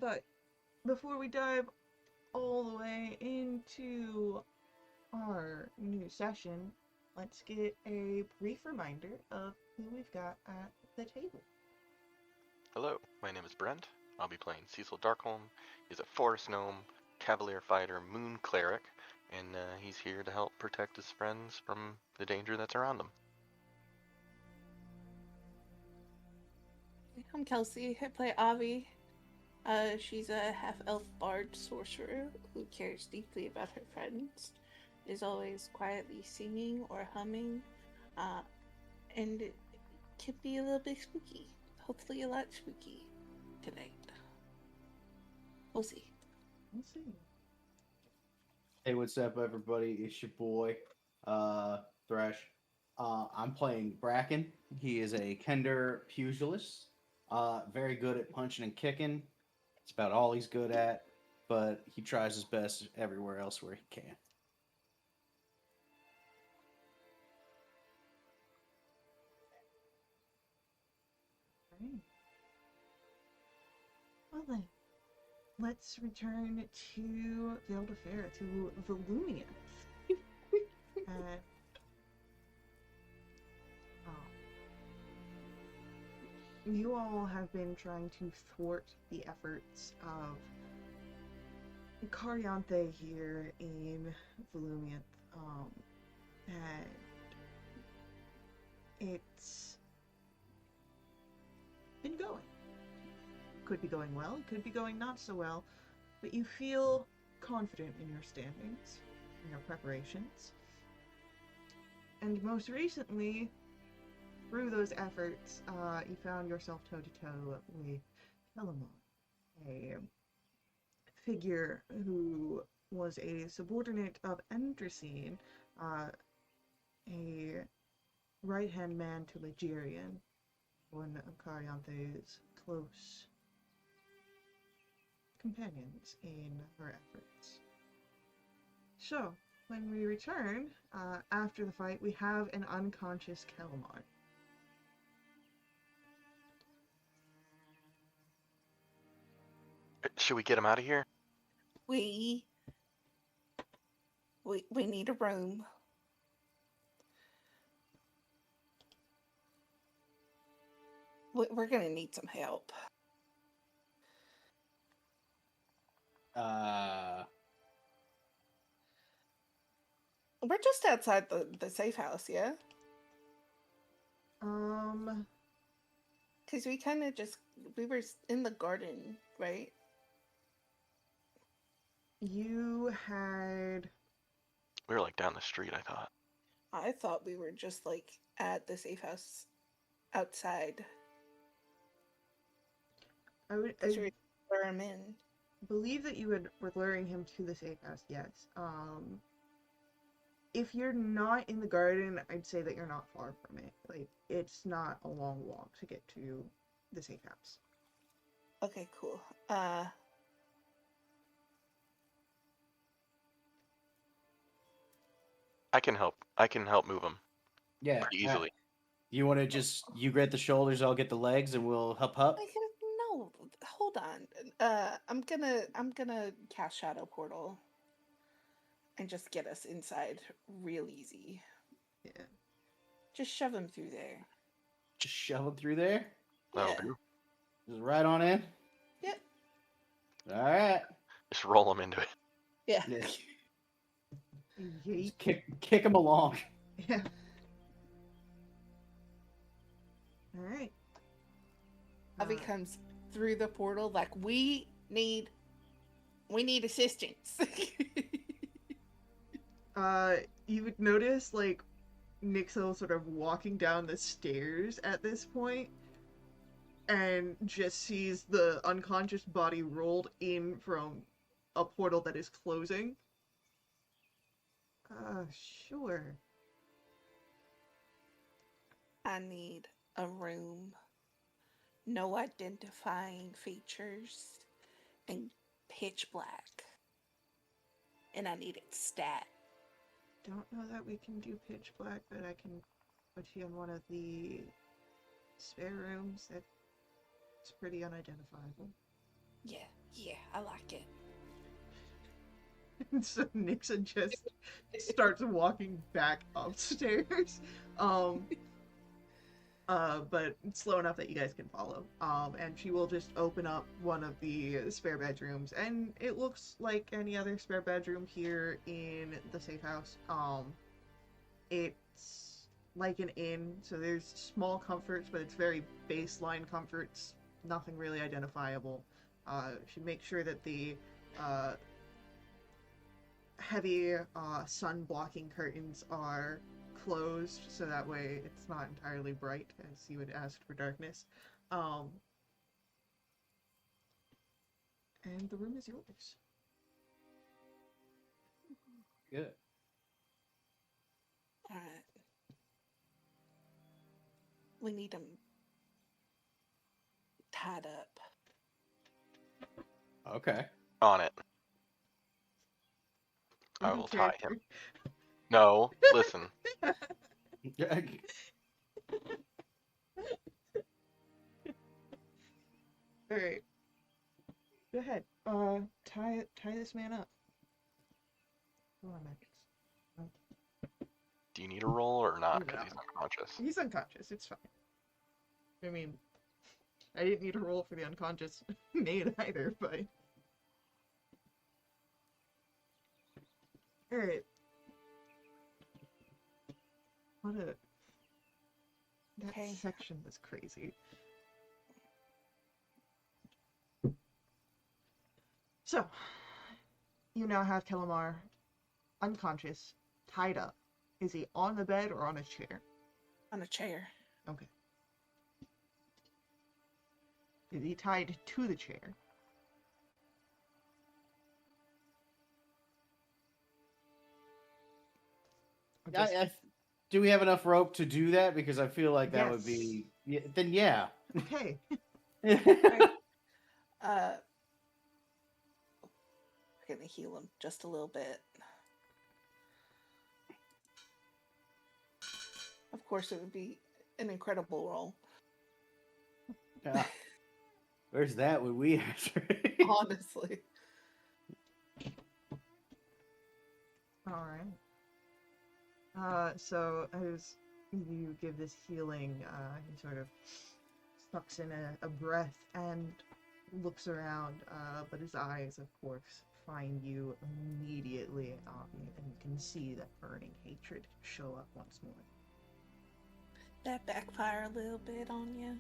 But before we dive all the way into our new session, let's get a brief reminder of who we've got at the table. Hello, my name is Brent. I'll be playing Cecil Darkholm. He's a forest gnome, cavalier fighter, moon cleric, and he's here to help protect his friends from the danger that's around them. I'm Kelsey. I play Avi. She's a half-elf bard sorcerer who cares deeply about her friends, is always quietly singing or humming, uh, and it can be a little bit spooky. Hopefully a lot spooky tonight. We'll see. Let's see. Hey, what's up, everybody? It's your boy, Thresh. I'm playing Bracken. He is a Kender pugilist. Very good at punching and kicking. It's about all he's good at, but he tries his best everywhere else where he can. Alright. Well then, let's return to Vildefera, to Volumian. And you all have been trying to thwart the efforts of Cariante here in Volumian. And it's been going. Could be going well, it could be going not so well, but you feel confident in your standings, in your preparations. And most recently, through those efforts, you found yourself toe-to-toe with Telamon, a figure who was a subordinate of Endracine, a right-hand man to Ligerian, one of Cariante's close companions in her efforts. So, when we return, after the fight, we have an unconscious Kelmon. Should we get him out of here? We need a room. We're gonna need some help. We're just outside the safe house, yeah? Because we were in the garden, right? You had... We were like down the street, I thought. I thought we were just like at the safe house outside. I would lure him in. Believe that you were luring him to the safe house, yes. If you're not in the garden, I'd say that you're not far from it. Like, it's not a long walk to get to the safe house. Okay, cool. I can help. I can help move him. Yeah. Pretty easily. You want to just, you get the shoulders, I'll get the legs, and we'll hup. No, hold on. I'm gonna cast Shadow Portal and just get us inside real easy. Yeah. Just shove him through there. Just shove him through there? That'll do. Just right on in? Yep. Alright. Just roll him into it. Yeah. Just kick him along. Yeah. Alright. Avi comes through the portal like, we need assistance. You would notice, like, Nixel sort of walking down the stairs at this point, and just sees the unconscious body rolled in from a portal that is closing. Sure. I need a room. No identifying features. And pitch black. And I need it stat. Don't know that we can do pitch black, but I can put you in one of the spare rooms that's pretty unidentifiable. Yeah, I like it. And so Nixon just starts walking back upstairs. But slow enough that you guys can follow. And she will just open up one of the spare bedrooms, and it looks like any other spare bedroom here in the safe house. It's like an inn, so there's small comforts, but it's very baseline comforts, nothing really identifiable. She makes sure that the heavy sun blocking curtains are closed, so that way it's not entirely bright as you would ask for darkness. And the room is yours. Good. All right. We need them tied up. Okay. On it. I will tie Character. him. No, listen. Alright. Go ahead. Tie this man up. Come on, Max. Do you need a roll or not? Because No. he's unconscious. He's unconscious. It's fine. I mean, I didn't need a roll for the unconscious maid either, but... Alright. What a... That Okay. section was crazy. So, you now have Telemar unconscious, tied up. Is he on the bed or on a chair? On a chair. Okay. Is he tied to the chair? Or just- Do we have enough rope to do that? Because I feel like that would Yes. be. Yeah, then yeah. Okay. Uh, we're gonna heal him just a little bit. Of course, it would be an incredible roll. Yeah. Where's that when we answer? Honestly. Alright. So as you give this healing, he sort of sucks in a breath and looks around, but his eyes, of course, find you immediately, and you can see that burning hatred show up once more. That backfire a little bit on you.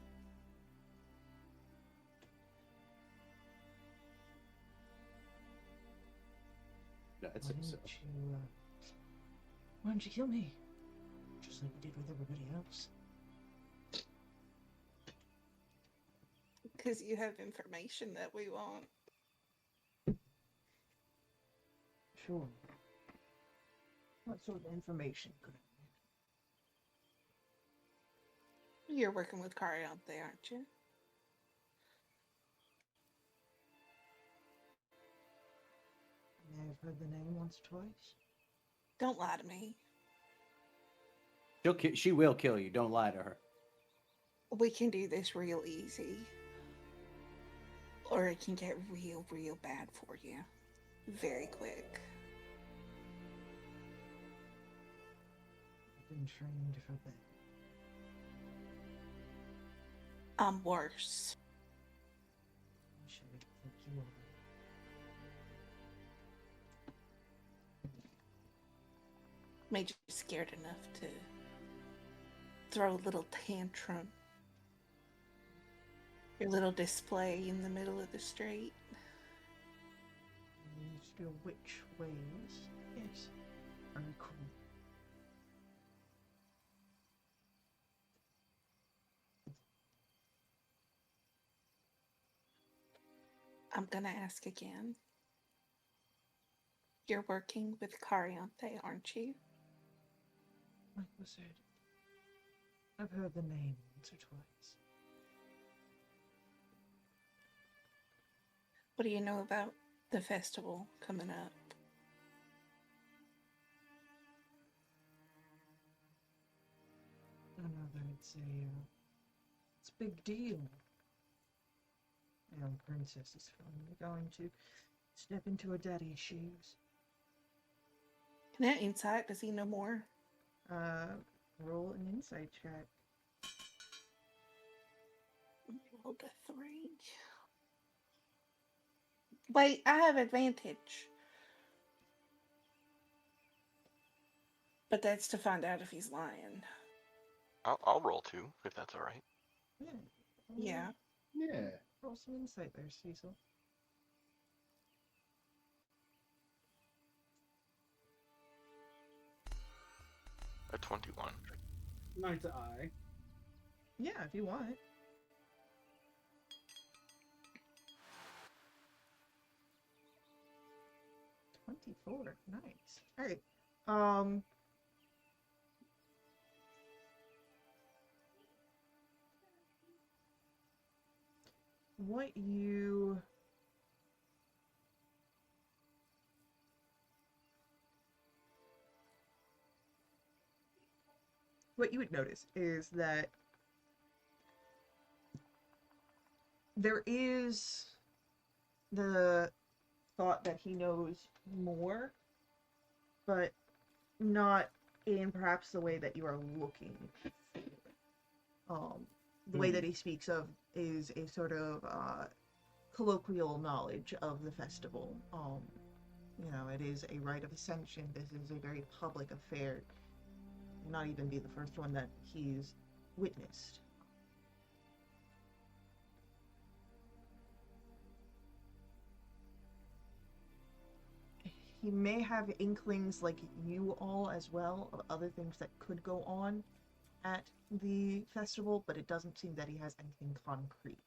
That's Why don't you kill me? Just like you did with everybody else. Because you have information that we want. Sure. What sort of information could I You're working with Cariante, aren't you? may have heard the name once or twice? Don't lie to me. She will kill you. Don't lie to her. We can do this real easy. Or it can get real, real bad for you. Very quick. I've been trained for that. I'm worse. I should think you are. Made you scared enough to throw a little tantrum. Your little display in the middle of the street. Your witch ways. Yes. Very cool. I'm gonna ask again. You're working with Cariante, aren't you? Like I said, I've heard the name once or twice. What do you know about the festival coming up? I don't know that it's a big deal. young princess is finally going to step into her daddy's shoes. Can that insight? Does he know more? Roll an insight check. Rolled a 3. Wait, I have advantage. But that's to find out if he's lying. I'll roll 2 if that's all right. Yeah. Yeah. Yeah. Roll some insight there, Cecil. A 21. Nice eye. Yeah, if you want. $24. Nice. All right. What you would notice is that there is the thought that he knows more, but not in perhaps the way that you are looking. The way that he speaks of is a sort of colloquial knowledge of the festival. It is a rite of ascension. This is a very public affair. Not even be the first one that he's witnessed. He may have inklings like you all as well of other things that could go on at the festival, but it doesn't seem that he has anything concrete.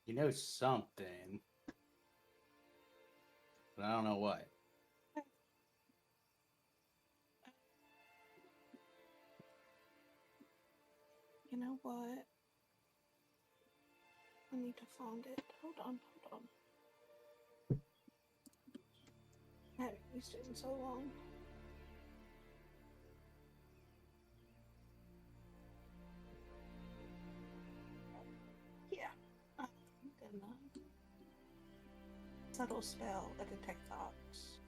You know something, but I don't know what. You know what? I need to find it. Hold on. I haven't used it in so long. Yeah. I'm gonna subtle spell that detect thoughts.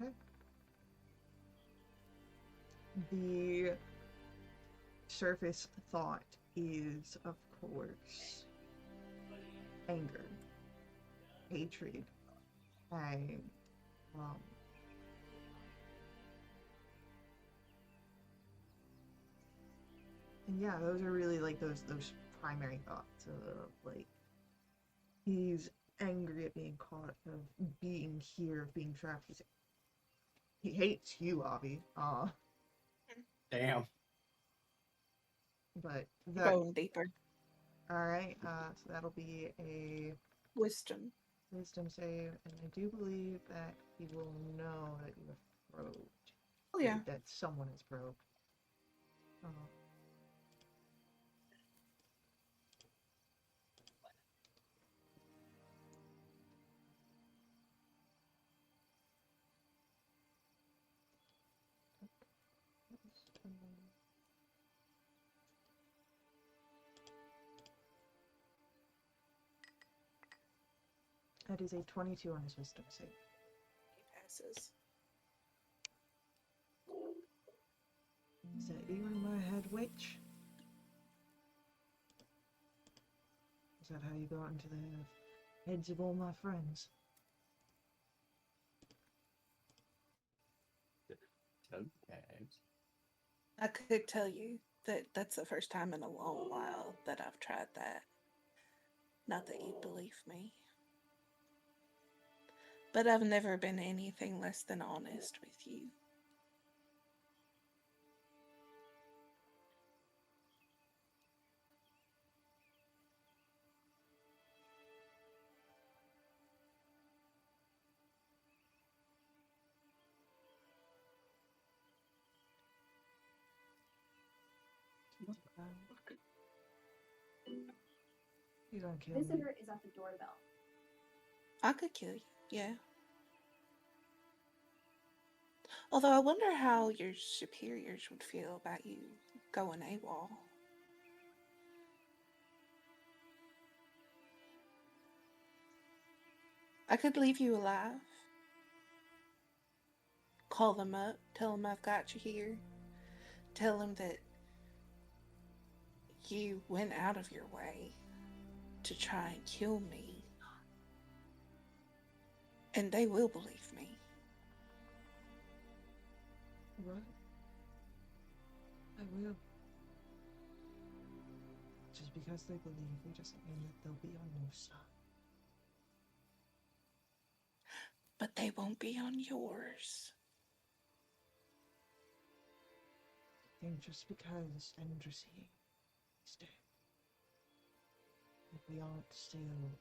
Okay. The surface thought is, of course, anger, hatred, and yeah, those are really like those primary thoughts of like he's angry at being caught, of being here, of being trapped. He hates you, Avi. Damn. But that Going deeper. all right. So that'll be a Wisdom. save, and I do believe that he will know that you have probed. Oh yeah. That someone has probed. That is a 22 on his wisdom save. He passes. Is that you in my head, witch? Is that how you got into the heads of all my friends? Okay. I could tell you that that's the first time in a long while that I've tried that. Not that you believe me. But I've never been anything less than honest with you. You don't kill me. Visitor is at the doorbell. I could kill you, yeah. Although I wonder how your superiors would feel about you going AWOL. I could leave you alive. Call them up, tell them I've got you here. Tell them that you went out of your way to try and kill me. And they will believe me. Right. I will. Just because they believe me doesn't mean that they'll be on your side. But they won't be on yours. I think just because Endrasine is dead, if we aren't still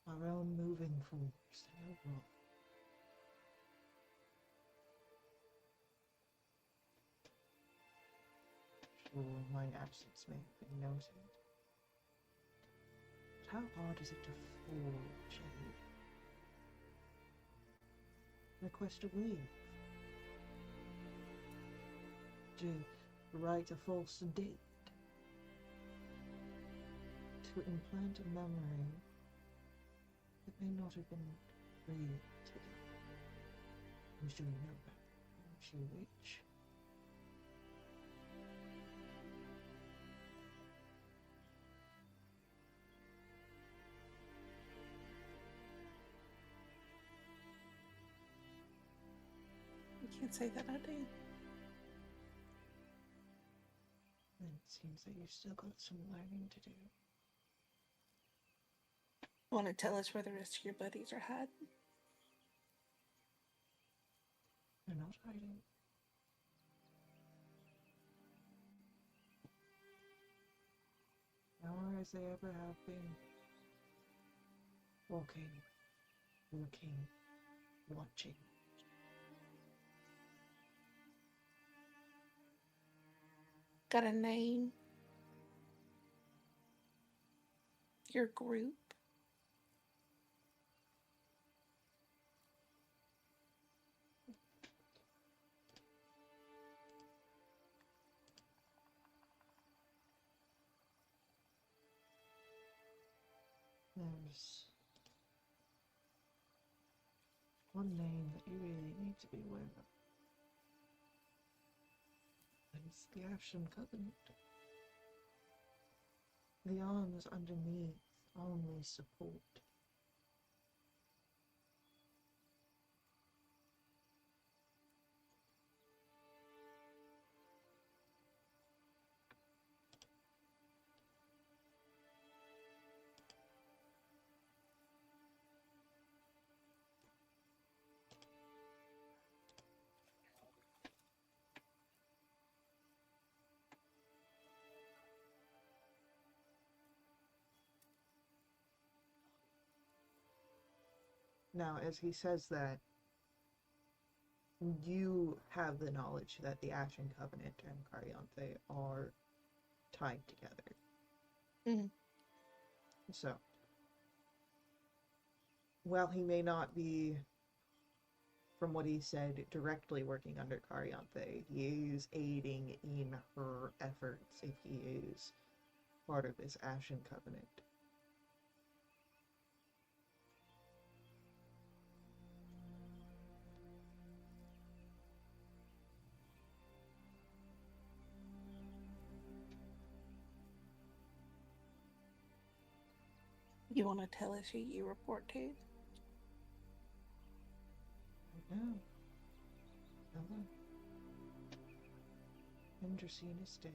our own moving force, then no wrong. Sure, my absence may have been noted. But how hard is it to forge a request of leave? To write a false date? To implant a memory that may not have been real today? I'm sure you know that, don't you, Witch? I can't say that I do. Then it seems that you've still got some learning to do. Want to tell us where the rest of your buddies are hiding? They're not hiding. Nor as they ever have been. Walking, working, watching. Got a name? Your group? There's one name that you really need to be aware of. And it's the Ashen Covenant. The arms underneath only support. Now, as he says that, you have the knowledge that the Ashen Covenant and Cariante are tied together. Mhm. So, while he may not be, from what he said, directly working under Cariante, he is aiding in her efforts if he is part of this Ashen Covenant. You want to tell us who you report to? No. No one. Endrasine is dead.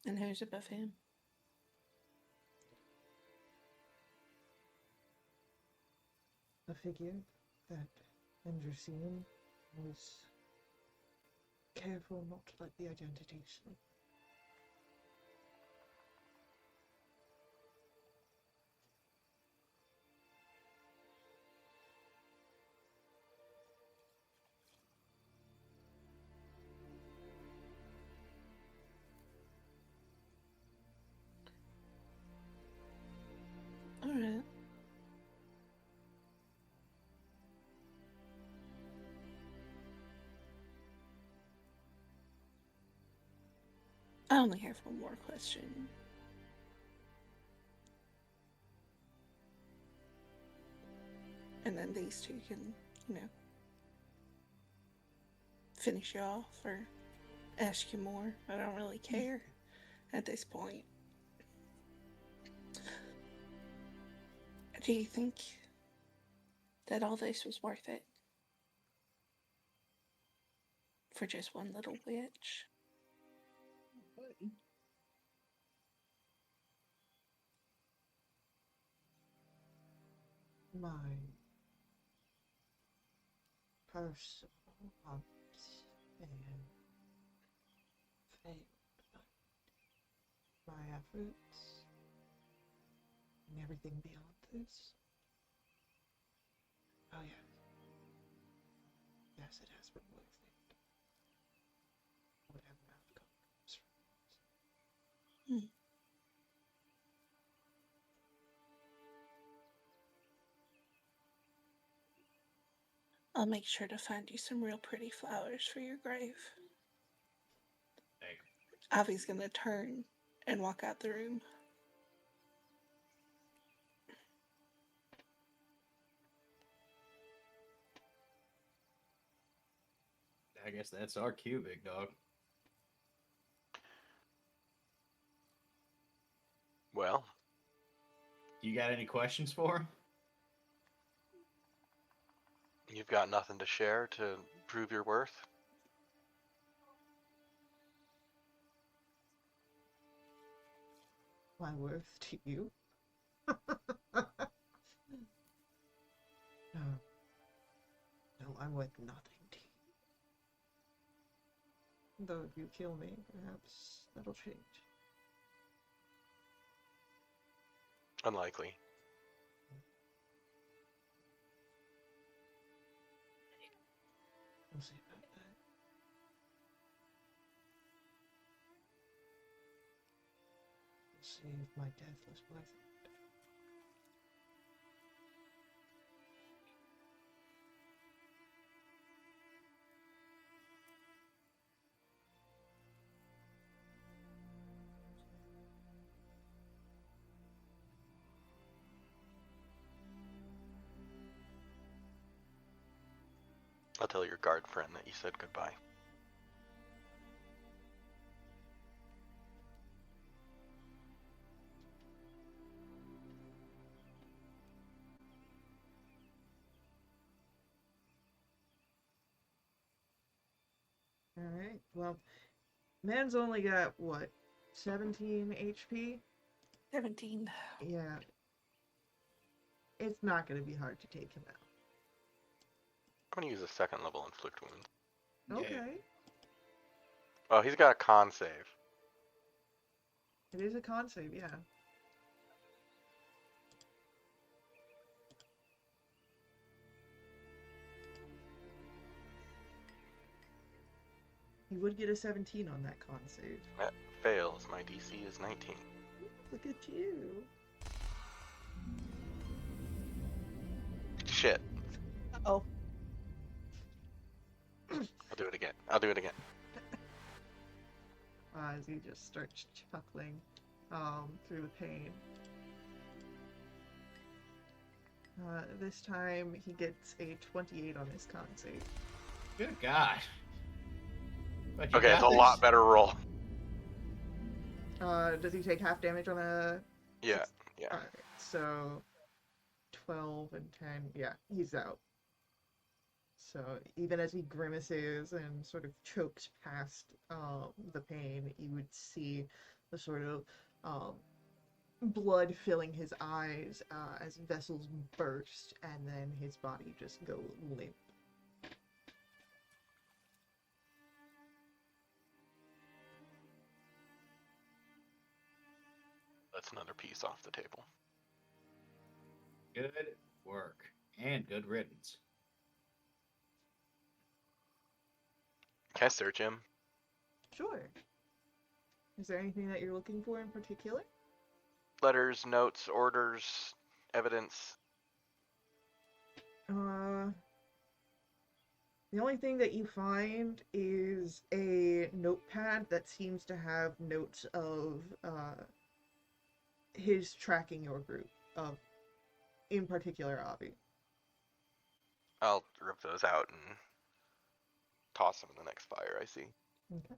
And who's above him? A figure that Endrasine was careful not to let the identity slip. Alright. I only have one more question. And then these two can, finish you off or ask you more. I don't really care at this point. Do you think that all this was worth it? For just one little witch? My personal hopes and failed, but my efforts and everything beyond this. Oh yes. Yes, it has been worth it. Whatever outcome comes from it. I'll make sure to find you some real pretty flowers for your grave. Avi's gonna turn and walk out the room. I guess that's our cue, big dog. Well, You got any questions for him? you've got nothing to share to prove your worth? My worth to you? No. No, I'm worth nothing to you. Though if you kill me, perhaps that'll change. Unlikely. We'll see about that. We'll see if my death was worth it. I'll tell your guard friend that you said goodbye. Alright, well, man's only got, what, 17 HP? 17. Yeah. It's not going to be hard to take him out. I'm gonna use a second level inflict wounds. Okay. Oh, he's got a con save. It is a con save, yeah. He would get a 17 on that con save. That fails. My DC is 19. Look at you. Shit. Oh. I'll do it again. I'll do it again. As he just starts chuckling through the pain. This time he gets a 28 on his con save. Good God. But you Okay, it's a got this. lot better roll. Does he take half damage on a... Yeah, yeah. Alright, so 12 and 10, yeah, he's out. So even as he grimaces and sort of chokes past the pain, you would see the sort of blood filling his eyes as vessels burst, and then his body just go limp. That's another piece off the table. Good work. And good riddance. Can I search him? Sure. Is there anything that you're looking for in particular? Letters, notes, orders, evidence. The only thing that you find is a notepad that seems to have notes of his tracking your group, of, in particular, Avi. I'll rip those out and toss them in the next fire I see. Okay.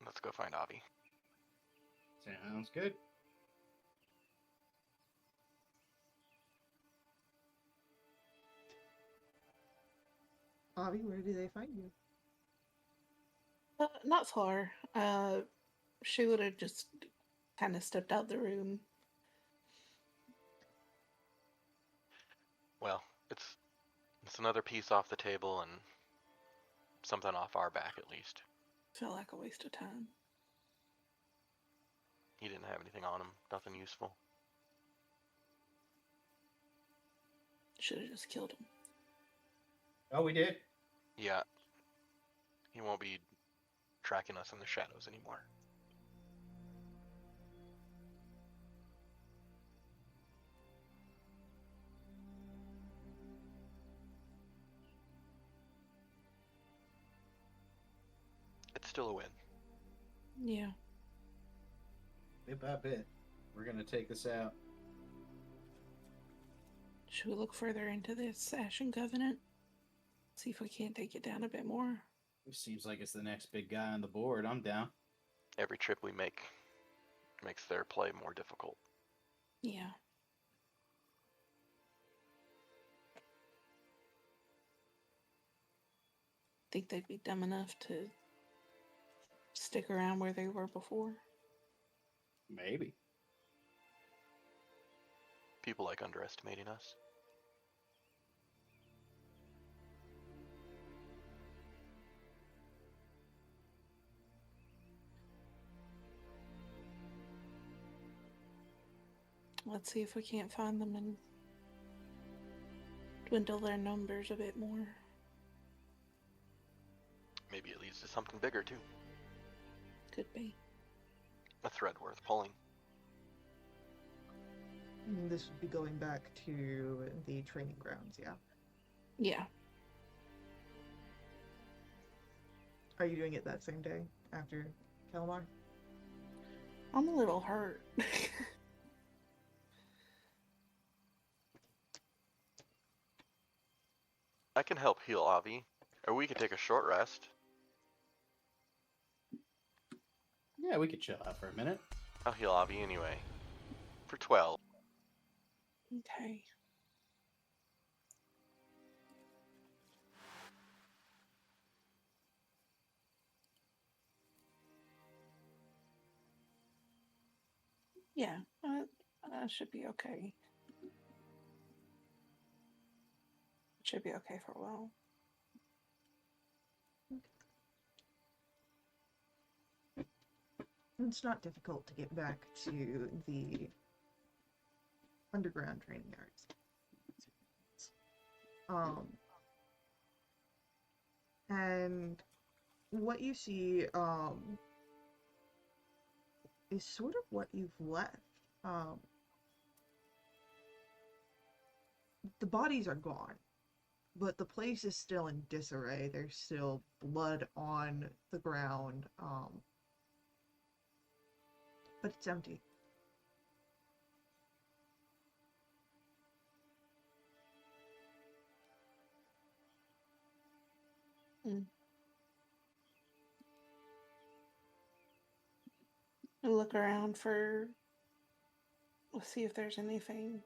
Let's go find Avi. Sounds good. Avi, where do they find you? Not far. She would have just kind of stepped out the room. Well, it's another piece off the table and something off our back at least. Felt like a waste of time. He didn't have anything on him, nothing useful. Should have just killed him. Oh, we did? Yeah. He won't be tracking us in the shadows anymore. It's still a win. Yeah. Bit by bit. We're going to take this out. Should we look further into this Ashen Covenant? See if we can't take it down a bit more. It seems like it's the next big guy on the board. I'm down. Every trip we make makes their play more difficult. Yeah. Think they'd be dumb enough to stick around where they were before? Maybe. People like underestimating us. Let's see if we can't find them and dwindle their numbers a bit more. Maybe it leads to something bigger too. Could be. A thread worth pulling. This would be going back to the training grounds, yeah? Yeah. Are you doing it that same day after Calamar? I'm a little hurt. I can help heal Avi, or we could take a short rest. Yeah, we could chill out for a minute. I'll heal Avi anyway. For 12. Okay. Yeah, should be okay. Should be okay for a while. It's not difficult to get back to the underground training yards. And what you see is sort of what you've left. The bodies are gone, but the place is still in disarray. There's still blood on the ground, but it's empty. I'll look around for. Let's see if there's anything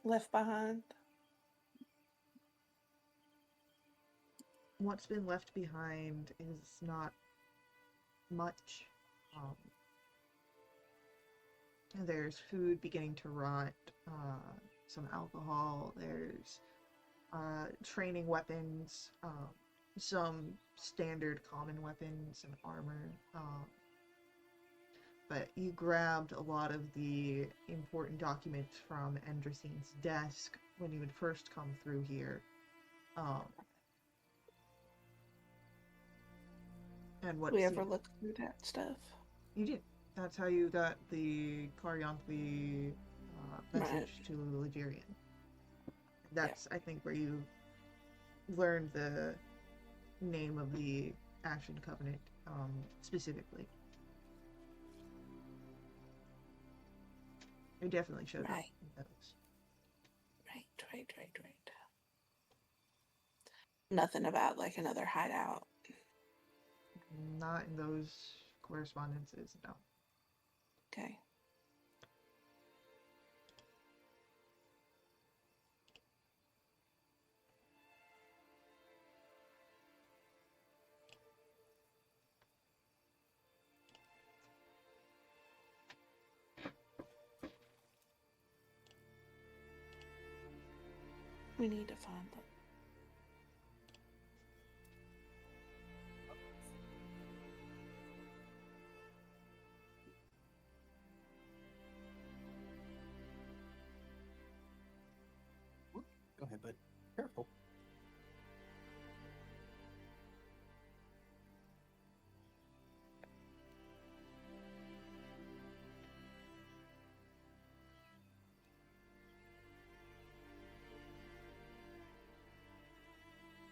left behind. What's been left behind is not much. There's food beginning to rot, some alcohol, there's training weapons, some standard common weapons and armor. But you grabbed a lot of the important documents from Endracine's desk when you had first come through and what we ever seemed. look through that stuff? You did. That's how you got the Karyanthi message Right. to Ligerian. That's, I think, where you learned the name of the Ashen Covenant specifically. It definitely showed up Right. in those. Right. Nothing about like another hideout. Not in those correspondences, no. Okay. We need to find them. Go ahead, bud. Careful.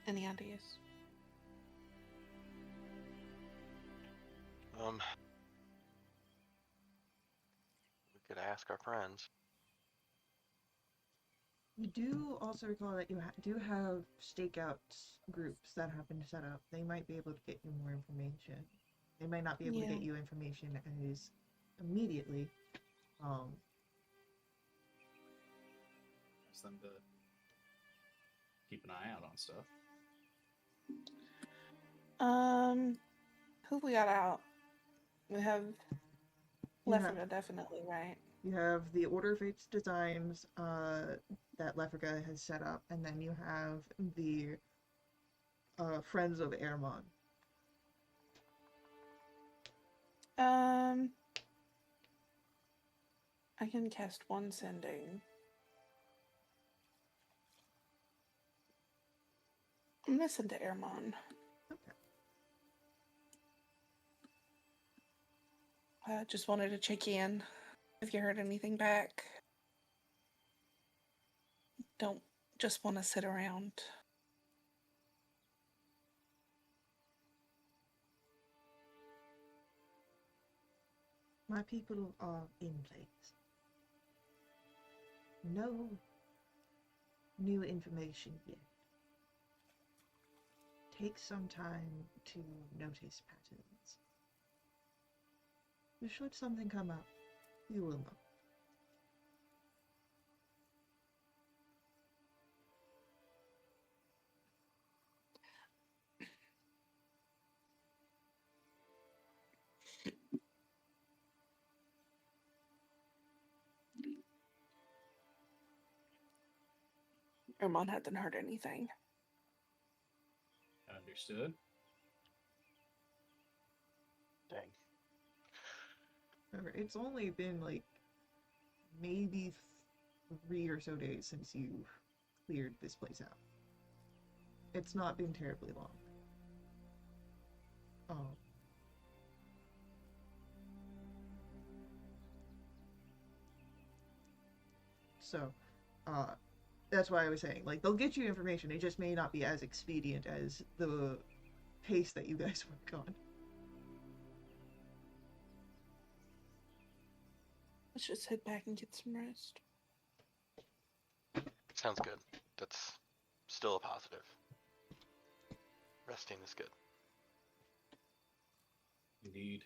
Any ideas? We could ask our friends. You do also recall that you do have stakeout groups that have been set up. They might be able to get you more information. They might not be able to get you information as immediately. Ask them to keep an eye out on stuff. Who we got out? We have You have- Lefriga, definitely, right? You have the Order of Fates designs that Lefriga has set up, and then you have the Friends of Airmon. I can cast one sending. I'm gonna send to Airmon. Okay. Just wanted to check in. Have you heard anything back? Don't just want to sit around. My people are in place. No new information yet. Take some time to notice patterns. Should something come up, you will know. Airmon hasn't heard anything. Understood. Dang. Remember, it's only been like maybe 3 or so days since you cleared this place out. It's not been terribly long. So, that's why I was saying, like, they'll get you information, it just may not be as expedient as the pace that you guys work on. Let's just head back and get some rest. Sounds good. That's still a positive. Resting is good. Indeed.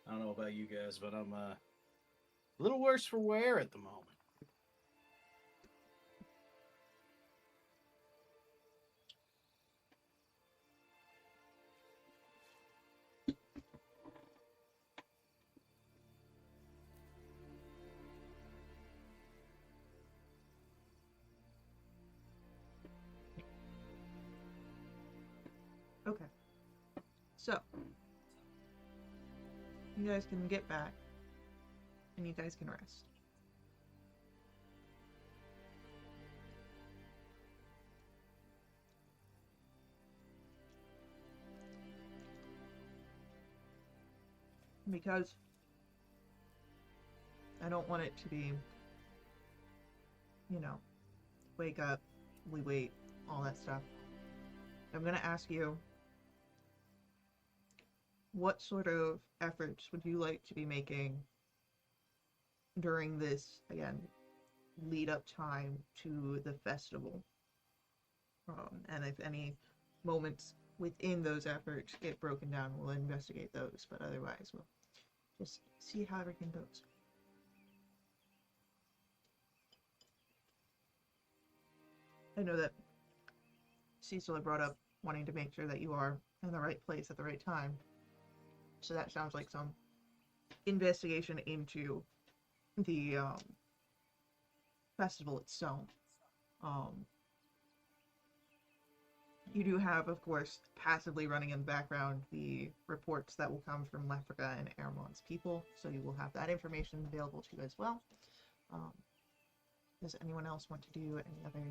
I don't know about you guys, but I'm a little worse for wear at the moment. Okay. So, you guys can get back, and you guys can rest. because I don't want it to be, wake up, we wait, all that stuff. I'm gonna ask you, what sort of efforts would you like to be making during this, again, lead up time to the festival? And if any moments within those efforts get broken down, we'll investigate those, but otherwise we'll just see how everything goes. I know that Cecil had brought up wanting to make sure that you are in the right place at the right time. So that sounds like some investigation into the festival itself. You do have, of course, passively running in the background the reports that will come from Lefrica and Airmon's people, so you will have that information available to you as well. Does anyone else want to do any other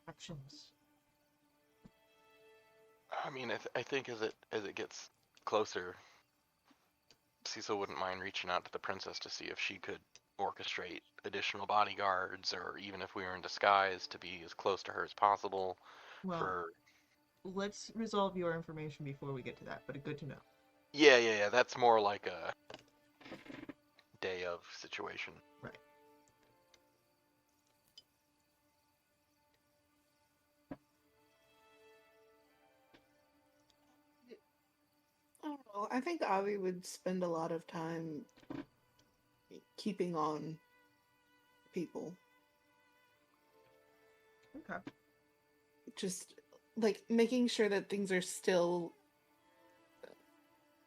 actions? I mean, I think as it gets closer, Cecil wouldn't mind reaching out to the princess to see if she could orchestrate additional bodyguards, or even if we were in disguise, to be as close to her as possible. Well, let's resolve your information before we get to that, but good to know. Yeah. That's more like a day of situation. Right. I don't know. I think Avi would spend a lot of time keeping on people. Okay. Just like making sure that things are still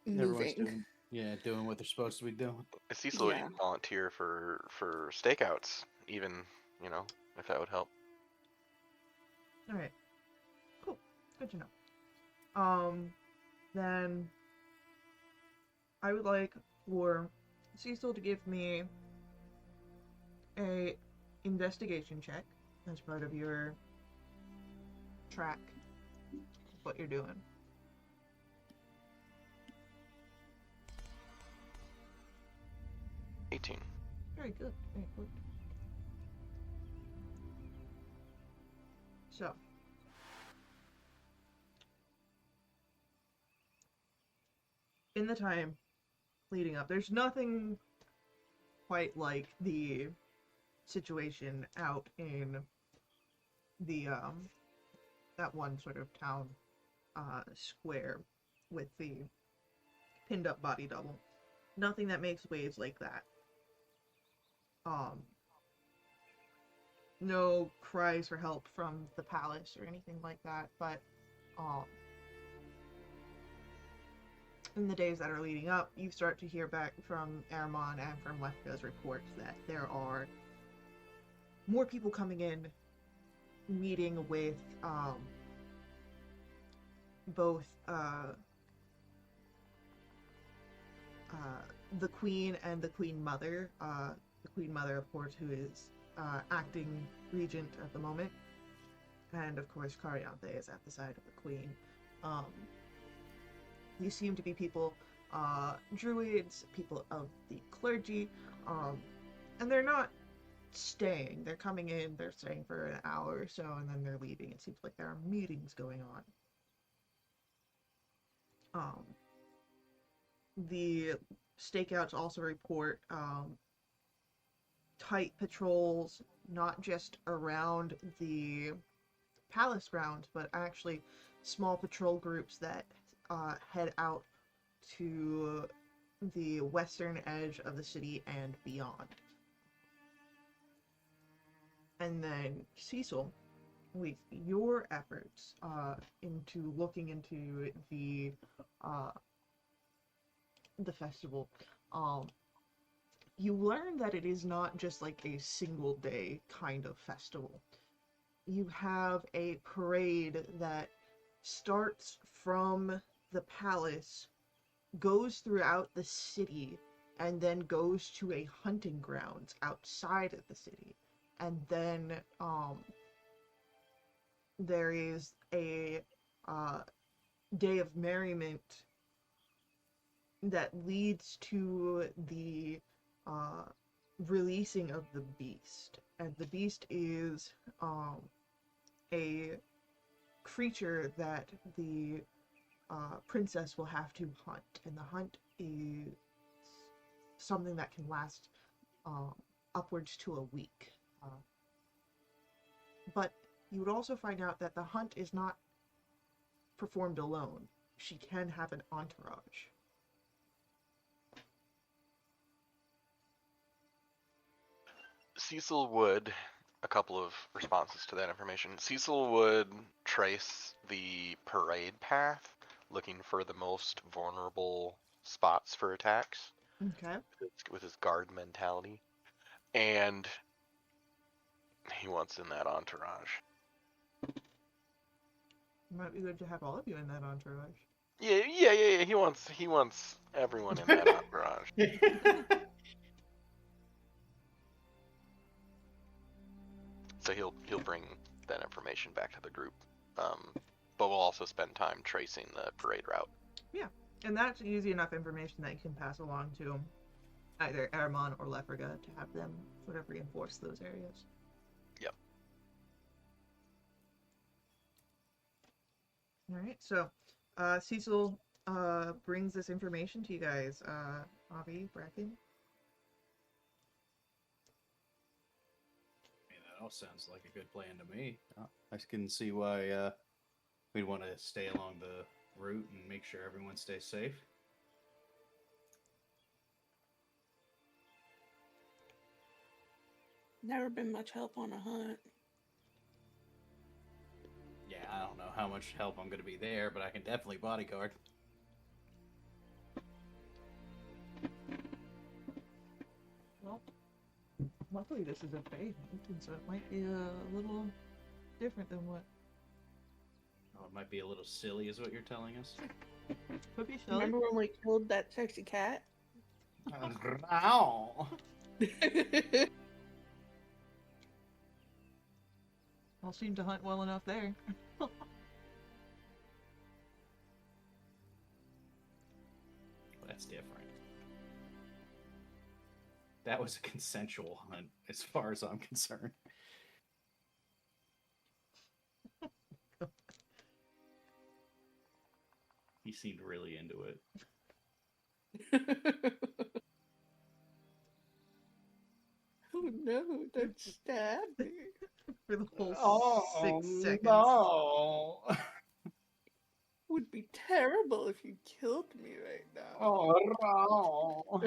moving. Doing what they're supposed to be doing. Cecil would Yeah. even volunteer for stakeouts, even, if that would help. All right. Cool. Good to know. Then I would like for Cecil to give me a investigation check as part of your track of what you're doing. Very good. Very good. So, in the time leading up, there's nothing quite like the situation out in the that one sort of town square with the pinned up body double. Nothing that makes waves like that. No cries for help from the palace or anything like that, but in the days that are leading up, you start to hear back from Airmon and from Lefka's reports that there are more people coming in, meeting with both the Queen and the Queen Mother. The Queen Mother, of course, who is acting regent at the moment, and of course Cariante is at the side of the Queen. These seem to be people, druids, people of the clergy, and they're not staying. They're coming in, they're staying for an hour or so, and then they're leaving. It seems like there are meetings going on. The stakeouts also report tight patrols, not just around the palace grounds, but actually small patrol groups that head out to the western edge of the city and beyond. And then Cecil, with your efforts into looking into the festival, you learn that it is not just like a single day kind of festival. You have a parade that starts from the palace, goes throughout the city, and then goes to a hunting grounds outside of the city. And then there is a day of merriment that leads to the releasing of the beast. And the beast is a creature that the princess will have to hunt, and the hunt is something that can last upwards to a week. But you would also find out that the hunt is not performed alone. She can have an entourage. Cecil would, a couple of responses to that information. Cecil would trace the parade path, looking for the most vulnerable spots for attacks Okay. with his guard mentality. And he wants in that entourage. Might be good to have all of you in that entourage. Yeah. He wants everyone in that entourage. So he'll bring that information back to the group. But we'll also spend time tracing the parade route. Yeah, and that's easy enough information that you can pass along to either Aramon or Lefriga to have them sort of reinforce those areas. Yep. Alright, so Cecil brings this information to you guys. Avi, Bracken. That all sounds like a good plan to me. I can see why we'd want to stay along the route and make sure everyone stays safe. Never been much help on a hunt. Yeah, I don't know how much help I'm going to be there, but I can definitely bodyguard. Well, luckily this is a Fae hunt, and so it might be a little different than what... Oh, it might be a little silly, is what you're telling us. Could be silly. Remember when we killed that sexy cat? Ow! All seem to hunt well enough there. Well, that's different. That was a consensual hunt, as far as I'm concerned. He seemed really into it. Oh no, don't stab me. For the whole 6 seconds. No. Would be terrible if you killed me right now. Oh no.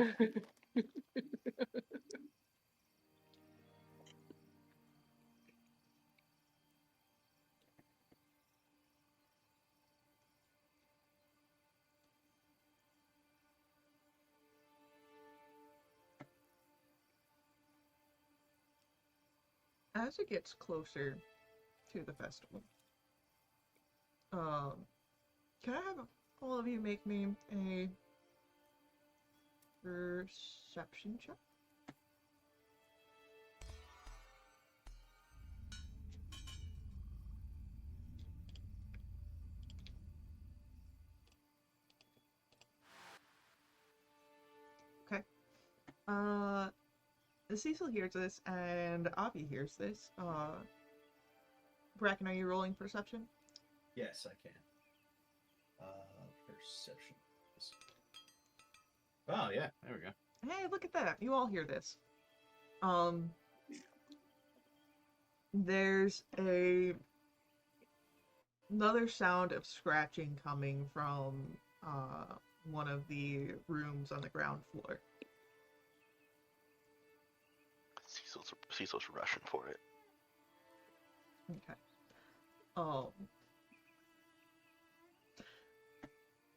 As it gets closer to the festival, can I have all of you make me a perception check? Okay. Cecil hears this, and Avi hears this. Bracken, are you rolling perception? Yes, I can. Perception. Oh yeah, there we go. Hey, look at that. You all hear this. There's another sound of scratching coming from one of the rooms on the ground floor. Cecil's rushing for it. Okay.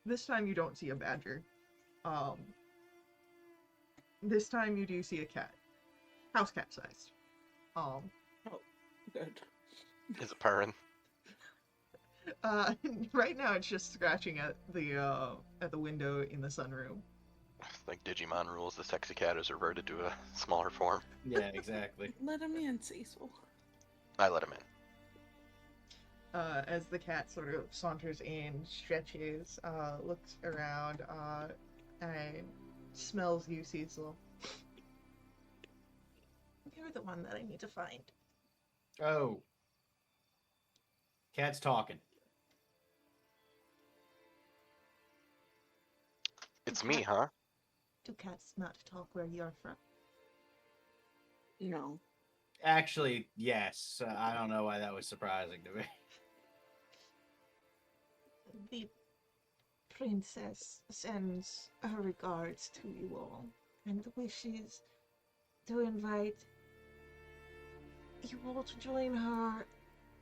This time you don't see a badger. This time you do see a cat. House cat sized. Oh, good. Is it purring? Right now it's just scratching at the window in the sunroom. It's like Digimon rules, the sexy cat is reverted to a smaller form. Yeah, exactly. Let him in, Cecil. I let him in. as the cat sort of saunters in, stretches, looks around, and smells you, Cecil. You're the one that I need to find. Oh. Cat's talking. It's me, huh? Do cats not talk where you're from? No. Actually, yes. I don't know why that was surprising to me. The princess sends her regards to you all and wishes to invite you all to join her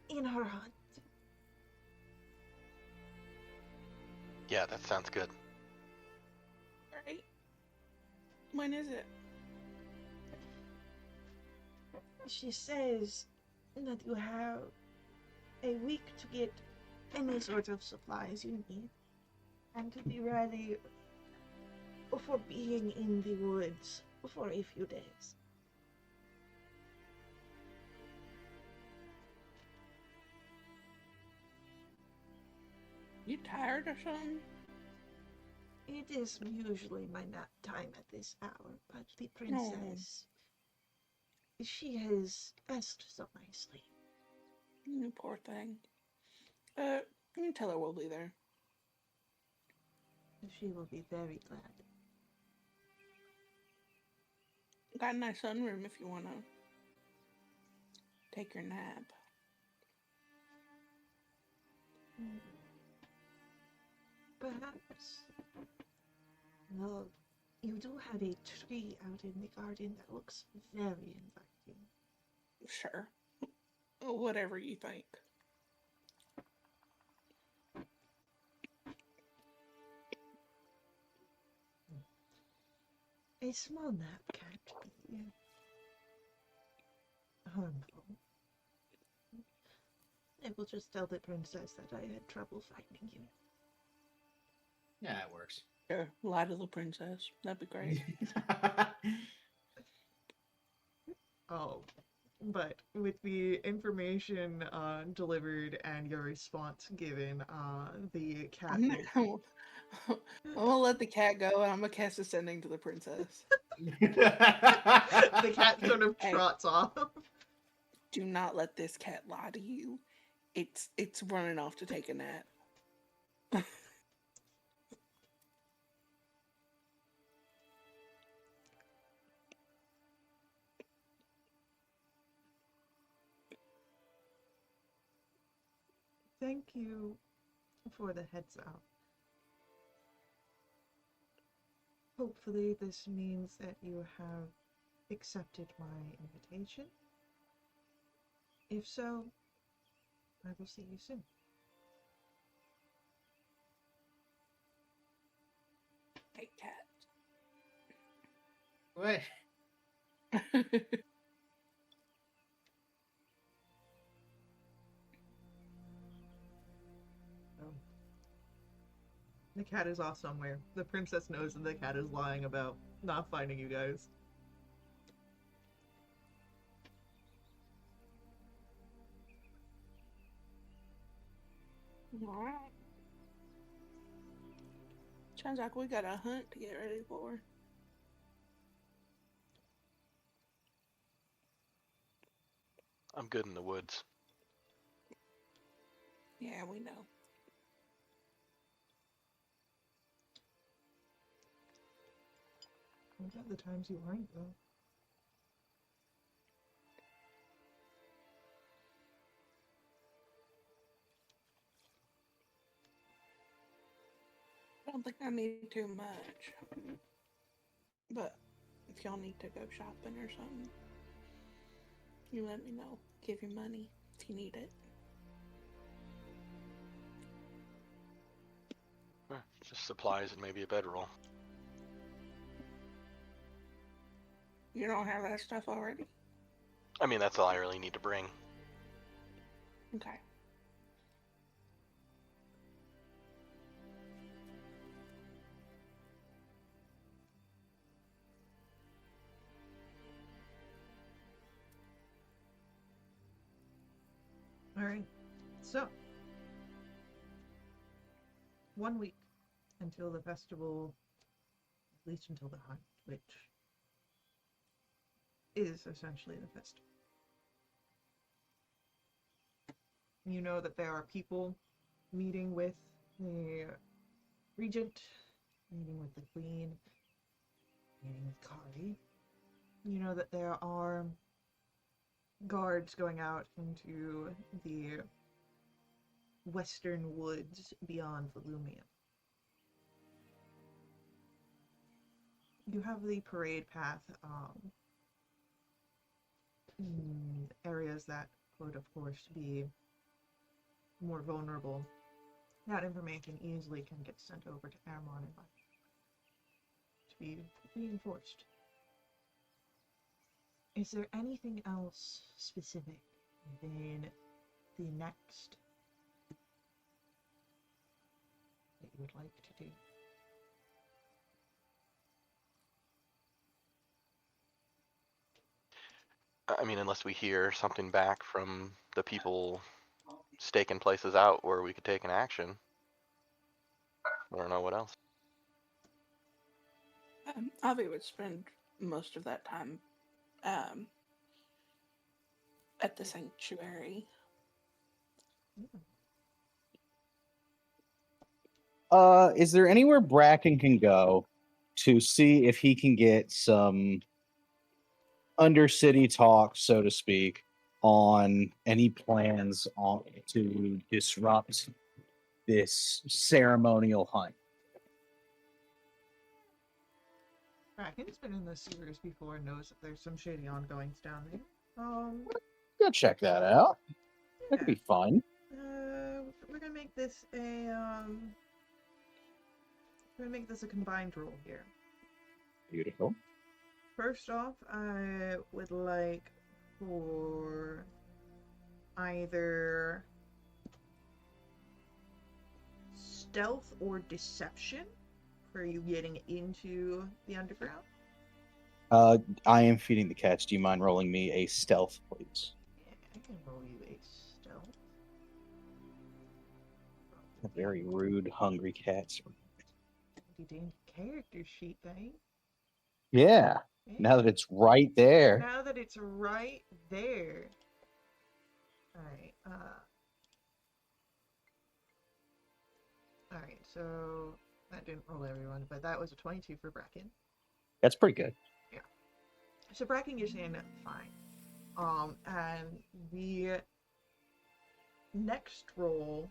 in her hunt. Yeah, that sounds good. Right? When is it? She says that you have a week to get any sort of supplies you need and to be ready for being in the woods for a few days. You tired or something? It is usually my nap time at this hour, but the princess, she has asked so nicely. You poor thing. You tell her we'll be there. She will be very glad. Got a nice sunroom if you wanna take your nap. Perhaps. Well, you do have a tree out in the garden that looks very inviting. Sure. Whatever you think. A small nap can't be harmful. I will just tell the princess that I had trouble finding you. Yeah, it works. Yeah, lie to the princess. That'd be great. Oh, but with the information delivered and your response given, the cat. I'm gonna let the cat go and I'm gonna cast ascending to the princess. The cat sort of Hey. trots off. Do not let this cat lie to you. It's running off to take a nap. Thank you for the heads up. Hopefully this means that you have accepted my invitation. If so, I will see you soon. Hey, What? cat. The cat is off somewhere. The princess knows that the cat is lying about not finding you guys. Alright. Sounds like we got a hunt to get ready for. I'm good in the woods. Yeah, we know. What about the times you aren't, though? I don't think I need too much. But if y'all need to go shopping or something, you let me know. Give you money if you need it. Just supplies and maybe a bedroll. You don't have that stuff already? I mean, that's all I really need to bring. Okay. Alright. So, 1 week until the festival, at least until the hunt, which is essentially the festival. You know that there are people meeting with the regent, meeting with the queen, meeting with Kari. You know that there are guards going out into the western woods beyond Volumia. You have the parade path, areas that would, of course, be more vulnerable. That information easily can get sent over to Aramon and to be reinforced. Is there anything else specific than the next that you would like to do? I mean, unless we hear something back from the people staking places out where we could take an action. I don't know what else. Avi would spend most of that time at the sanctuary. Is there anywhere Bracken can go to see if he can get some undercity talk, so to speak, on any plans to disrupt this ceremonial hunt? Bracken's been in the sewers before and knows that there's some shady ongoings down there. Go check that out. That could be fun. We're gonna make this a combined roll here. Beautiful. First off, I would like for either stealth or deception for you getting into the underground. I am feeding the cats. Do you mind rolling me a stealth, please? Yeah, I can roll you a stealth. A very rude, hungry cats. Dainty character sheet thing. Yeah. Now that it's right there. Now that it's right there. Alright, Alright, so that didn't roll everyone, but that was a 22 for Bracken. That's pretty good. Yeah. So Bracken gets in fine. And the next roll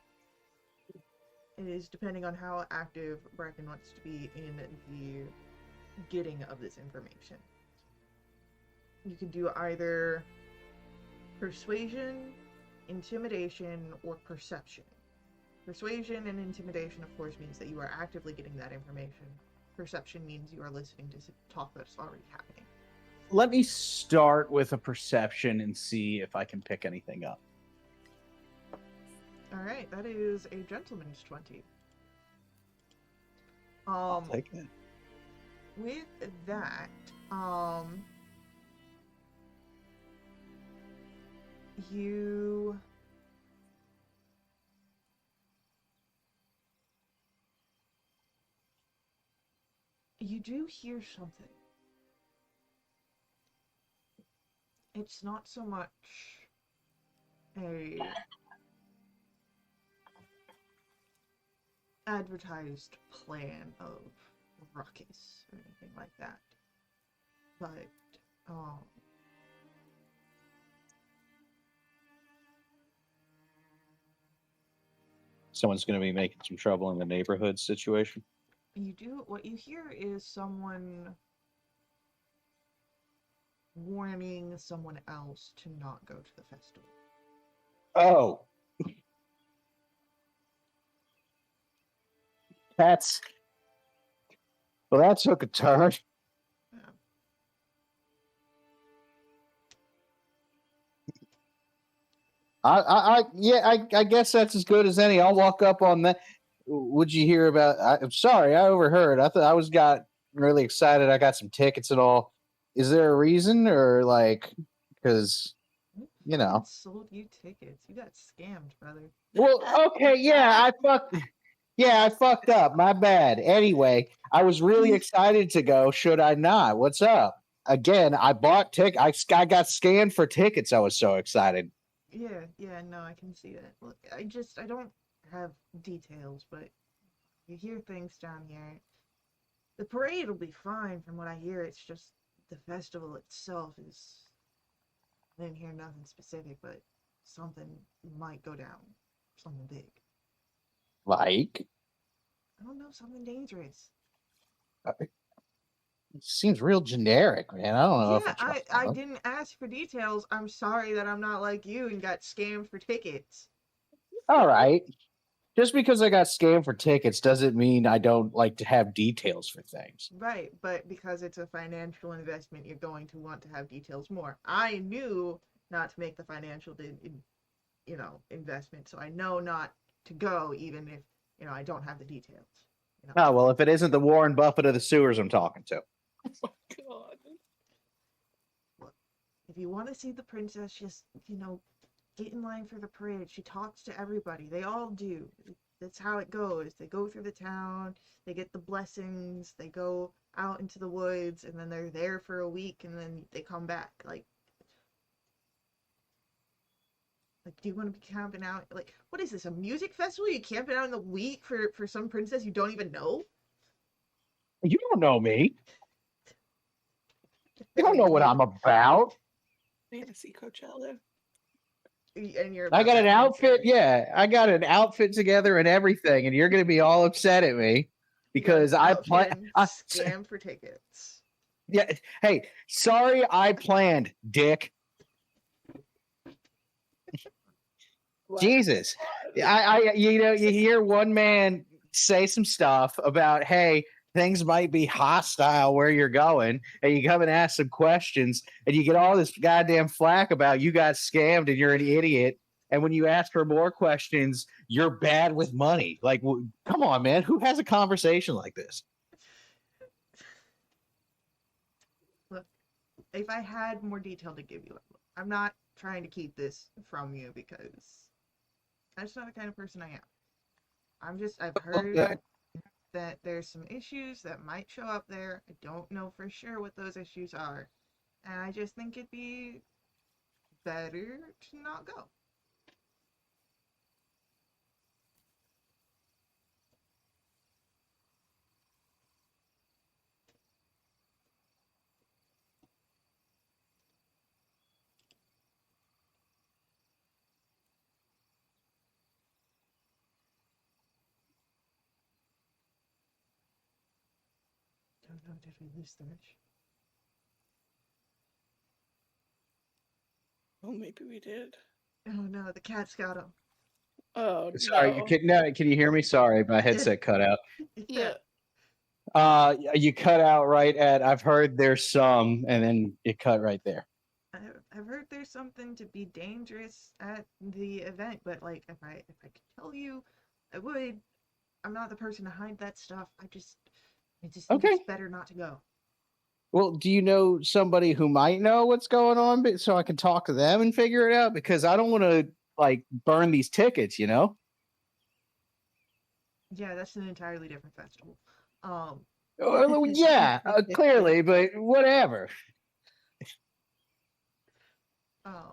is depending on how active Bracken wants to be in the getting of this information. You can do either persuasion, intimidation, or perception. Persuasion and intimidation, of course, means that you are actively getting that information. Perception means you are listening to talk that's already happening. Let me start with a perception and see if I can pick anything up. Alright, that is a gentleman's 20. I'll take it. With that, you do hear something. It's not so much a advertised plan of ruckus or anything like that, but Someone's going to be making some trouble in the neighborhood situation. what you hear is someone warning someone else to not go to the festival. Oh. That took a turn. Yeah. I guess that's as good as any. I'll walk up on that. Would you hear about? I'm sorry, I overheard. I thought I got really excited. I got some tickets and all. Is there a reason, or like, because you know. Sold you tickets. You got scammed, brother. Well, okay, yeah, I fucked up. My bad. Anyway, I was really excited to go. Should I not? What's up? Again, I bought I got scanned for tickets. I was so excited. Yeah, no, I can see that. Look, I don't have details, but you hear things down here. The parade will be fine from what I hear. It's just the festival itself is. I didn't hear nothing specific, but something might go down. Something big. Like, I don't know, something dangerous. it seems real generic, man. I don't know if Yeah, I didn't ask for details. I'm sorry that I'm not like you and got scammed for tickets. All right. Just because I got scammed for tickets doesn't mean I don't like to have details for things. Right, but because it's a financial investment, you're going to want to have details more. I knew not to make the financial, investment, so I know not to go, even if I don't have the details. Oh, well, if it isn't the Warren Buffett of the sewers I'm talking to. Oh my god. Look, if you want to see the princess, just get in line for the parade. She talks to everybody. They all do. That's how it goes. They go through the town, they get the blessings, they go out into the woods, and then they're there for a week, and then they come back. Like, do you want to be camping out? Like, what is this, a music festival? You camping out in the week for some princess you don't even know? You don't know me. You don't know what I'm about. Fantasy Coachella. And you're I about got an that outfit. princess. Yeah, I got an outfit together and everything, and you're going to be all upset at me You got because an I outfit plan. and scammed for tickets. Yeah. Hey, sorry, I planned, dick. Jesus. You hear one man say some stuff about, hey, things might be hostile where you're going, and you come and ask some questions, and you get all this goddamn flack about you got scammed and you're an idiot. And when you ask for more questions, you're bad with money. Like, come on, man. Who has a conversation like this? Look, if I had more detail to give you, I'm not trying to keep this from you because that's not the kind of person I am. I've heard that there's some issues that might show up there. I don't know for sure what those issues are. And I just think it'd be better to not go. Don't know, did we lose Thresh? Oh, maybe we did. Oh no, the cat's got him. Oh, Sorry, no. can you hear me? Sorry, my headset cut out. Yeah. You cut out right at I've heard there's some, and then it cut right there. I've heard there's something to be dangerous at the event, but like if I could tell you, I would. I'm not the person to hide that stuff. I just think Okay. it's better not to go. Well, do you know somebody who might know what's going on, so I can talk to them and figure it out? Because I don't want to like burn these tickets, you know. Yeah, that's an entirely different festival. Yeah, clearly, but whatever. I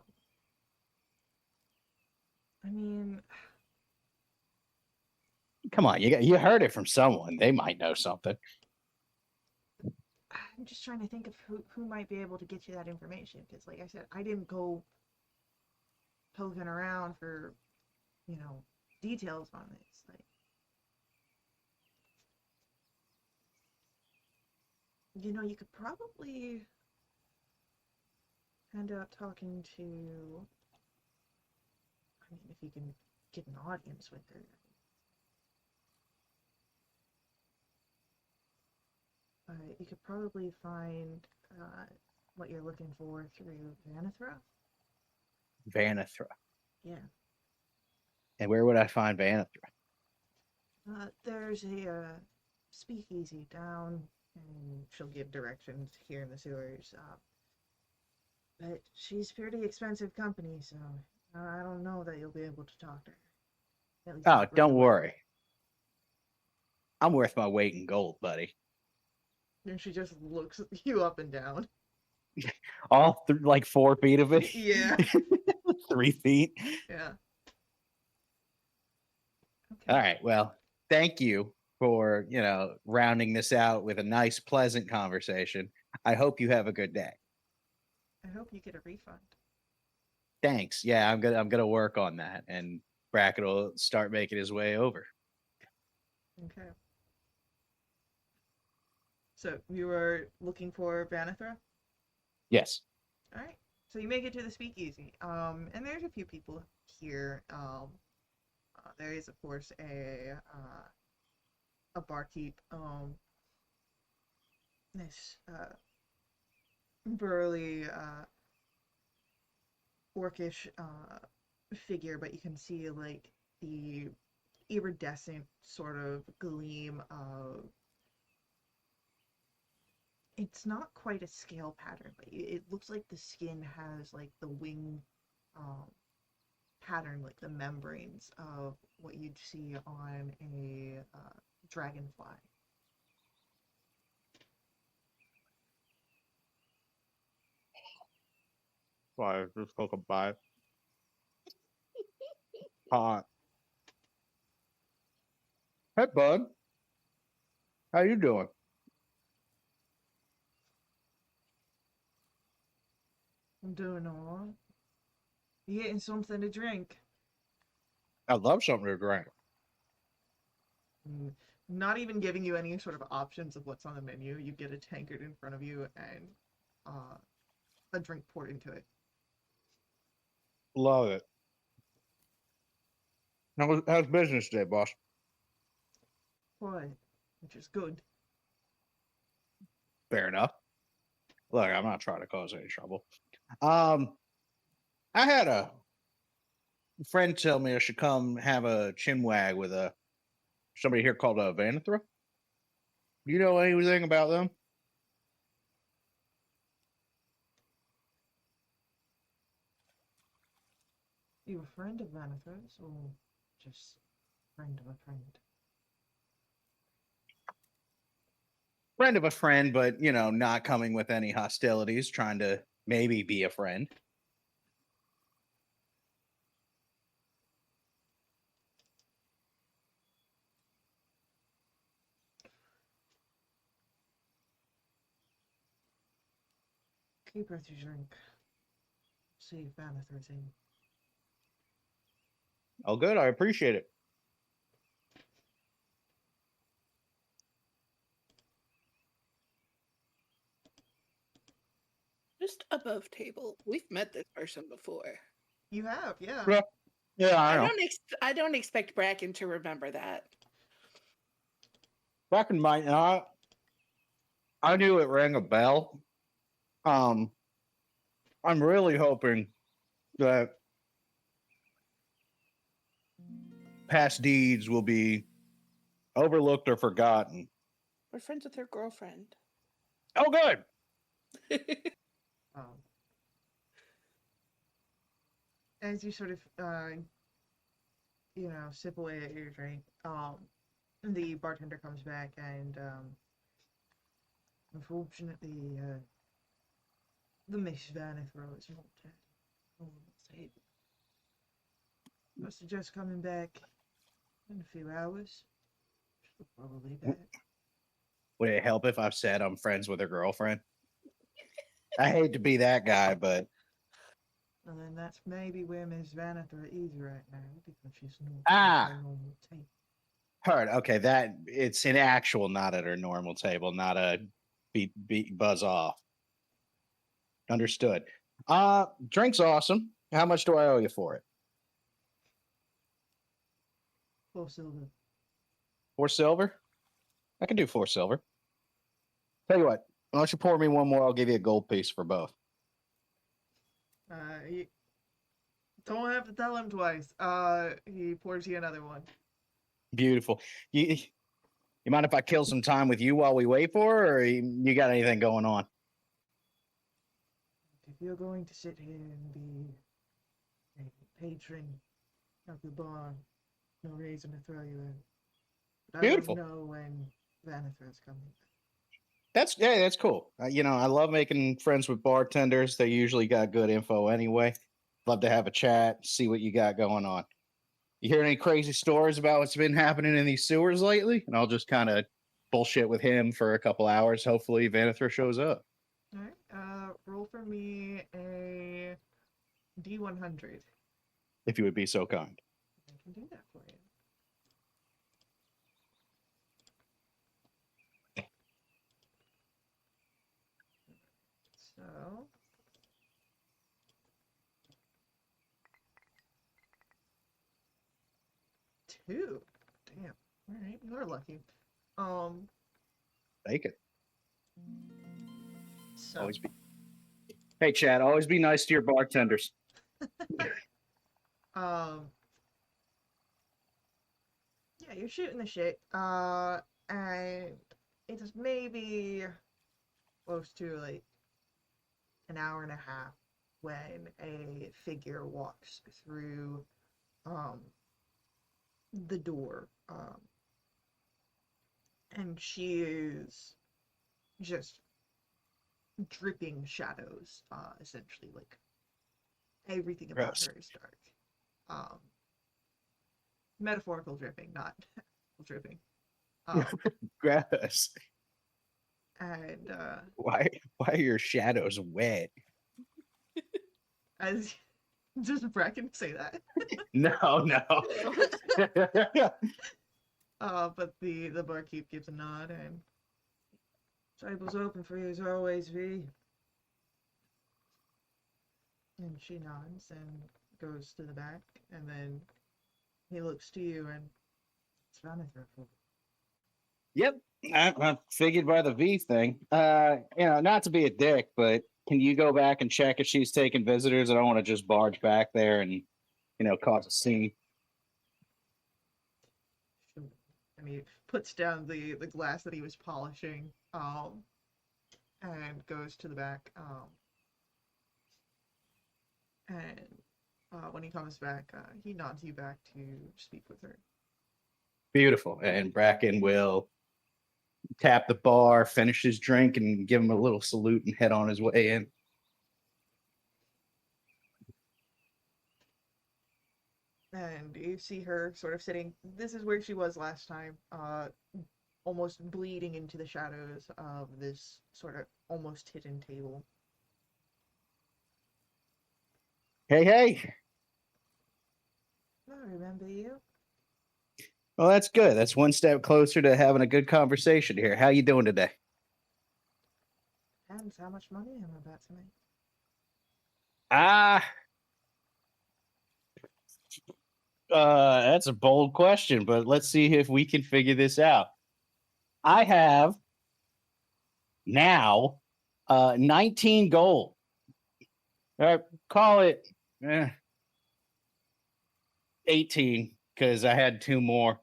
mean, Come on, you heard it from someone. They might know something. I'm just trying to think of who might be able to get you that information. Because, like I said, I didn't go poking around for, details on this. Like, you could probably end up talking to. I mean, if you can get an audience with her. You could probably find what you're looking for through Vanithra. Vanithra. Yeah. And where would I find Vanithra? There's a speakeasy down, and she'll give directions here in the sewers. But she's pretty expensive company, so I don't know that you'll be able to talk to her. At least Oh, not right don't away. worry. I'm worth my weight in gold, buddy. And she just looks you up and down. All like 4 feet of it. Yeah. 3 feet. Yeah. All Okay. right. Well, thank you for, rounding this out with a nice, pleasant conversation. I hope you have a good day. I hope you get a refund. Thanks. Yeah, I'm gonna work on that, and Bracket will start making his way over. Okay. So you were looking for Vanithra? Yes. All right. So you make it to the speakeasy. And there's a few people here. There is of course a barkeep. This burly orcish figure, but you can see like the iridescent sort of gleam of. It's not quite a scale pattern, but it looks like the skin has like the wing pattern, like the membranes of what you'd see on a dragonfly. Why just took a bite. Hot. Hey, bud. How you doing? I'm doing all right. You getting something to drink? I love something to drink. Mm, Not even giving you any sort of options of what's on the menu. You get a tankard in front of you and a drink poured into it. Love it. How's business today, boss? Quiet, which is good. Fair enough. Look, I'm not trying to cause any trouble. I had a friend tell me I should come have a chinwag with somebody here called Vanithra. Do you know anything about them? You a friend of Manithra's or just friend of a friend? Friend of a friend, but not coming with any hostilities, trying to maybe be a friend. Keep her to drink. See if Manithra's in. Oh, good. I appreciate it. Just above table. We've met this person before. You have, yeah. Yeah. Yeah, I know. I don't expect Bracken to remember that. Bracken might not. I knew it rang a bell. I'm really hoping that past deeds will be overlooked or forgotten. We're friends with her girlfriend. Oh, good. As you sort of, sip away at your drink, the bartender comes back and, unfortunately, the Miss Vanithra is not at normal table. Must have just coming back in a few hours. She'll probably back. Would it help if I said I'm friends with her girlfriend? I hate to be that guy, but And then that's maybe where Miss Vanithra is right now, because she's not Ah. at her normal table. heard. Okay, that it's an actual not at her normal table, not a beat buzz off. Understood. Drink's awesome. How much do I owe you for it? 4 silver. 4 silver? I can do 4 silver. Tell you what, why don't you pour me one more? I'll give you a gold piece for both. You don't have to tell him twice. He pours you another one. Beautiful. You mind if I kill some time with you while we wait for her, or you got anything going on? Do if you're going to sit here and be a patron of the bar, no reason to throw you in. But I Beautiful. don't know when Vanithra's coming. That's cool. I love making friends with bartenders. They usually got good info anyway. Love to have a chat, see what you got going on. You hear any crazy stories about what's been happening in these sewers lately? And I'll just kind of bullshit with him for a couple hours. Hopefully, Vanithra shows up. All right. Roll for me a D100. If you would be so kind. I can do that for you. So. Two. Damn. All right, you're lucky. Take it. So. Always be. Hey, Chad. Always be nice to your bartenders. Yeah, you're shooting the shit. And it's maybe close to like an hour and a half when a figure walks through the door. And she is just dripping shadows, essentially. Like everything about Gross. her is dark. Metaphorical dripping, not actual dripping. Gross. And Why are your shadows wet? as does Bracken say that? No. But the barkeep gives a nod and table's open for you as always, V. And she nods and goes to the back, and then he looks to you and it's Vanithra. Yep, I figured by the V thing. Not to be a dick, but can you go back and check if she's taking visitors? I don't want to just barge back there and, cause a scene. Sure. And he puts down the glass that he was polishing, and goes to the back, and when he comes back, he nods you back to speak with her. Beautiful. And Bracken will tap the bar, finish his drink, and give him a little salute and head on his way in. And you see her sort of sitting. This is where she was last time, almost bleeding into the shadows of this sort of almost hidden table. Hey. I remember you. Well, that's good. That's one step closer to having a good conversation here. How you doing today? Depends how much money I'm about to make. That's a bold question, but let's see if we can figure this out. I have now 19 gold. Call it 18 because I had 2 more.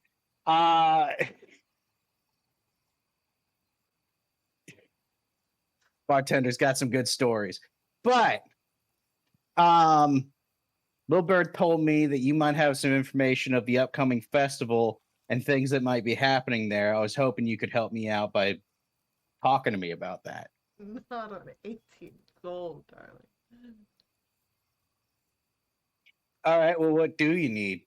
Bartender's got some good stories, but Lil Bird told me that you might have some information of the upcoming festival and things that might be happening there. I was hoping you could help me out by talking to me about that. Not on 18 gold, darling. All right, well, what do you need?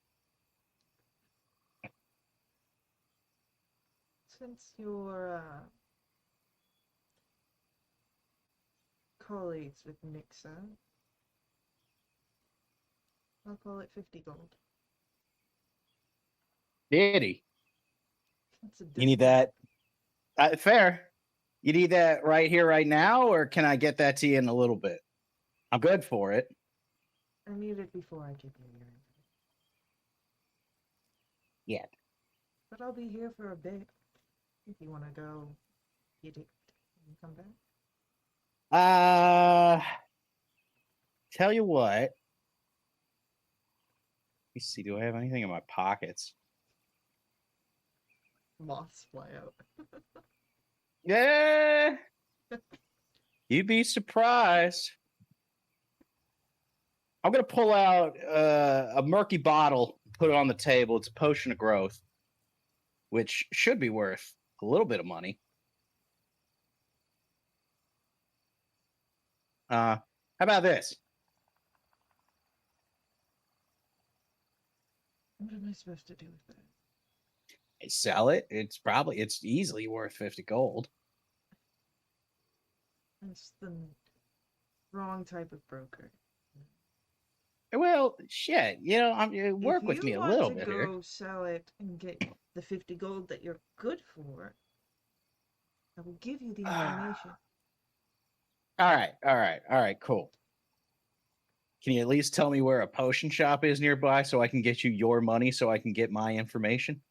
Since you're colleagues with Nixa, I'll call it 50 gold. Diddy. That's a You need discount. that? Fair. You need that right here, right now, or can I get that to you in a little bit? I'm good for it. I need it before I give you your info. Yeah. But I'll be here for a bit. If you want to go get it and come back. Tell you what. Let me see. Do I have anything in my pockets? Moths fly out. Yeah. You'd be surprised. I'm gonna pull out a murky bottle, put it on the table. It's a potion of growth, which should be worth a little bit of money. How about this? What am I supposed to do with that? Sell it. It's easily worth 50 gold. That's the wrong type of broker. Well, shit, work with me a little bit If you here. want to go sell it and get the 50 gold that you're good for, I will give you the information. All right, cool. Can you at least tell me where a potion shop is nearby so I can get you your money so I can get my information?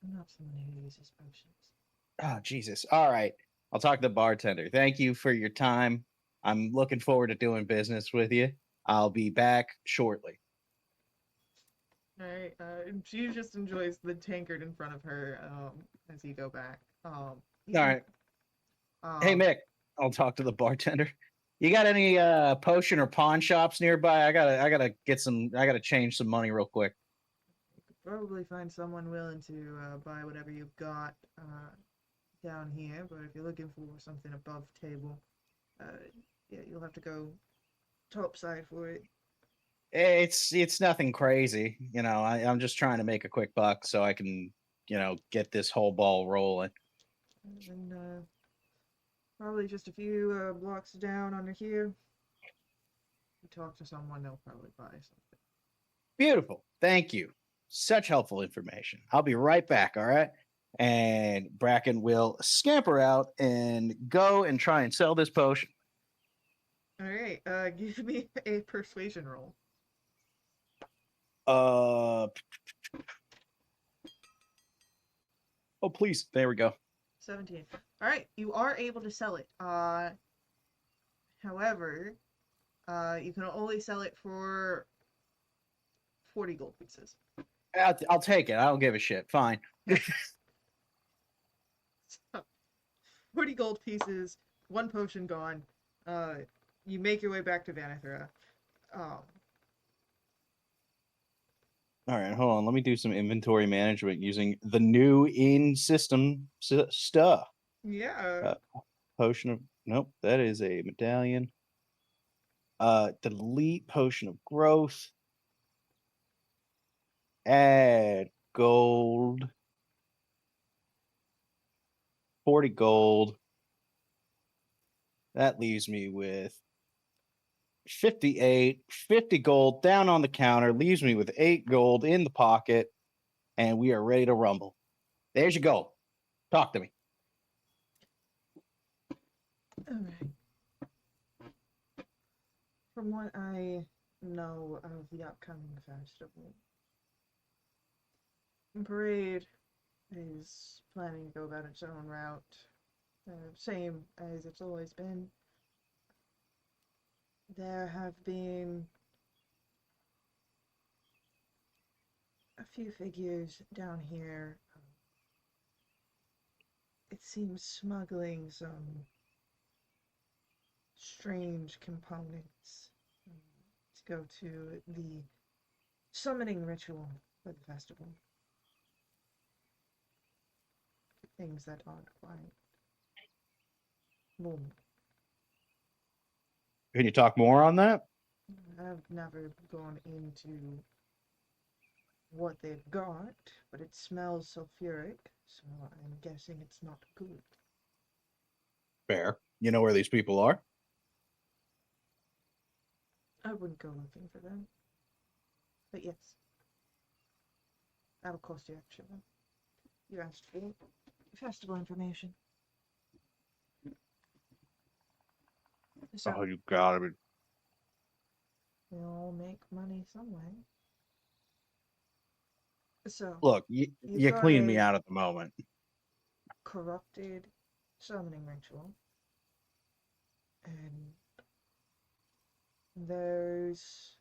I'm not someone who uses potions. Oh, Jesus. All right. I'll talk to the bartender. Thank you for your time. I'm looking forward to doing business with you. I'll be back shortly. Alright, she just enjoys the tankard in front of her as you go back. All right. Hey, Mick, I'll talk to the bartender. You got any potion or pawn shops nearby? I gotta change some money real quick. You could probably find someone willing to buy whatever you've got down here, but if you're looking for something above table, yeah, you'll have to go topside for it. It's nothing crazy. I'm just trying to make a quick buck so I can, get this whole ball rolling. And probably just a few blocks down under here. You talk to someone, they'll probably buy something. Beautiful. Thank you. Such helpful information. I'll be right back, all right? And Bracken will scamper out and go and try and sell this potion. Alright, give me a persuasion roll. Oh, please. There we go. 17. Alright, you are able to sell it. However, you can only sell it for 40 gold pieces. I'll take it. I don't give a shit. Fine. 40 gold pieces, 1 potion gone. You make your way back to Vanathra. All right, hold on. Let me do some inventory management using the new in-system stuff. Yeah. Potion of... Nope, that is a medallion. Delete potion of growth. Add gold. 40 gold. That leaves me with 58, 50 gold down on the counter, leaves me with 8 gold in the pocket, and we are ready to rumble. There's your gold. Talk to me. Alright. From what I know of the upcoming festival, Parade is planning to go about its own route, same as it's always been. There have been a few figures down here. It seems smuggling some strange components to go to the summoning ritual for the festival. Things that aren't quite normal. Can you talk more on that? I've never gone into what they've got, but it smells sulfuric, so I'm guessing it's not good. Fair. You know where these people are? I wouldn't go looking for them. But yes. That'll cost you extra though. You asked for festival information. So Oh, you gotta be. we all make money some way. So Look, you got clean me a out at the moment. corrupted summoning ritual. And there's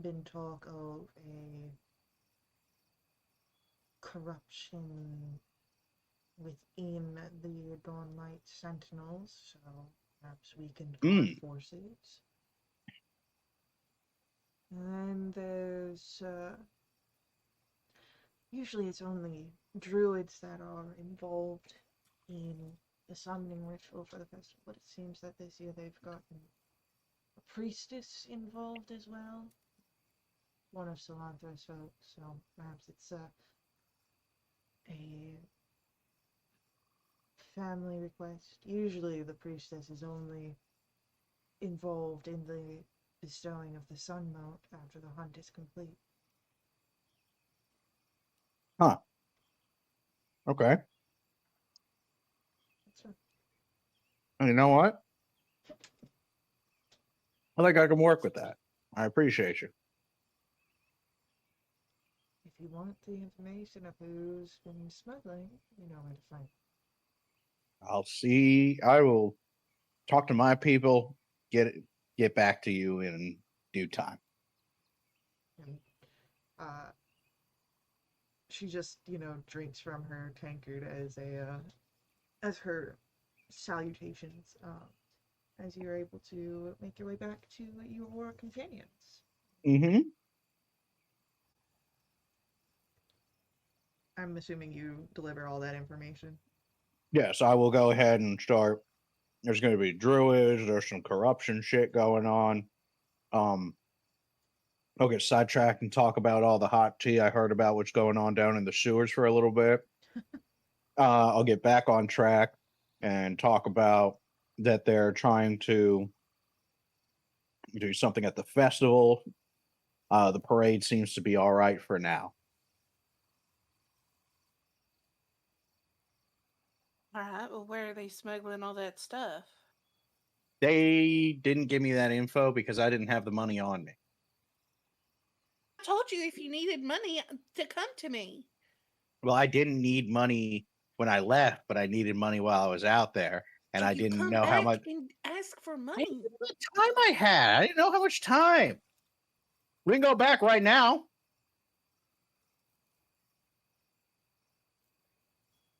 been talk of a corruption within the Dawnlight Sentinels, so perhaps we can combine forces. And there's, usually it's only druids that are involved in the summoning ritual for the festival, but it seems that this year they've gotten a priestess involved as well. One of Solanthra's folk, so perhaps it's a family request. Usually the priestess is only involved in the bestowing of the sun mote after the hunt is complete. Huh. Okay. That's right. And you know what? I think I can work with that. I appreciate you. If you want the information of who's been smuggling, you know where to find it. I'll see. I will talk to my people. Get back to you in due time. And she just, drinks from her tankard as her salutations, as you're able to make your way back to your companions. Mm-hmm. I'm assuming you deliver all that information. Yes, I will go ahead and start. There's going to be druids. There's some corruption shit going on. I'll get sidetracked and talk about all the hot tea I heard about what's going on down in the sewers for a little bit. I'll get back on track and talk about that they're trying to do something at the festival. The parade seems to be all right for now. All right, well, where are they smuggling all that stuff? They didn't give me that info because I didn't have the money on me. I told you if you needed money to come to me. Well, I didn't need money when I left, but I needed money while I was out there, and So I you didn't come know how back much and ask for I money. didn't know how much time I had. I didn't know how much time. We can go back right now.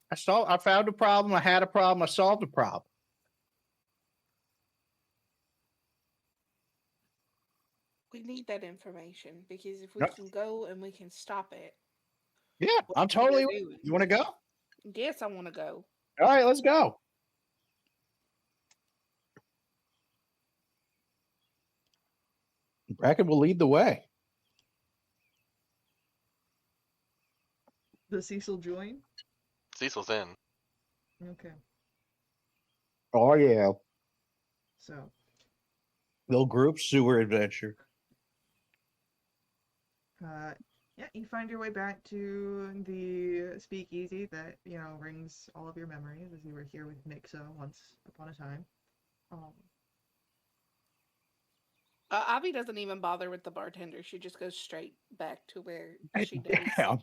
I found a problem. I had a problem. I solved a problem. We need that information because if we Yep. can go and we can stop it. Yeah, what I'm are totally. they doing? You want to go? Yes, I want to go. All right, let's go. Bracken will lead the way. Does Cecil join? Cecil's in. Okay. Oh yeah, So, little group sewer adventure. yeah, you find your way back to the speakeasy that, rings all of your memories as you were here with Nixa once upon a time. Avi doesn't even bother with the bartender. She just goes straight back to where she does. Damn.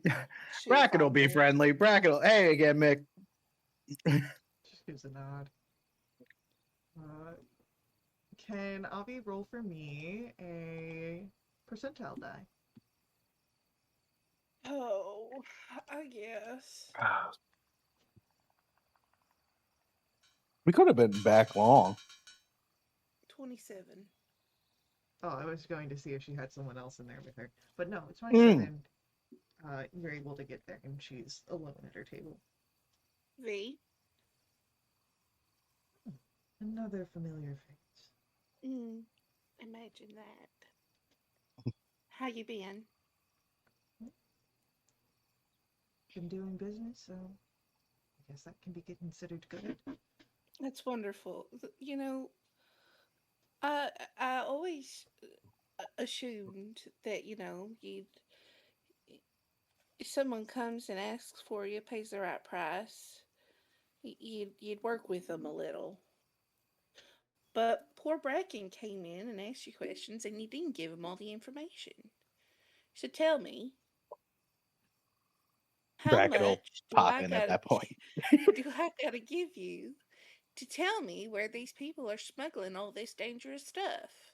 She'll Bracken will find be her. friendly. Bracken will. Hey again, Mick. Just gives a nod. Can Avi roll for me a percentile die? Oh, I guess. We could have been back long. 27. Oh, I was going to see if she had someone else in there with her. But no, it's 27. You're able to get there, and she's alone at her table. V. Another familiar face. Imagine that. How you been? Been doing business, so I guess that can be considered good. That's wonderful. I always assumed that you'd if someone comes and asks for you, pays the right price, you'd work with them a little. But poor Bracken came in and asked you questions, and you didn't give him all the information. So tell me, how Bracken will much do pop I in at gotta that point. give you to tell me where these people are smuggling all this dangerous stuff?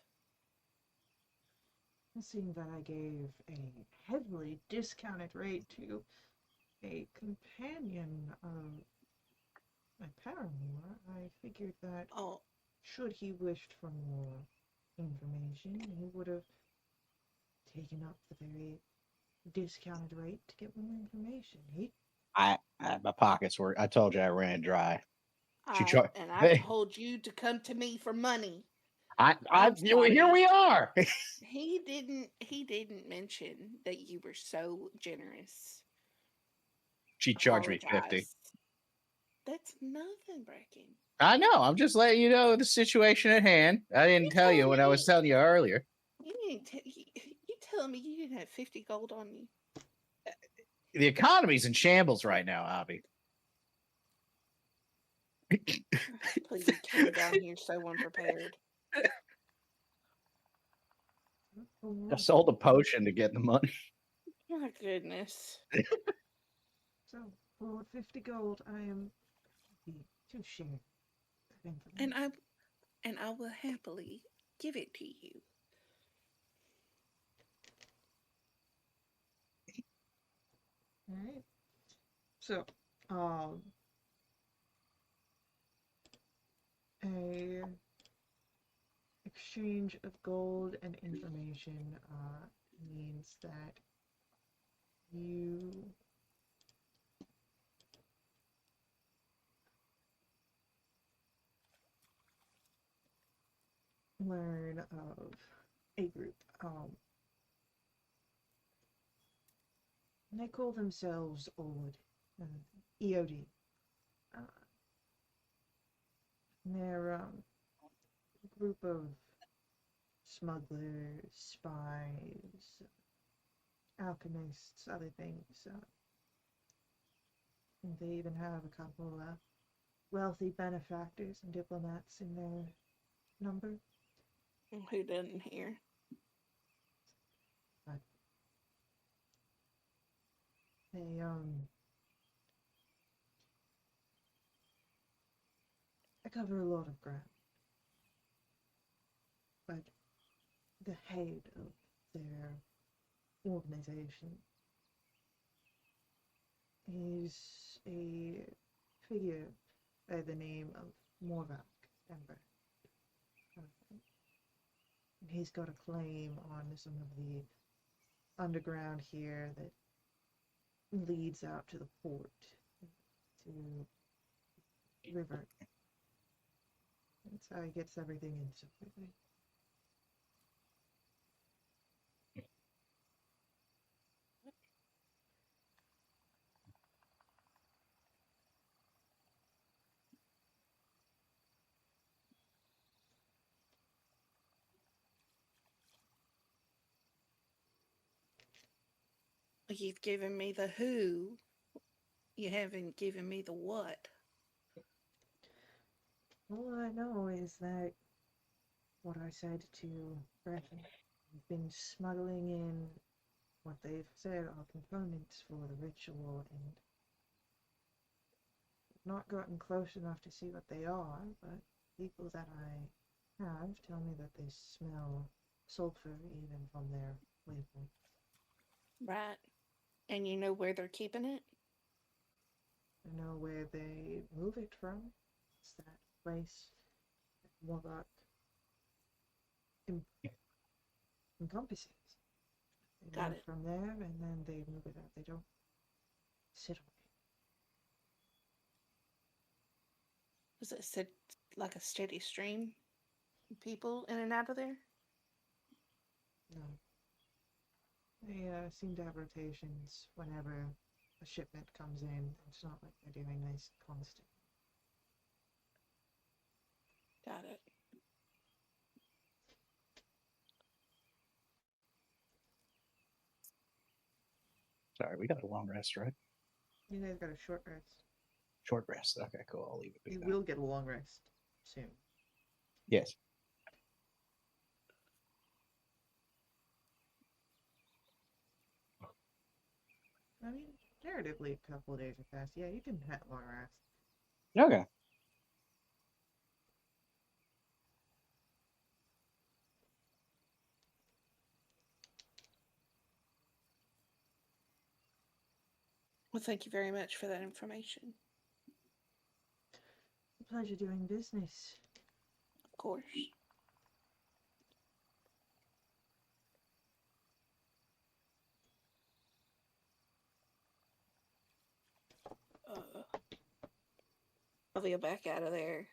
Seeing that I gave a heavily discounted rate to a companion of my paramour, I figured that Oh, should he wished for more, information, he would have taken up the very discounted rate to get more information. My pockets were. I told you I ran dry. She I charged. and I've told you to come to me for money. I'm here sorry. we are. He didn't mention that you were so generous. She charged me 50. Apologize. That's nothing, Bracken. I know. I'm just letting you know the situation at hand. I didn't You tell you telling when I me- was telling you earlier. You telling me you didn't have 50 gold on you? The economy's in shambles right now, Abby. Please, you came down here so unprepared. I sold a potion to get the money. My goodness. So, for 50 gold, I am happy to share that And information. I will happily give it to you. Alright. So, a exchange of gold and information means that you learn of a group. And they call themselves EOD. And they're a group of smugglers, spies, alchemists, other things. And they even have a couple wealthy benefactors and diplomats in their number. Who doesn't hear? But they cover a lot of ground. But the head of their organization is a figure by the name of Morvac Denver. And he's got a claim on some of the underground here that leads out to the port, to the river. That's how he gets everything in so quickly. You've given me the who. You haven't given me the what. All I know is that what I said to Brecken, we've been smuggling in what they've said are components for the ritual, and not gotten close enough to see what they are, but people that I have tell me that they smell sulfur even from their label. Right. And you know where they're keeping it? I know where they move it from. It's that place that Morlock encompasses. They Got move it. from there, and then they move it out. They don't sit on Does it sit like a steady stream of people in and out of there? it. No. They seem to have rotations whenever a shipment comes in. It's not like they're doing this constantly. Got it. Sorry, we got a long rest, right? You guys got a short rest. Short rest. Okay, cool. I'll leave it. You be will get a long rest soon. Yes. I mean, narratively, a couple of days have passed. Yeah, you can have long rest. Okay. Well, thank you very much for that information. A pleasure doing business. Of course. Olivia back out of there.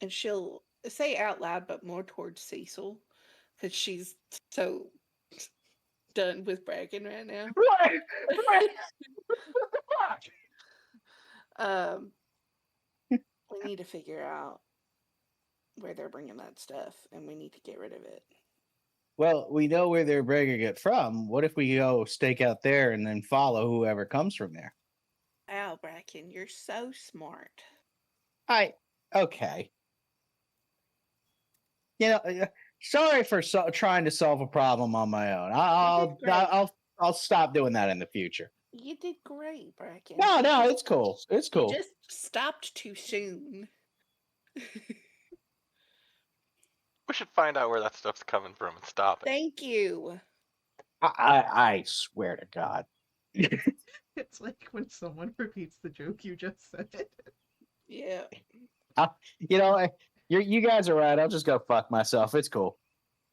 And she'll say out loud, but more towards Cecil, because she's so done with bragging right now. What? What the fuck? We need to figure out where they're bringing that stuff, and we need to get rid of it. Well, we know where they're bringing it from. What if we go stake out there and then follow whoever comes from there? Wow, Bracken, you're so smart. Okay. You know, sorry for trying to solve a problem on my own. I'll stop doing that in the future. You did great, Bracken. No, it's cool. It's cool. You just stopped too soon. We should find out where that stuff's coming from and stop it. Thank you. I swear to God. It's like when someone repeats the joke you just said. Yeah. You know, you guys are right. I'll just go fuck myself. It's cool.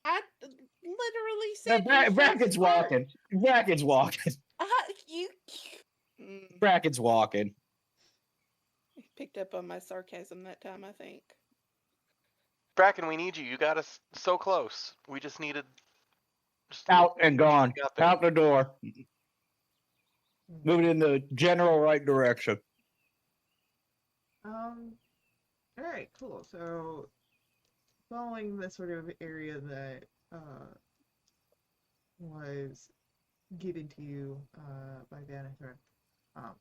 I literally said Bracken's walking. Bracken's walking. You. Bracken's walking. Picked up on my sarcasm that time, I think. Bracken, we need you. You got us so close. We just needed... Out and gone. Got there. Out the door. Moving in the general right direction. All right, cool. So, following the sort of area that was given to you by Vanithra,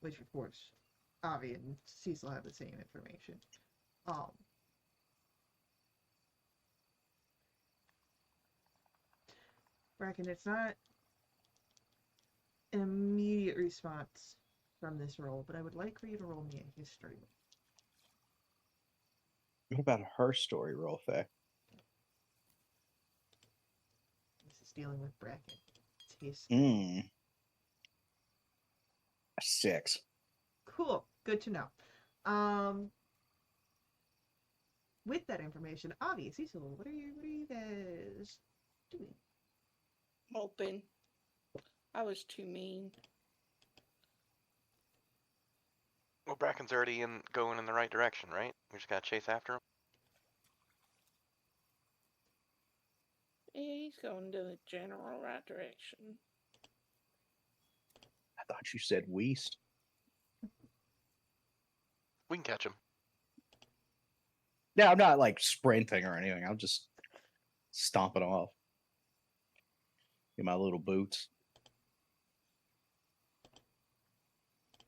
which of course, Avi and Cecil have the same information. Bracken, it's not an immediate response from this roll, but I would like for you to roll me a history. What about her story, roll, Faye? This is dealing with Bracken. It's his. 6. Cool. Good to know. With that information, Avi, Cecil, what are you guys doing? Moping. I was too mean. Well, Bracken's already going in the right direction, right? We just gotta chase after him. Yeah, he's going to the general right direction. I thought you said Weast. We can catch him. No, I'm not like sprinting or anything. I'm just stomping off in my little boots.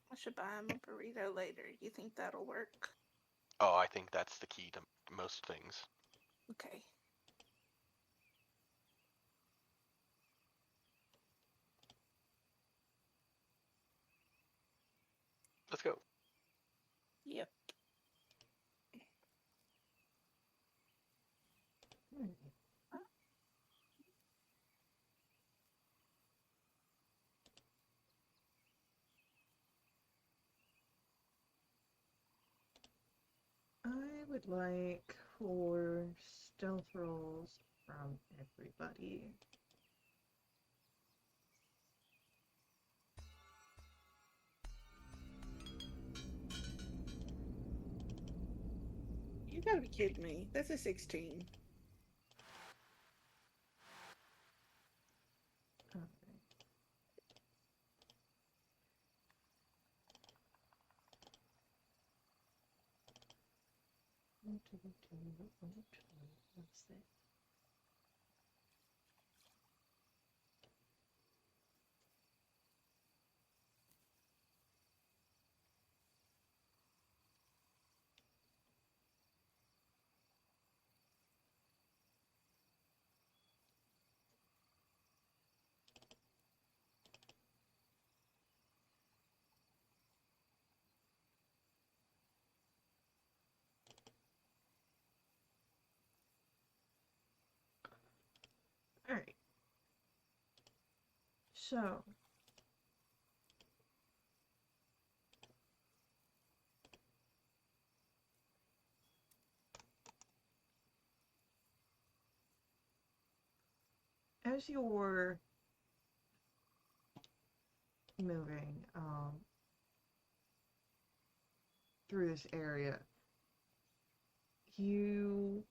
I should buy him a burrito later. You think that'll work? Oh, I think that's the key to most things. Okay. Let's go. Yep. I would like for stealth rolls from everybody. You gotta be kidding me. That's a 16. Okay. What's that? All right. So, as you're moving through this area, you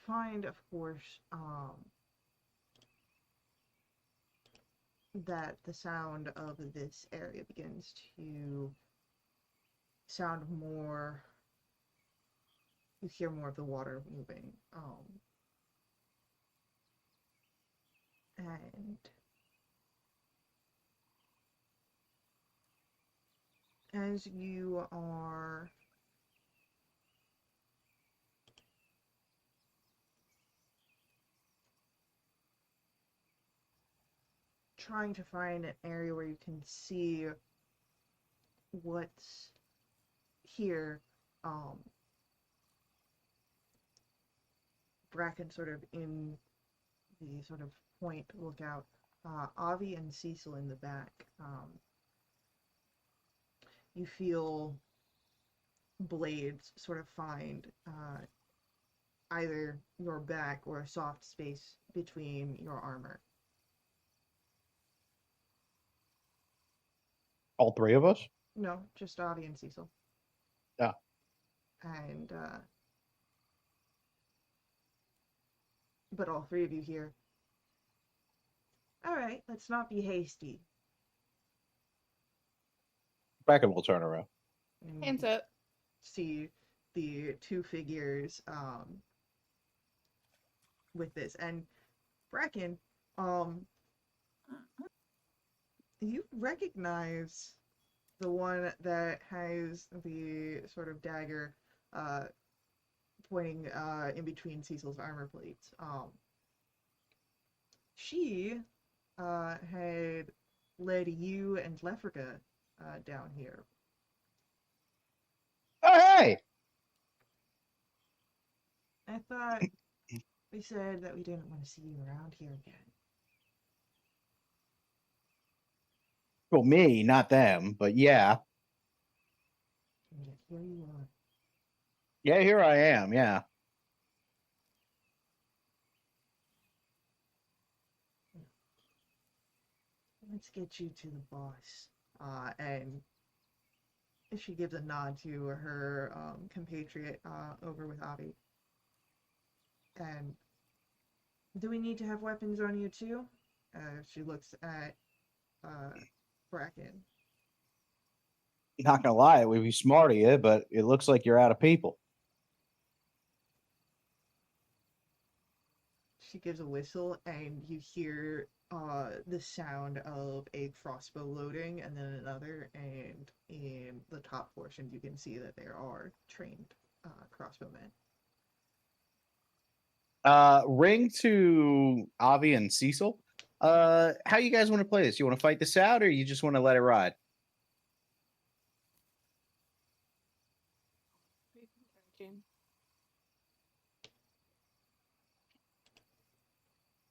find, of course, that the sound of this area begins to sound more. You hear more of the water moving, and as you are trying to find an area where you can see what's here, Bracken sort of in the sort of point lookout, Avi and Cecil in the back, you feel blades sort of find either your back or a soft space between your armor. All three of us? No, just Avi and Cecil. Yeah. And but all three of you here. All right, let's not be hasty. Bracken will turn around. And Hands up. see the two figures with this, and Bracken, you recognize the one that has the sort of dagger pointing in between Cecil's armor plates. She had led you and Lefrica down here. Oh, hey! I thought we said that we didn't want to see you around here again. Well, me, not them, but yeah. And yet here you are. Yeah, here I am, yeah. Let's get you to the boss. And she gives a nod to her compatriot over with Avi. And do we need to have weapons on you too? She looks at Bracken. Not gonna lie, it would be smart of you, but it looks like you're out of people. She gives a whistle, and you hear the sound of a crossbow loading, and then another, and in the top portion you can see that there are trained crossbowmen. Ring to Avi and Cecil. How you guys want to play this? You want to fight this out, or you just want to let it ride?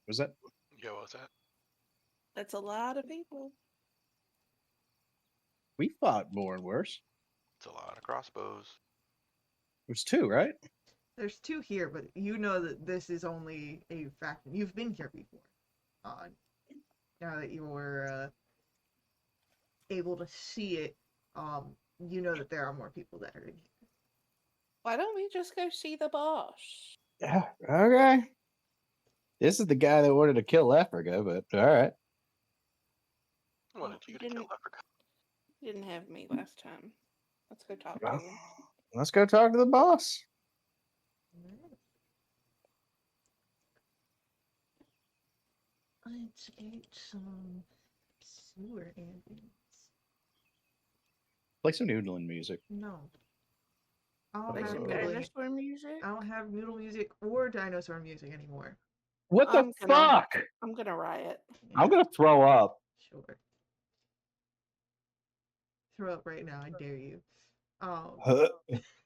Was that? Yeah, what was that? That's a lot of people. We fought more and worse. It's a lot of crossbows. There's two, right? There's two here, but you know that this is only a fact. You've been here before. Now that you're able to see it, you know that there are more people that are in here. Why don't we just go see the boss? Yeah. Okay. This is the guy that wanted to kill Africa, but all right. I wanted you to kill Africa. You didn't have me last time. Let's go talk to him. Let's go talk to the boss. Let's get some sewer ambience. Play some noodling music. No. I don't Play have some noodling. dinosaur music. I don't have noodle music or dinosaur music anymore. What the fuck? I'm gonna riot. Yeah, I'm gonna throw up. sure. Throw up right now, I dare you.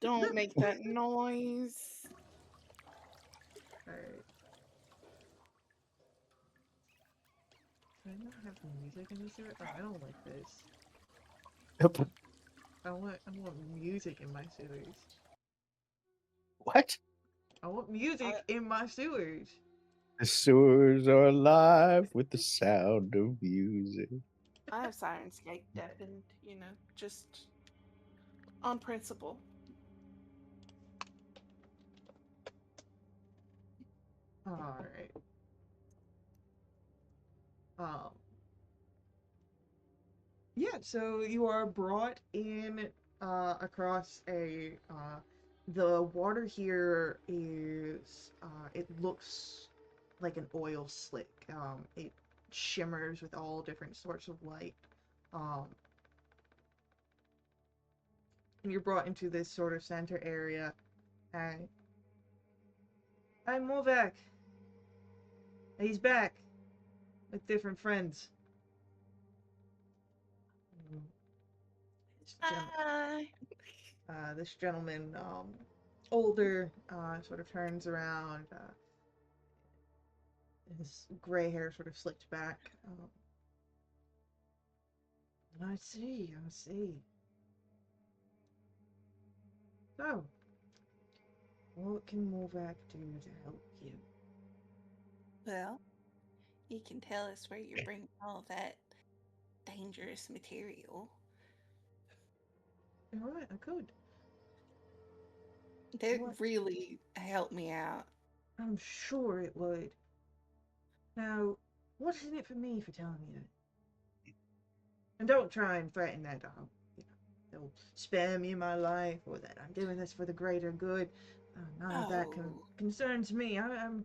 Don't make that noise. Alright. Do I not have the music in this? Oh, I don't like this. I want music in my sewers. What? I want music in my sewers. The sewers are alive with the sound of music. I have Sirenscape deafened, just on principle. Alright. Um. Yeah, so you are brought in across the water here is it looks like an oil slick. It shimmers with all different sorts of light. Um, and you're brought into this sort of center area. And I'm Movak. He's back with different friends. Mm, This Hi. this gentleman, older, sort of turns around. His gray hair sort of slicked back. I see, I see. So, what can Morvac do to help you? Well, you can tell us where you're bringing all that dangerous material. Alright, I could. That What? really helped me out. I'm sure it would. Now, what's in it for me for telling me that? And don't try and threaten that dog. They'll spare me my life or that I'm doing this for the greater good. None of that Oh, concerns me. I'm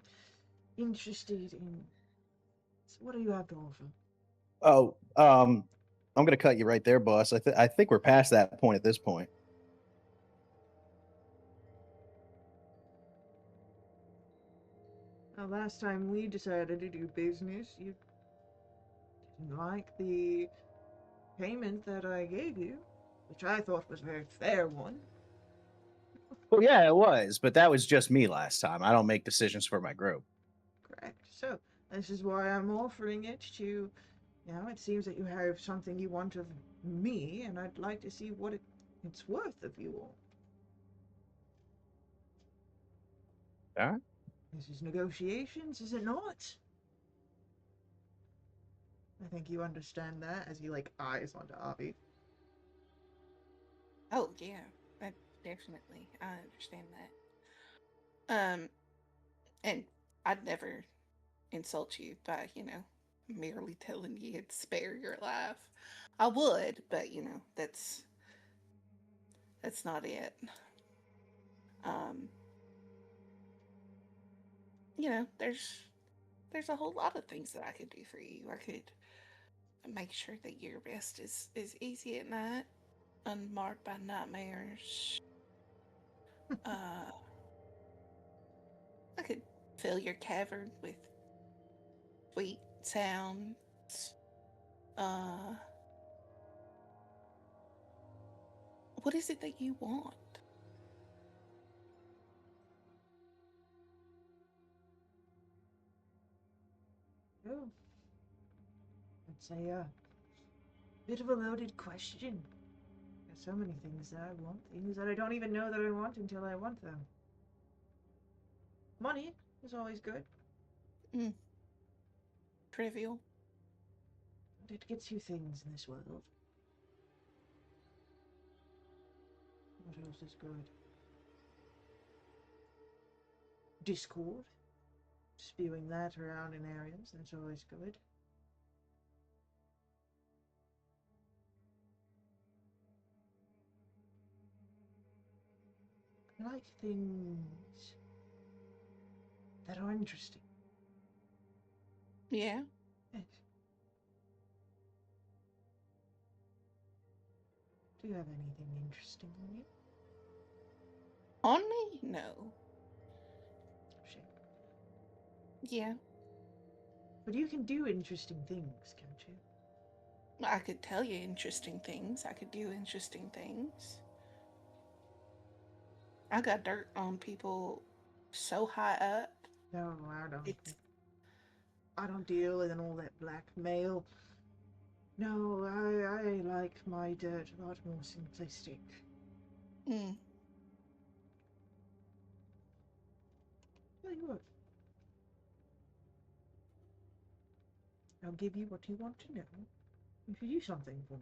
interested in. So what do you have to offer? Oh, I'm gonna cut you right there, boss. I think we're past that point at this point. Last time we decided to do business, you didn't like the payment that I gave you, which I thought was a very fair one. Well, yeah, it was, but that was just me last time. I don't make decisions for my group. Correct. So, this is why I'm offering it to. It seems that you have something you want of me, and I'd like to see what it's worth of you all. All right. This is negotiations, is it not? I think you understand that as you eyes onto Avi. oh yeah, definitely. I understand that. And I'd never insult you by, merely telling you to spare your life. I would, but that's not it. Um, there's a whole lot of things that I could do for you. I could make sure that your rest is easy at night, unmarked by nightmares. Uh, I could fill your cavern with sweet sounds. Uh, what is it that you want? Oh, that's a bit of a loaded question. There's so many things that I want, things that I don't even know that I want until I want them. Money is always good, Mm, trivial. but it gets you things in this world. What else is good? Discord. Spewing that around in areas, that's always good. I like things that are interesting. Yeah. Yes. Do you have anything interesting on you? On me? No. Shit. Yeah. But you can do interesting things, can't you? I could tell you interesting things. I could do interesting things. I got dirt on people so high up. No, I don't. It's I don't deal in all that blackmail. No, I like my dirt a lot more simplistic. Mm. Tell you what. I'll give you what you want to know if you do something for me.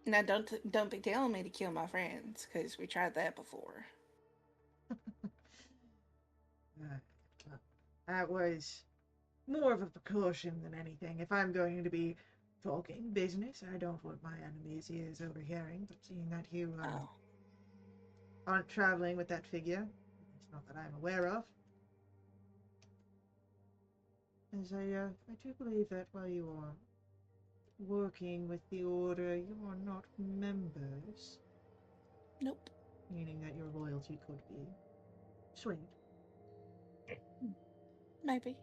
Now, don't be telling me to kill my friends, because we tried that before. Well, that was more of a precaution than anything. If I'm going to be talking business, I don't want my enemy's ears overhearing, but seeing that you Oh. aren't traveling with that figure, it's not that I'm aware of, as I do believe that while you are working with the Order, you are not members, Nope. meaning that your loyalty could be swayed. Maybe.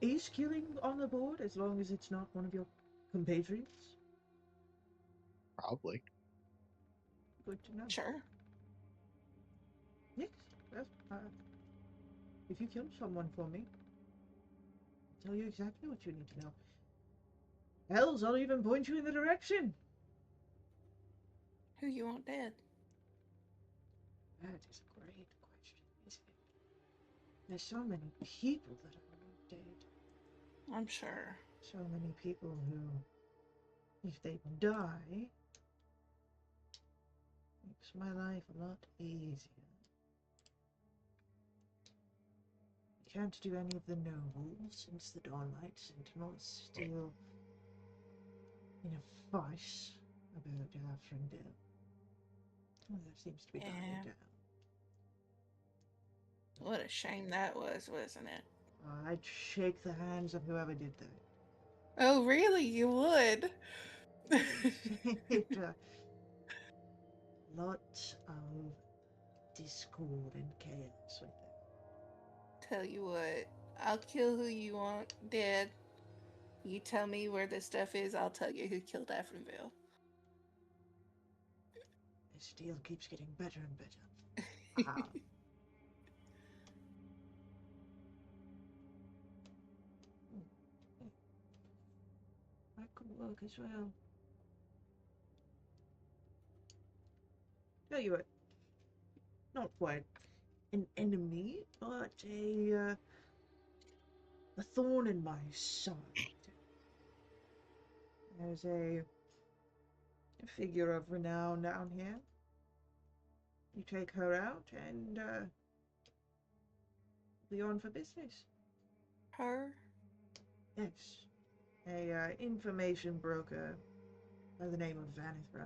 Is killing on the board as long as it's not one of your compatriots? Probably. Good to know. Sure. Yes, well, if you kill someone for me, I'll tell you exactly what you need to know. Hells, I'll even point you in the direction. Who you want dead? That is a great question, isn't it? There's so many people that I want dead. I'm sure. So many people who, if they die, makes my life a lot easier. I can't do any of the nobles since the Dawnlight Sentinels still in a fuss about Frindale. Well, that seems to be dying Yeah. down. What a shame that was, wasn't it? I'd shake the hands of whoever did that. Oh, really? You would? It, lots of discord and chaos with that. Tell you what, I'll kill who you want dead. You tell me where the stuff is, I'll tell you who killed Afrinville. This deal keeps getting better and better. Ah. That could work as well. Tell you what, not quite an enemy, but a thorn in my side. There's a figure of renown down here. You take her out and be on for business. Her? Yes, a information broker by the name of Vanithra.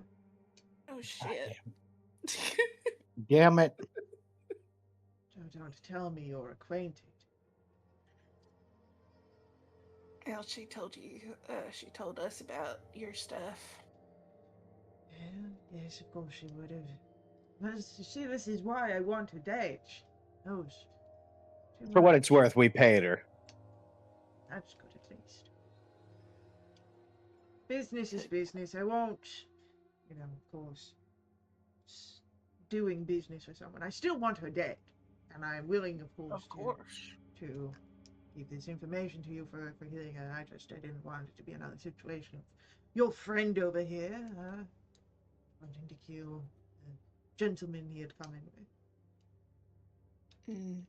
Oh, shit. Damn it. Don't tell me you're acquainted. Well, she told you, she told us about your stuff. Yeah, yes, of course she would have. But see, this is why I want her dead. She knows too For what much. it's worth, we paid her. That's good, at least. Business is business. I won't, of course, doing business with someone. I still want her dead. And I'm willing, of course, Of course. to give this information to you for healing her. I didn't want it to be another situation of your friend over here, wanting to kill the gentleman he had come in with. Mm.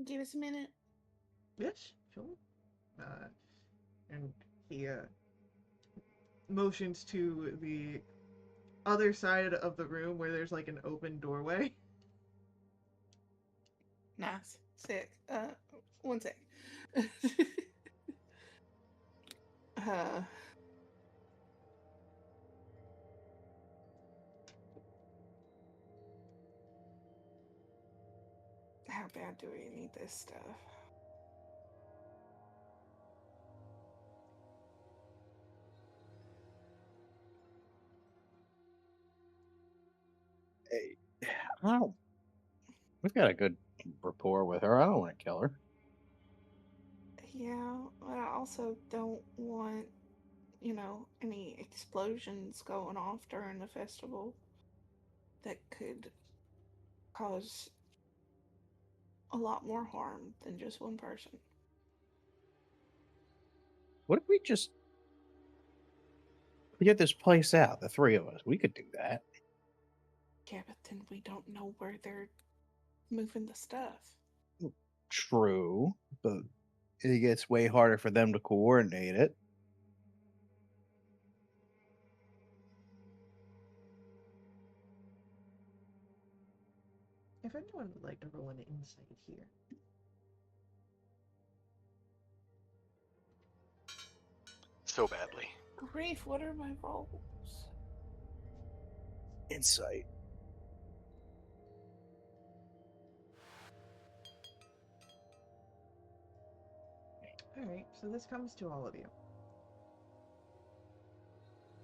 Give us a minute. Yes, sure. And he motions to the other side of the room where there's like an open doorway. Nice. Sick. One sec. uh, how bad do we need this stuff? I don't We've got a good rapport with her. I don't want to kill her. Yeah, but I also don't want, any explosions going off during the festival that could cause a lot more harm than just one person. What if we just get this place out? The three of us. We could do that. Yeah, but then we don't know where they're moving the stuff. True, but it gets way harder for them to coordinate it. If anyone would like to roll an insight here. So badly. Grief, what are my rolls? Insight. Alright, so this comes to all of you.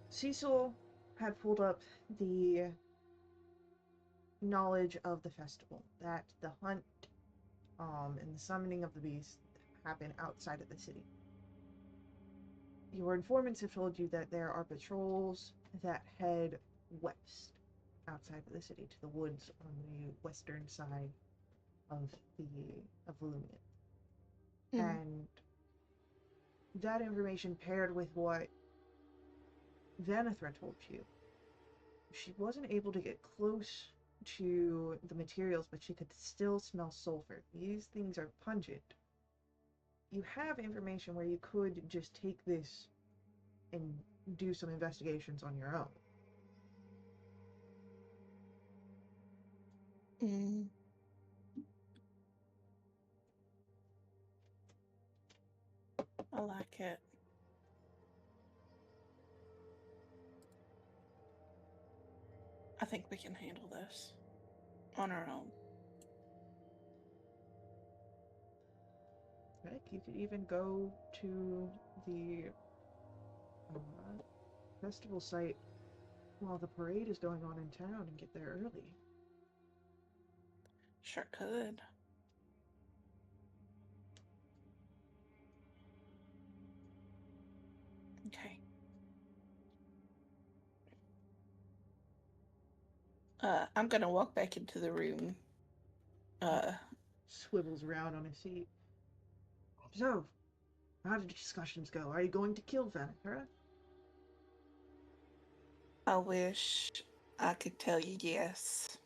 Cecil had pulled up the knowledge of the festival, that the hunt and the summoning of the beast happen outside of the city. Your informants have told you that there are patrols that head west outside of the city to the woods on the western side of Lumion. And that information paired with what Vanithra told you, she wasn't able to get close to the materials, but she could still smell sulfur. These things are pungent. You have information where you could just take this and do some investigations on your own. I like it. I think we can handle this on our own. Heck, you could even go to the festival site while the parade is going on in town and get there early. Sure could. Okay. I'm gonna walk back into the room. Swivels around on his seat. So, how did discussions go? Are you going to kill Vanithra? I wish I could tell you yes.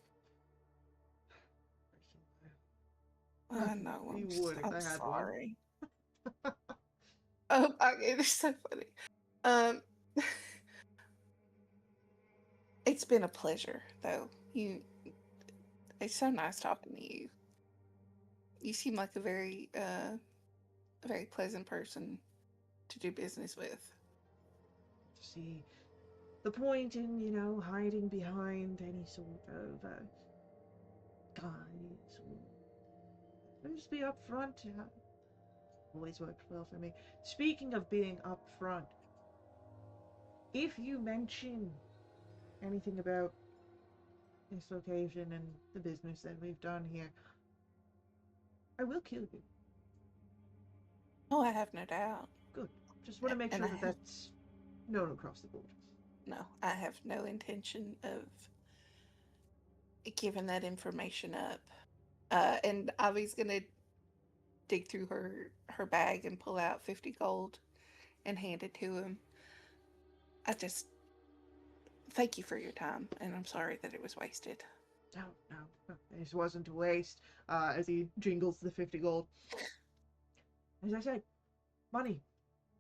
I know. You would if I'm I had sorry. one. Oh, it's so funny. It's been a pleasure, though. It's so nice talking to you. You seem like a very pleasant person to do business with. See, the point in, hiding behind any sort of guise or just be upfront. Always worked well for me. Speaking of being upfront, if you mention anything about this location and the business that we've done here, I will kill you. Oh, I have no doubt. Good. Just want to make sure that that's known across the board. No, I have no intention of giving that information up. And Avi's gonna dig through her bag and pull out 50 gold and hand it to him. I just thank you for your time, and I'm sorry that it was wasted. No. This wasn't a waste. As he jingles the 50 gold. As I said, money,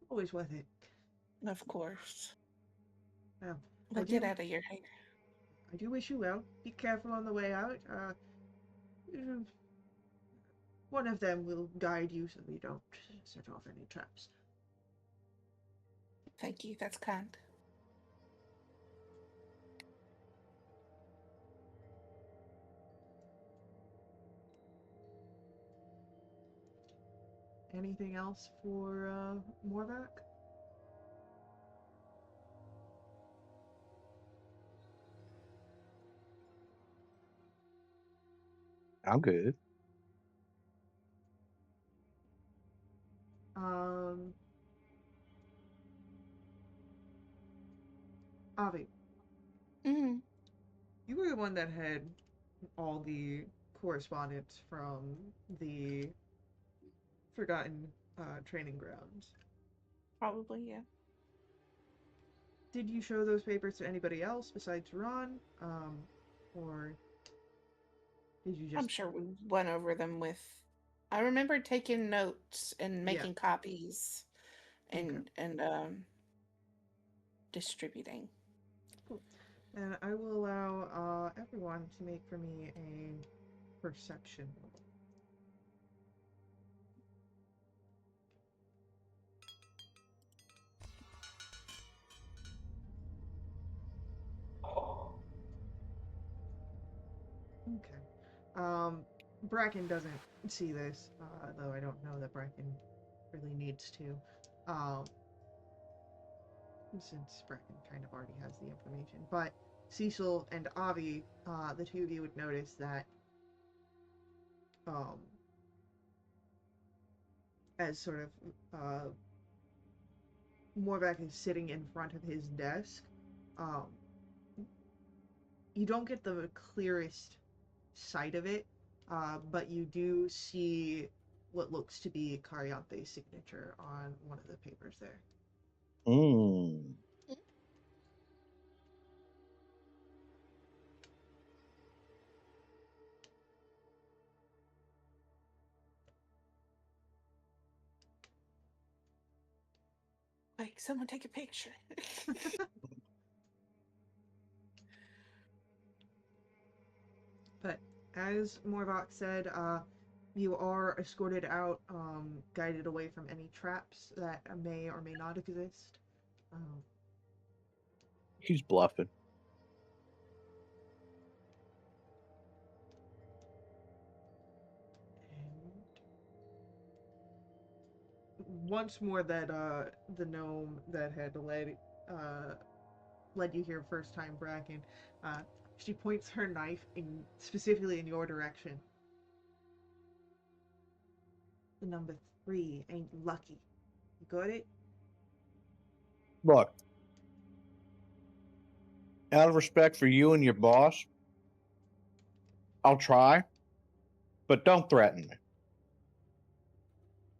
always worth it. Of course. Well, Well, get out of your hair. I do wish you well. Be careful on the way out. One of them will guide you so you don't set off any traps. Thank you. That's kind. Anything else for Morvac? I'm good. Avi, Mm, you were the one that had all the correspondence from the Forgotten training grounds. probably, yeah. Did you show those papers to anybody else besides Ron? Or did you I'm just. sure we went over them with. I remember taking notes and Yeah, making copies okay. and distributing. Cool. And I will allow everyone to make for me a perception roll. Okay. Bracken doesn't see this, though I don't know that Bracken really needs to. Since Bracken kind of already has the information. But Cecil and Avi, the two of you would notice that um, as sort of Morvac is sitting in front of his desk, um, you don't get the clearest sight of it, but you do see what looks to be Cariante's signature on one of the papers there. Mm. Like, someone take a picture. But as Morvac said, you are escorted out, guided away from any traps that may or may not exist. Um, He's bluffing. and once more, that the gnome that had led you here first time, Bracken, uh, she points her knife specifically in your direction. The number 3 ain't lucky. You got it? Look, out of respect for you and your boss, I'll try, but don't threaten me.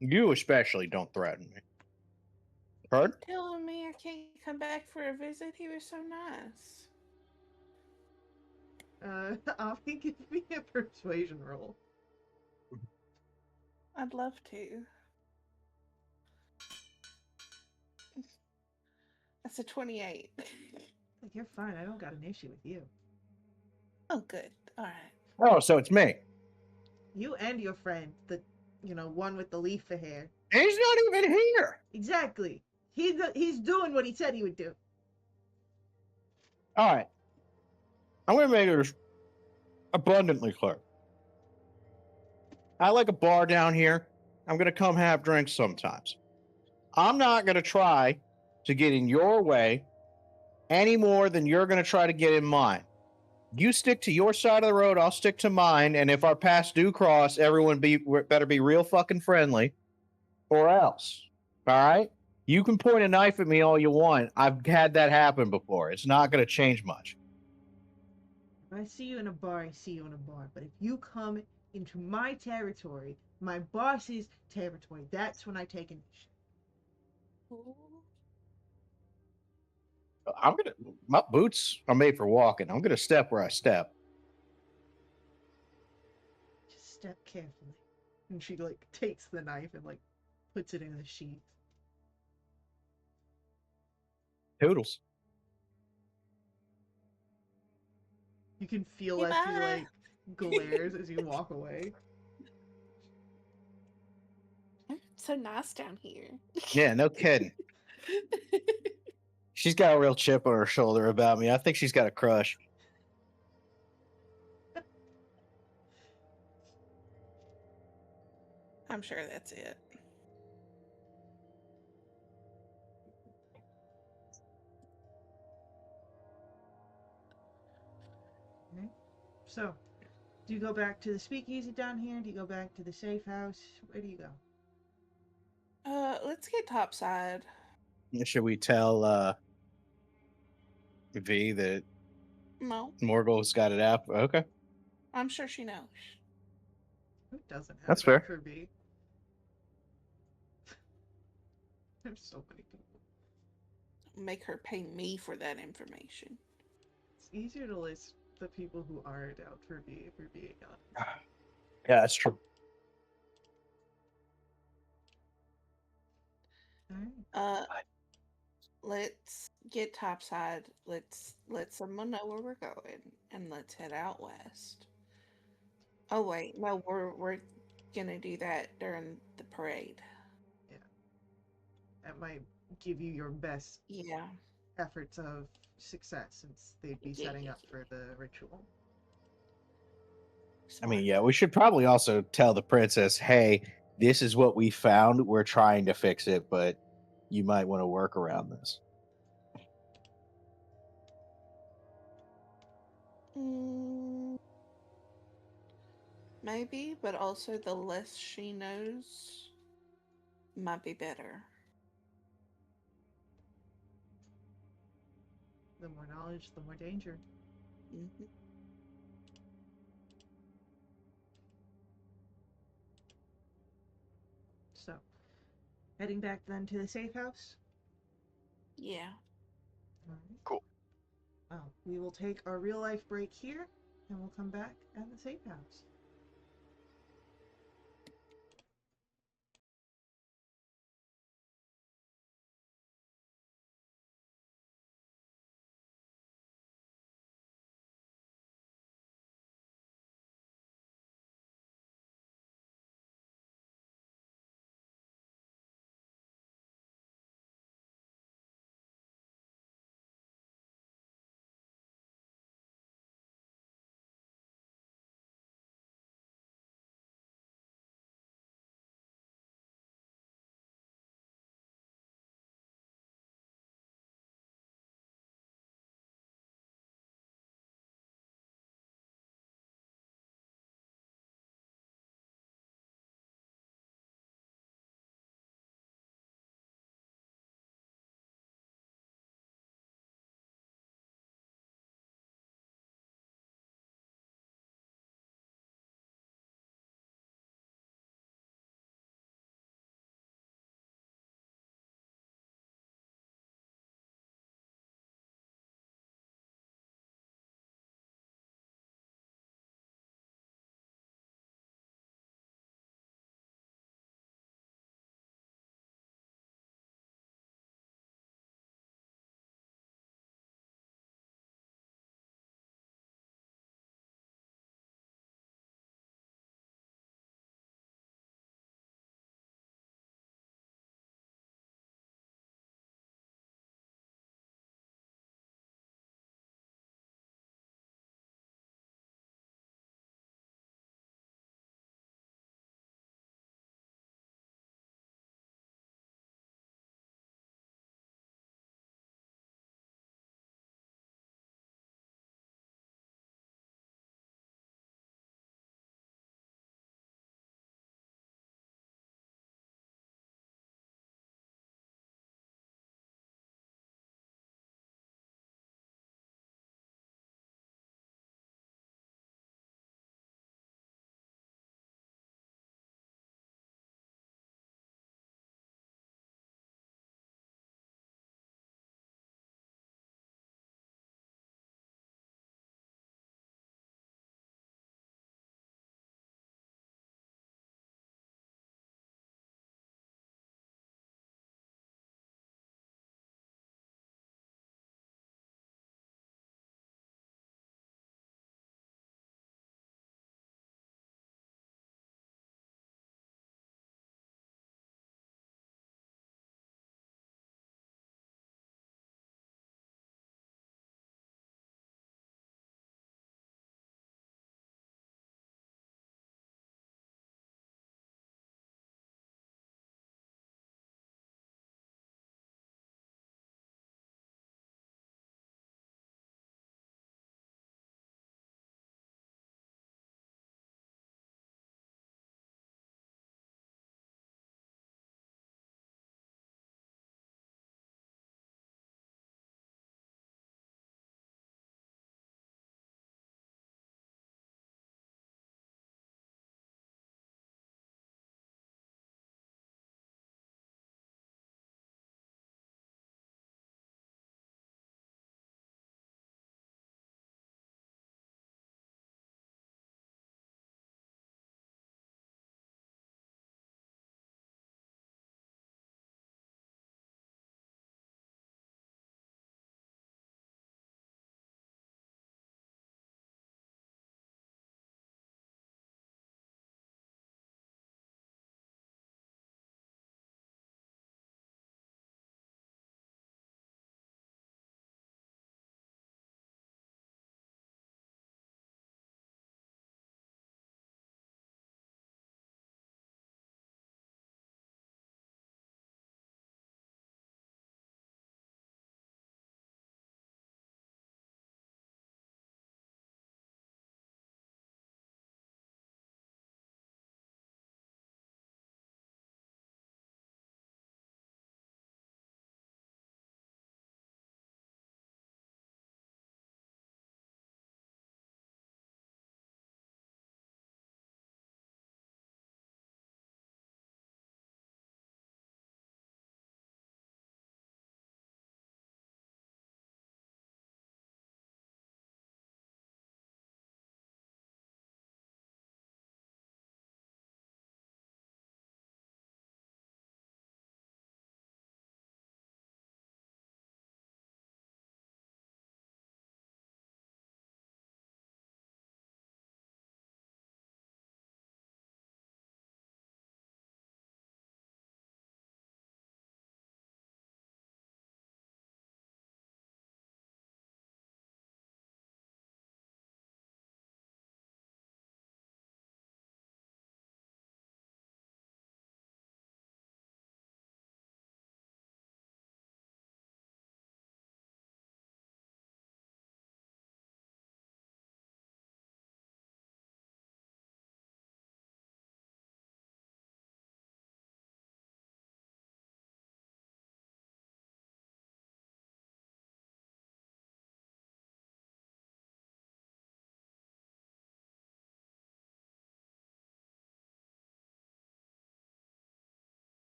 You especially don't threaten me. Heard? Telling me I can't come back for a visit. He was so nice. Avi, give me a persuasion roll. I'd love to. That's a 28. Like, you're fine. I don't got an issue with you. Oh, good. All right. Oh, so it's me. You and your friend, the one with the leaf for hair. He's not even here. Exactly. He's doing what he said he would do. All right. I'm going to make it abundantly clear. I like a bar down here. I'm going to come have drinks sometimes. I'm not going to try to get in your way any more than you're going to try to get in mine. You stick to your side of the road, I'll stick to mine, and if our paths do cross, everyone better be real fucking friendly, or else. All right? You can point a knife at me all you want. I've had that happen before. It's not going to change much. If I see you in a bar, I see you in a bar. But if you come into my territory, my boss's territory, that's when I take initiative. My boots are made for walking. I'm going to step where I step. Just step carefully. And she takes the knife and puts it in the sheath. Toodles. You can feel Hey, as bye. she glares as you walk away. It's so nice down here. Yeah, no kidding. She's got a real chip on her shoulder about me. I think she's got a crush. I'm sure that's it. Okay. So, Do you go back to the speakeasy down here? Do you go back to the safe house? Where do you go? Let's get topside. Should we tell V that No, Morgul's got it out? Okay, I'm sure she knows. Who doesn't have that's it out fair. for B? There's so many people. Make her pay me for that information. It's easier to list the people who aren't out for B if you're being honest. Yeah, that's true. Alright. Let's get topside. Let's let someone know where we're going, and let's head out west. Oh wait, no, we're gonna do that during the parade. That might give you your best Yeah. efforts of success since they'd be Yeah, setting yeah, up for the ritual. I mean, Smart. yeah, we should probably also tell the princess, hey, this is what we found. We're trying to fix it, but you might want to work around this. Mm, maybe, but also the less she knows might be better. The more knowledge, the more danger. Hmm. So, heading back then to the safe house. Yeah. Alright. Cool. Well, we will take our real life break here, and we'll come back at the safe house.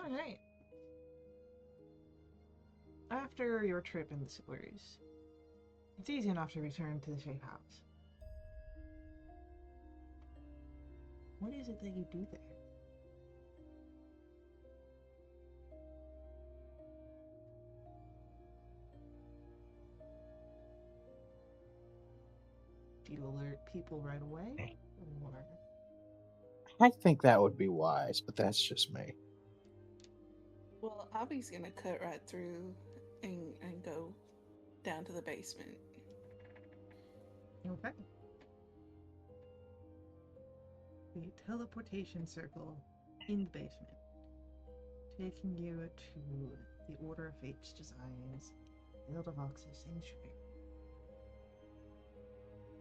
All right. After your trip in the sewers, it's easy enough to return to the safe house. What is it that you do there? Do you alert people right away? Or... I think that would be wise, but that's just me. Well, Avi's gonna cut right through and go down to the basement. Okay. The teleportation circle in the basement, taking you to the Order of Fate's Designs, Guild of Oxus Sanctuary.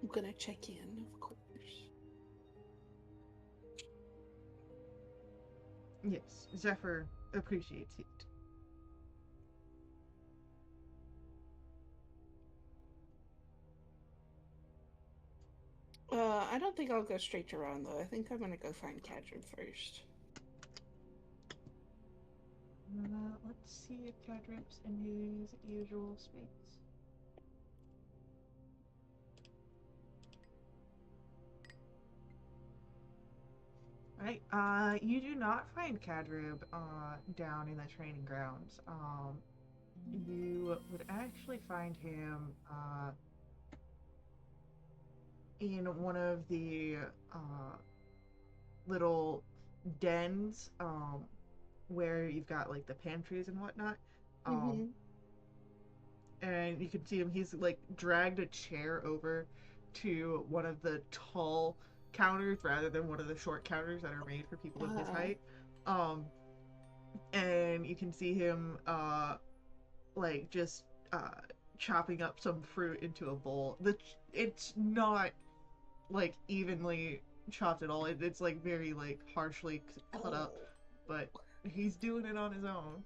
I'm gonna check in, of course. Yes, Zephyr appreciates it. I don't think I'll go straight to Ron though. I think I'm gonna go find Cadron first. Let's see if Cadrip's in his usual space. Right, you do not find Cadrib, down in the training grounds. You would actually find him, in one of the, little dens, where you've got, like, the pantries and whatnot. Mm-hmm. And you can see him, he's, like, dragged a chair over to one of the tall counters rather than one of the short counters that are made for people of his height. And you can see him, like, just, chopping up some fruit into a bowl. It's not, like, evenly chopped at all. It's, like, very, like, harshly cut up. But he's doing it on his own.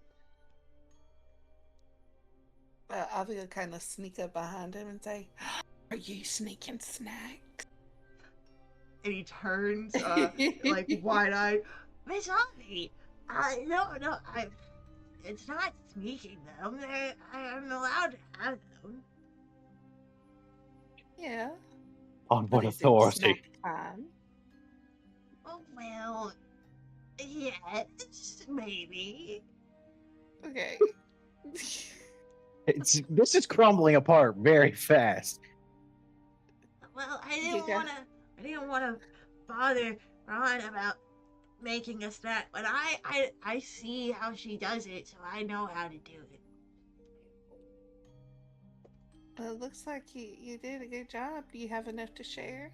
Avi will kind of sneak up behind him and say, "Are you sneaking snacks?" And he turns, like, wide-eyed. Miss Avi, no, it's not sneaking them. I'm allowed to have them. Yeah. On But what is it authority? snack time? Oh, well, yes, maybe. Okay. This is crumbling apart very fast. Well, I You didn't wanna bother Ron about making a snack, but I see how she does it, so I know how to do it. Well, it looks like you did a good job. Do you have enough to share?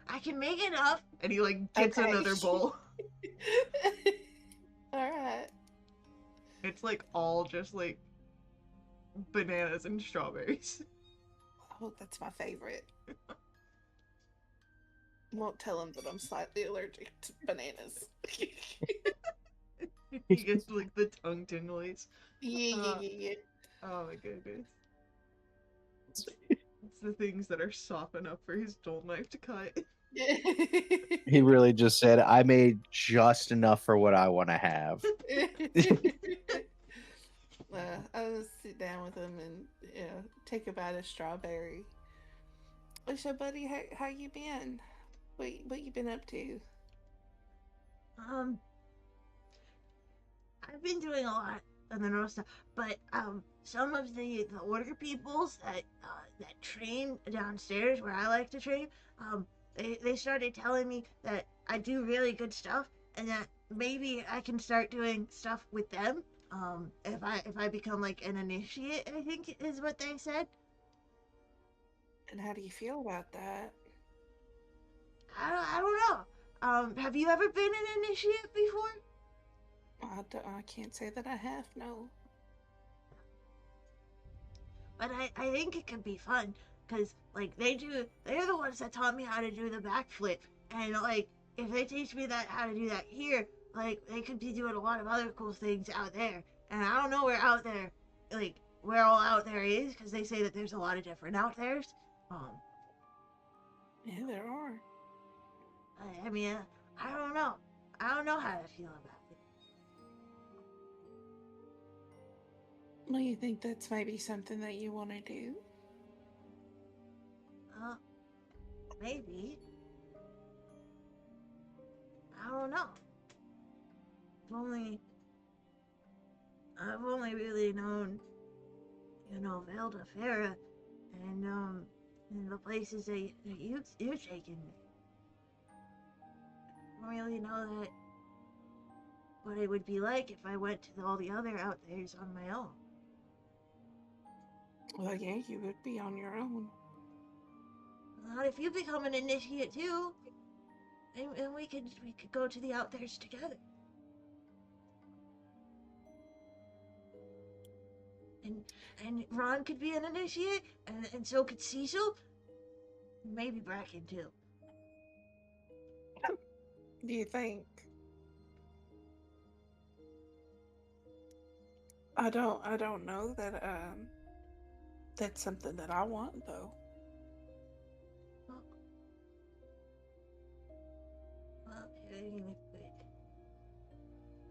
I can make enough. And he, like, gets Okay. another bowl. Alright. It's, like, all just, like, bananas and strawberries. Oh, that's my favorite. Won't tell him that I'm slightly allergic to bananas. He gets, like, the tongue tinglies. Yeah. Oh my goodness. It's the things that are soft enough for his dull knife to cut. He really just said, I made just enough for what I want to have. I'll just sit down with him and take a bite of strawberry. So, buddy, how you been? What you been up to? I've been doing a lot of the normal stuff, but some of the order peoples that train downstairs where I like to train, they started telling me that I do really good stuff, and that maybe I can start doing stuff with them. If I become like an initiate, I think is what they said. And how do you feel about that? I don't know. Have you ever been an initiate before? I can't say that I have, no. But I think it could be fun, because, like, they're the ones that taught me how to do the backflip, and, like, if they teach me how to do that here, like, they could be doing a lot of other cool things out there, and I don't know where out there, like, where all out there is, because they say that there's a lot of different out there's. Yeah, there are. I mean, I don't know how to feel about it. Well, you think that's maybe something that you want to do? Maybe. I don't know. Only I've only really known, Velda Farah and the places that you've taken me. I don't really know that what it would be like if I went to all the other out there's on my own. Well, yeah, you would be on your own. Not if you become an initiate too, and we could go to the out there's together. And Ron could be an initiate, and so could Cecil. Maybe Bracken too. Do you think? I don't know that that's something that I want though. Well,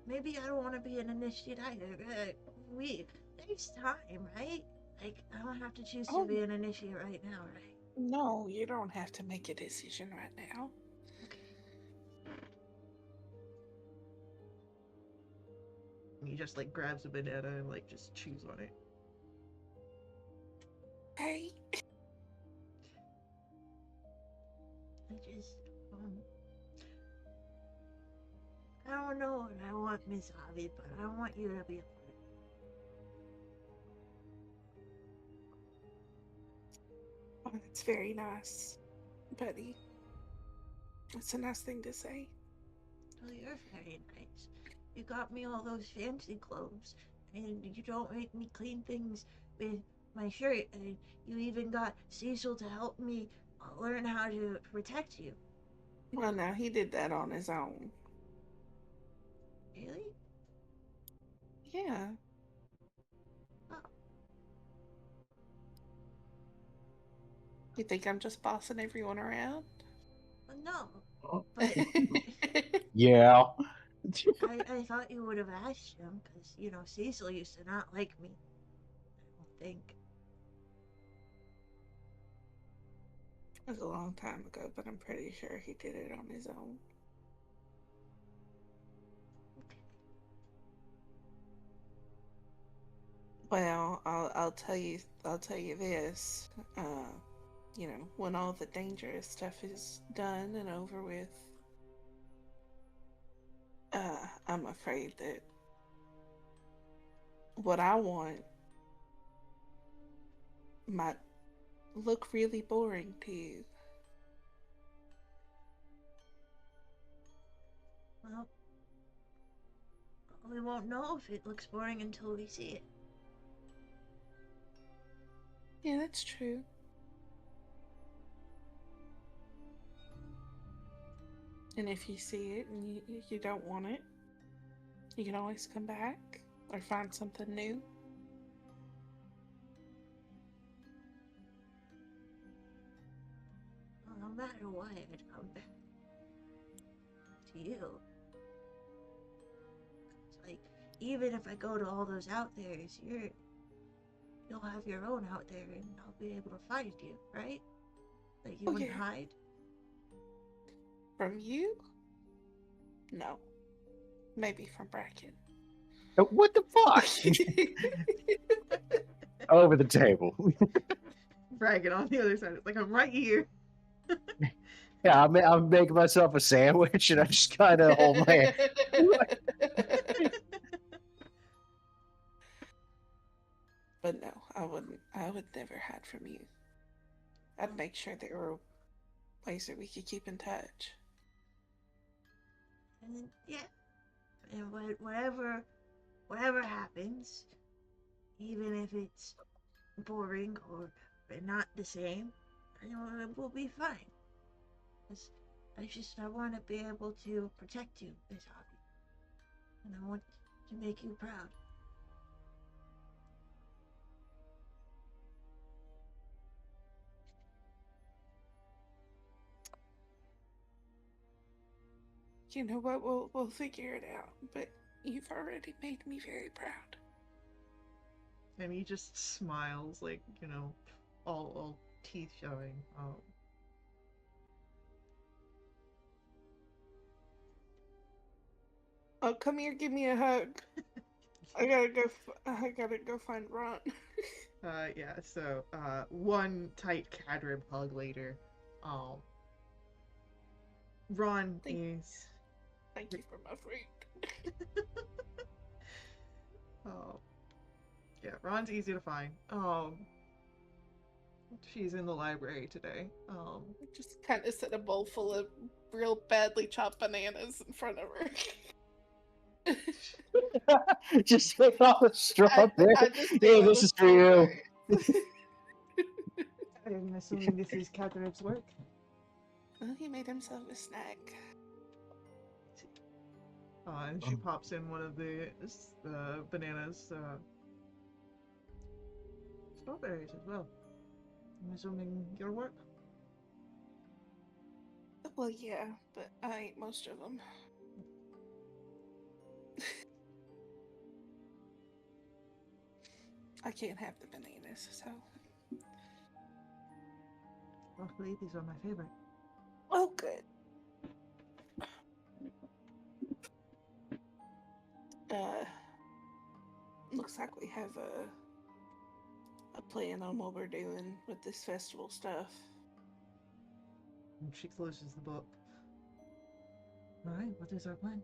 maybe I don't want to be an initiate either. There's time, right? Like, I don't have to choose to be an initiate right now, right? No, you don't have to make a decision right now. Okay. He just, like, grabs a banana and, like, just chews on it. Hey. I don't know what I want, Miss Avi, but I want you to be a part. Oh, that's very nice, buddy. That's a nice thing to say. Well, you're very nice. You got me all those fancy clothes, and you don't make me clean things with my shirt, and you even got Cecil to help me learn how to protect you. Well, now he did that on his own. Really? Yeah. Oh. You think I'm just bossing everyone around? No. But Yeah. I thought you would have asked him, because, Cecil used to not like me. I don't think. It was a long time ago, but I'm pretty sure he did it on his own. Well, I'll tell you this. When all the dangerous stuff is done and over with, I'm afraid that what I want might look really boring to you. Well, we won't know if it looks boring until we see it. Yeah, that's true. And if you see it and you don't want it, you can always come back or find something new. Well, no matter what, I'd come back to you. It's like, even if I go to all those out there's, you'll have your own out there, and I'll be able to find you, right? Like, you wouldn't hide? From you? No. Maybe from Bracken. What the fuck? Over the table. Bracken on the other side. It's like, I'm right here. Yeah, I'm making myself a sandwich, and I just kind of hold my hand. But no, I wouldn't. I would never hide from you. I'd make sure there were ways that we could keep in touch. And yeah, and whatever happens, even if it's boring or not the same, it will be fine. I want to be able to protect you, Miss Hobby, and I want to make you proud. You know what? We'll figure it out. But you've already made me very proud. And he just smiles, like, all teeth showing. Oh, come here, give me a hug. I gotta go find Ron. Yeah, so, one tight Cadrib hug later, Ron Thank- is, Thank you for my fruit. oh, yeah, Ron's easy to find. She's in the library today. Just kind of set a bowl full of real badly chopped bananas in front of her. Just take all the straw there. I just Yeah, gave this the is for you. I'm assuming this is Cadrib's work. Well, he made himself a snack. And she pops in one of the bananas, strawberries as well. I'm assuming your work? Well, yeah, but I ate most of them. I can't have the bananas, so. Luckily, these are my favorite. Oh, good. Looks like we have a plan on what we're doing with this festival stuff. And she closes the book. Alright, what is our plan?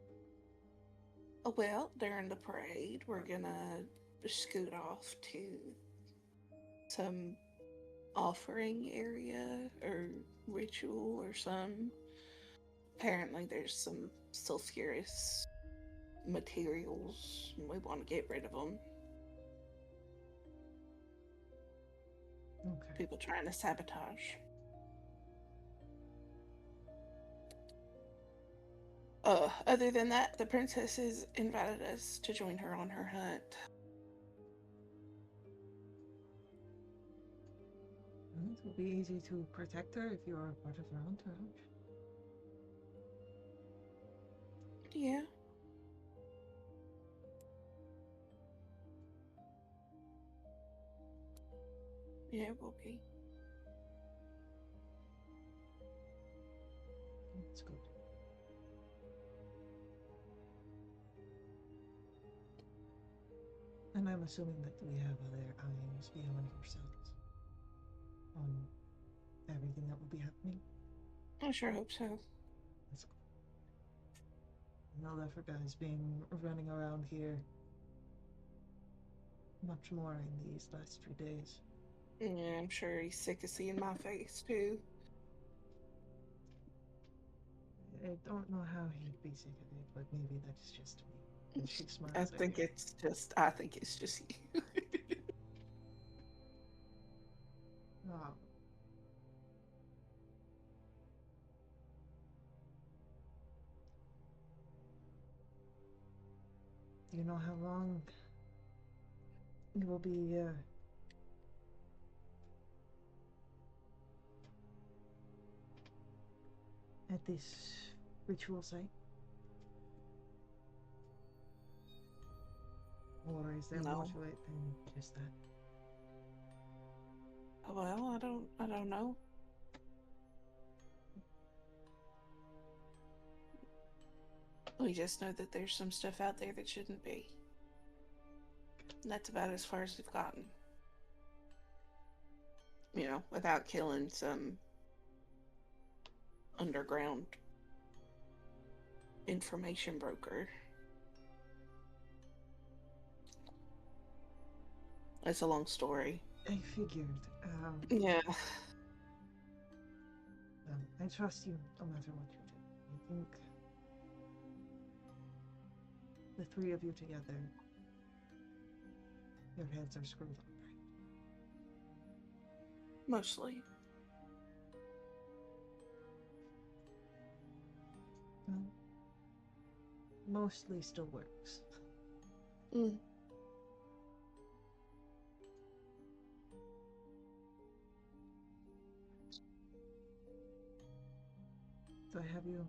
Oh, well, during the parade, we're gonna scoot off to some offering area or ritual or some. Apparently, there's some sulfurous materials, and we want to get rid of them. Okay. People trying to sabotage. Other than that, the princess has invited us to join her on her hunt. Well, it will be easy to protect her if you are part of her entourage. Yeah. Yeah, it will be. That's good. And I'm assuming that we have other eyes beyond yourselves on everything that will be happening. I sure hope so. That's cool. No Lefferga has been running around here much more in these last few days. Yeah, I'm sure he's sick of seeing my face, too. I don't know how he'd be sick of it, but maybe that's just me. And she smiles I at think you. it's just you. Oh. Do you know how long it will be at this ritual site? Or is there more No. to it than just that? Well, I don't know. We just know that there's some stuff out there that shouldn't be. And that's about as far as we've gotten. You know, without killing some underground information broker. It's a long story. I figured. Yeah. I trust you no matter what you do. I think the three of you together, your heads are screwed on, right? Mostly. Well, mostly still works. Mm. Do I have you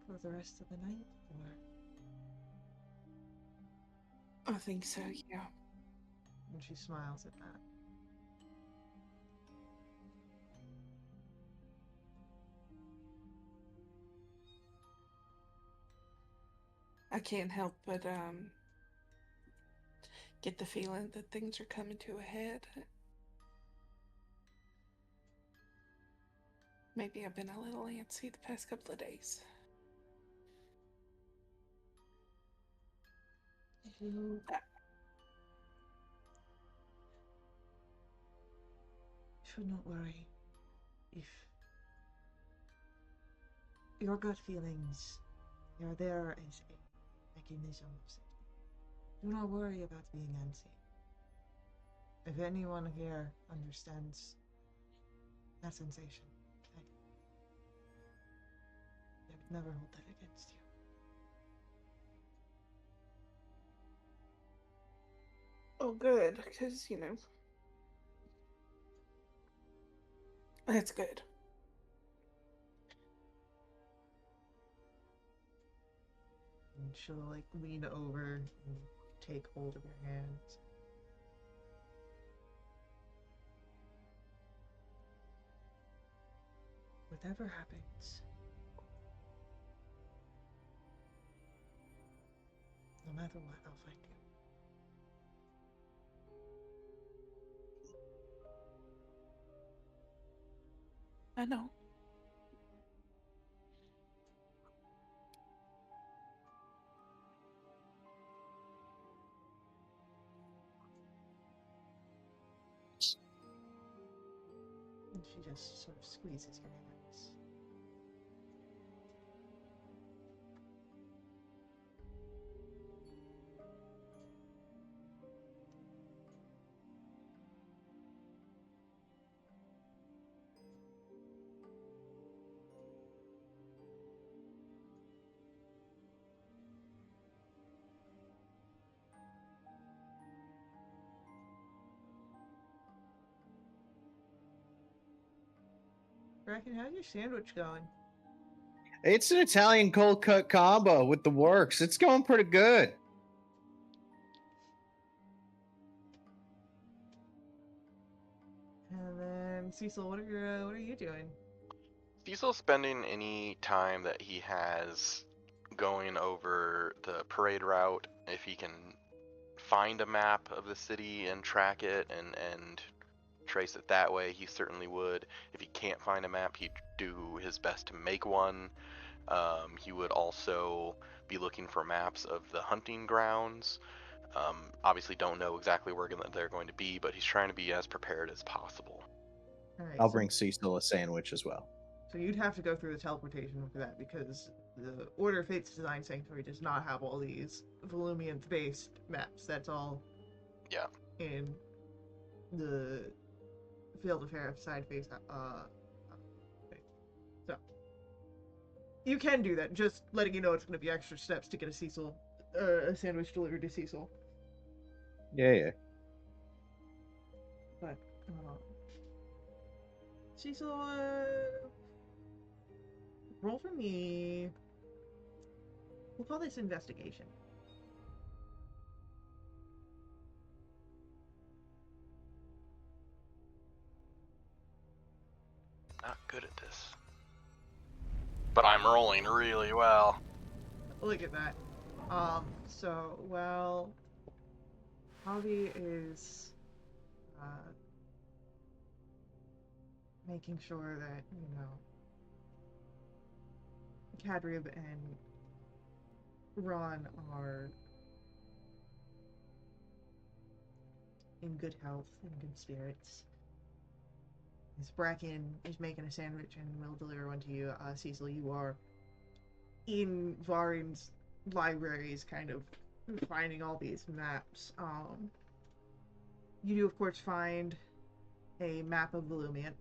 for the rest of the night, or? I think so, yeah. And she smiles at that. I can't help but get the feeling that things are coming to a head. Maybe I've been a little antsy the past couple of days. You should not worry if your gut feelings are there as a mechanism of safety. Do not worry about being antsy. If anyone here understands that sensation, I would never hold that against you. Oh, good, because, you know, that's good. And she'll like lean over and take hold of your hands. Whatever happens, no matter what, I'll find you. I know. And she just sort of squeezes your hands. Bracken, how's your sandwich going? It's an Italian cold cut combo with the works. It's going pretty good. And then Cecil, what are you doing? Cecil's spending any time that he has going over the parade route. If he can find a map of the city and track it and trace it that way, he certainly would. If he can't find a map, he'd do his best to make one. He would also be looking for maps of the hunting grounds. Obviously don't know exactly where they're going to be, but he's trying to be as prepared as possible. All right, I'll so, bring Cecil a sandwich as well. so you'd have to go through the teleportation for that because the Order of Fate's Design Sanctuary does not have all these Volumian-based maps. That's all Yeah. in the Field of Hair side face. So you can do that. Just letting you know it's going to be extra steps to get a sandwich delivered to Cecil. Yeah. But Cecil, roll for me. We'll call this investigation. Not good at this. But I'm rolling really well. Look at that. So, well, Javi is making sure that, Cadrib and Ron are in good health and good spirits. As Bracken is making a sandwich and will deliver one to you, Cecil, you are in Varin's libraries, kind of finding all these maps. You do, of course, find a map of Volumiant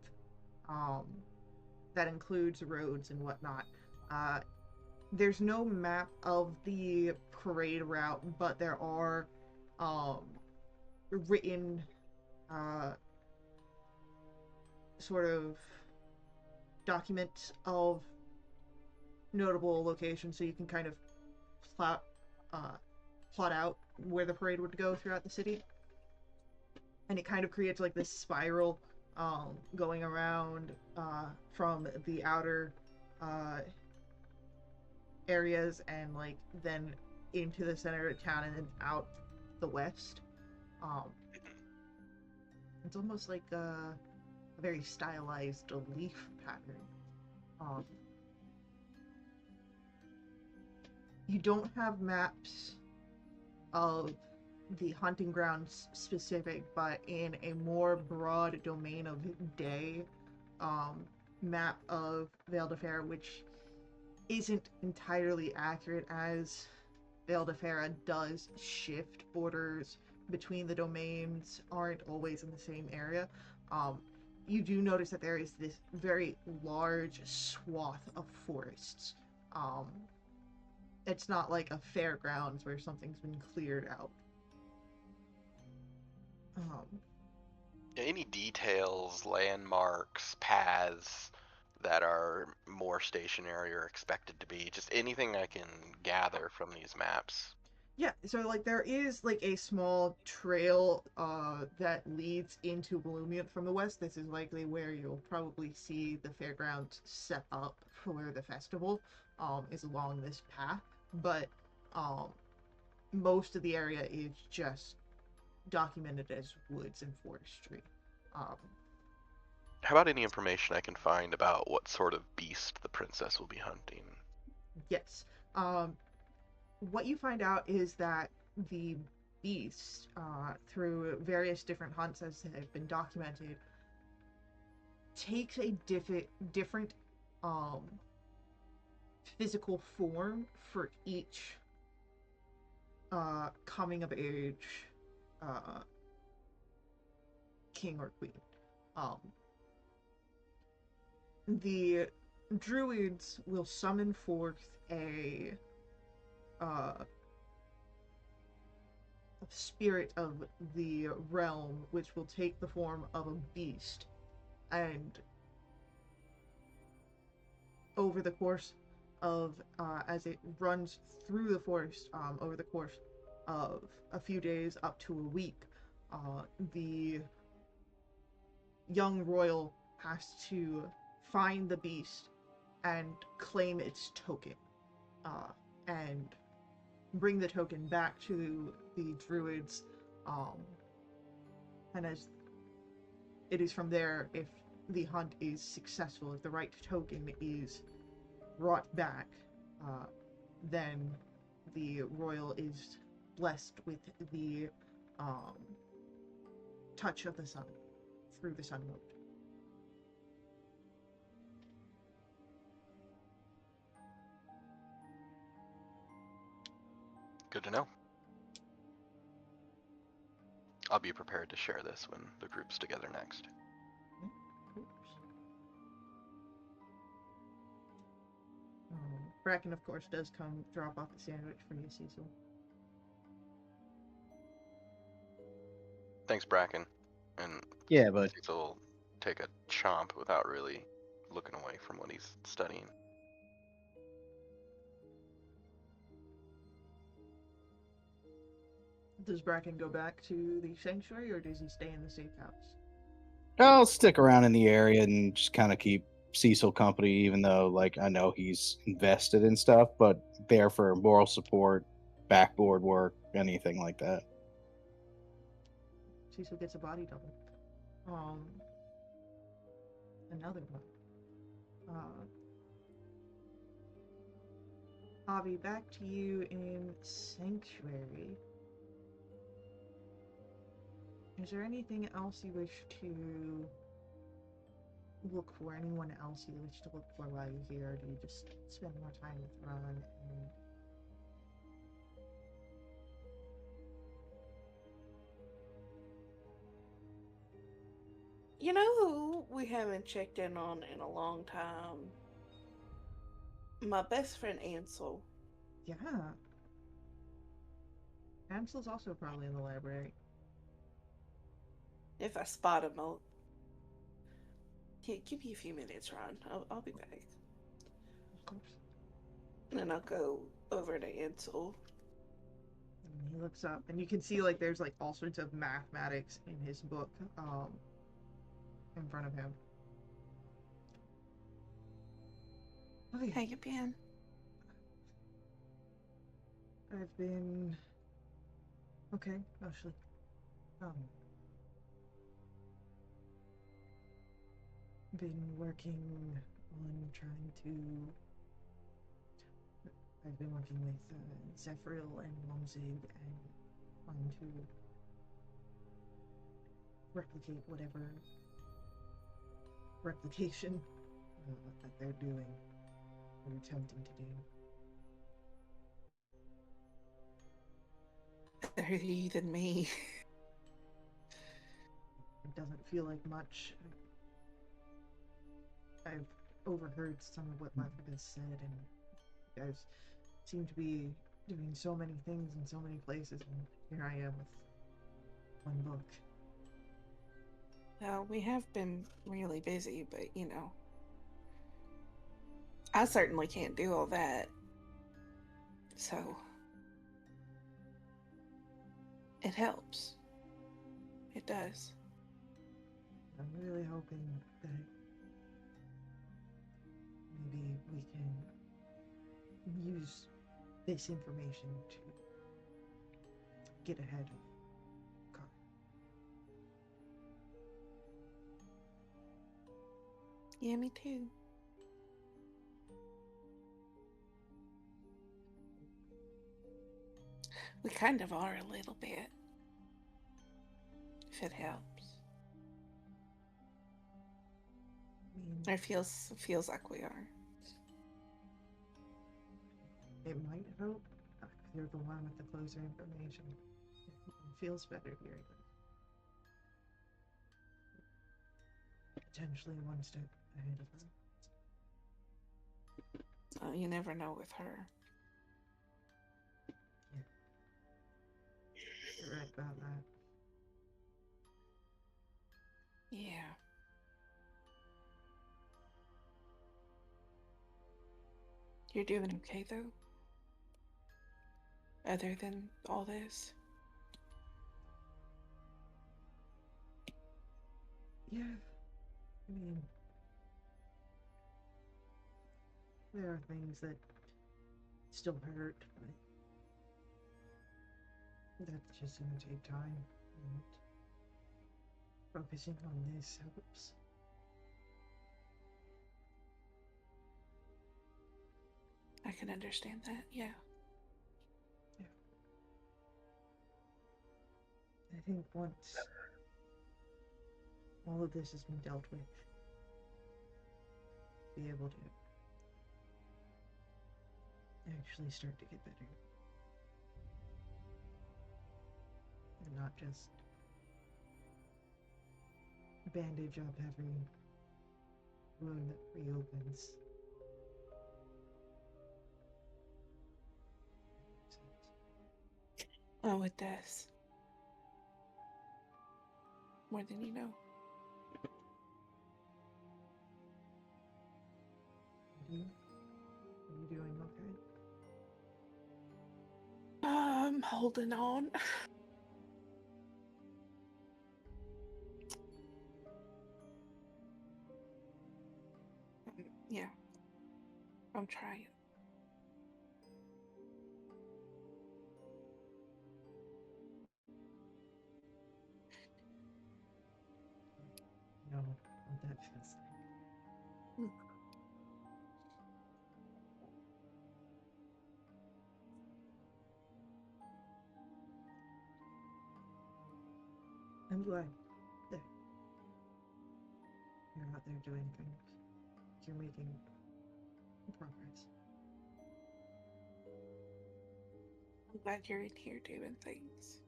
that includes roads and whatnot. There's no map of the parade route, but there are written sort of documents of notable locations, so you can kind of plot out where the parade would go throughout the city. and it kind of creates like this spiral going around from the outer areas and like then into the center of town and then out the west. Um, it's almost like a very stylized leaf pattern. You don't have maps of the hunting grounds specific, but in a more broad domain of day map of Vale de Fair, which isn't entirely accurate as Vale de Fair does shift borders between the domains, aren't always in the same area. You do notice that there is this very large swath of forests. It's not like a fairgrounds where something's been cleared out. Any details, landmarks, paths that are more stationary or expected to be? Just anything I can gather from these maps. Yeah, so like there is like a small trail that leads into Bloomiant from the west. This is likely where you'll probably see the fairgrounds set up for the festival, is along this path. But most of the area is just documented as woods and forestry. Um, How about any information I can find about what sort of beast the princess will be hunting? yes. What you find out is that the beast, through various different hunts as have been documented, takes a different physical form for each coming of age king or queen. The druids will summon forth a spirit of the realm, which will take the form of a beast, and over the course of as it runs through the forest, over the course of a few days up to a week, the young royal has to find the beast and claim its token, and bring the token back to the druids, and as it is from there, if the hunt is successful, if the right token is brought back, then the royal is blessed with the touch of the sun through the sun mode. Good to know. I'll be prepared to share this when the group's together next. Bracken, of course, does come drop off the sandwich for you, Cecil. Thanks, Bracken. And Yeah, but Cecil will take a chomp without really looking away from what he's studying. Does Bracken go back to the sanctuary, or does he stay in the safe house? I'll stick around in the area and just kind of keep Cecil company, even though, like, I know he's invested in stuff, but there for moral support, backboard work, anything like that. Cecil gets a body double. Another one. Avi, back to you in Sanctuary. Is there anything else you wish to look for? Anyone else you wish to look for while you're here? Or do you just spend more time with Ron and... You know who we haven't checked in on in a long time? My best friend Ansel. Yeah. Ansel's also probably in the library. If I spot him, I'll... Yeah, give me a few minutes, Ron. I'll be back. Of course. And then I'll go over to Ansel. he looks up, and you can see like there's like all sorts of mathematics in his book in front of him. Okay. How you been? I've been okay, mostly. Been working on trying to. I've been working with Zephril and Momzig and trying to replicate whatever replication that they're doing or attempting to do. Better you than me. It doesn't feel like much. I've overheard some of what Lefford has said, and you guys seem to be doing so many things in so many places, and here I am with one book. Well, we have been really busy, but you know, I certainly can't do all that. So, it helps. It does. I'm really hoping that maybe we can use this information to get ahead of Carl. Yeah, me too. We kind of are a little bit. If it helps. I mean, Or feels like we are. it might help if you're the one with the closer information. It feels better hearing it. Potentially one step ahead of them. Oh, you never know with her. You're right about that. Yeah. You're doing okay, though? Other than all this? Yeah. I mean, there are things that still hurt, but that's just gonna take time. And focusing on this helps. I can understand that, yeah. I think once all of this has been dealt with, be able to actually start to get better. And not just bandage up every wound that reopens. Oh, it does. More than you know. Are you doing okay? I'm holding on. Yeah. I'm trying. No, what that feels like. I'm glad that you're out there doing things. You're making progress. I'm glad you're in here doing things.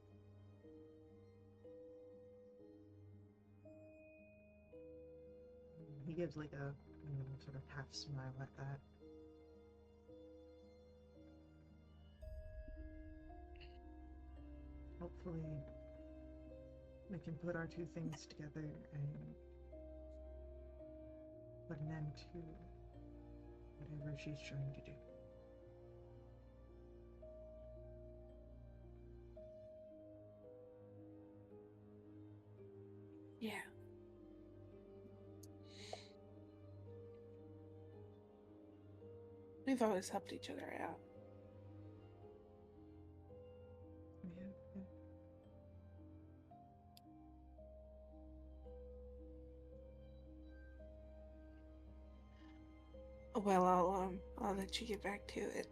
He gives like a sort of half smile at that. Hopefully we can put our two things together and put an end to whatever she's trying to do. We've always helped each other out. Yeah. Well, I'll let you get back to it.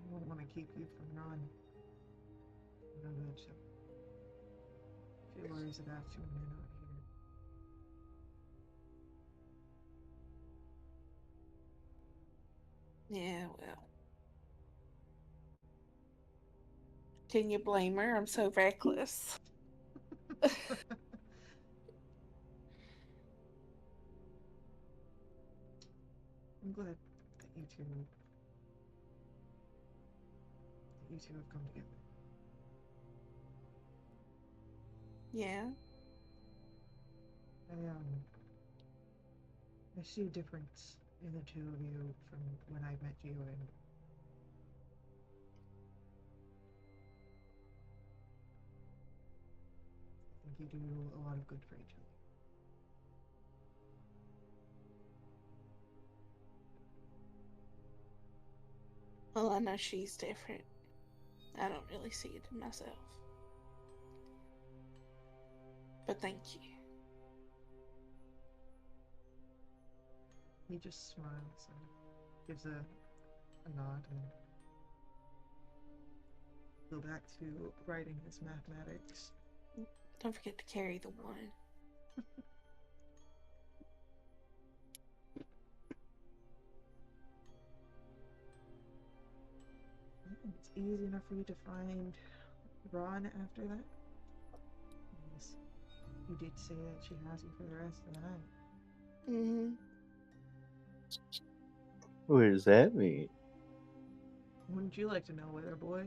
I don't want to keep you from Ron. I know that, so she worries about you when you're not here. Yeah, well. Can you blame her? I'm so reckless. I'm glad that you two have come together. Yeah. I see a difference in the two of you from when I met you, and I think you do a lot of good for each other. Well, I know she's different. I don't really see it in myself. But thank you. He just smiles and gives a nod and go back to writing his mathematics. Don't forget to carry the one. It's easy enough for you to find Ron after that. Yes. You did say that she has you for the rest of the night. Mm-hmm. What does that mean? Wouldn't you like to know, Weather Boy?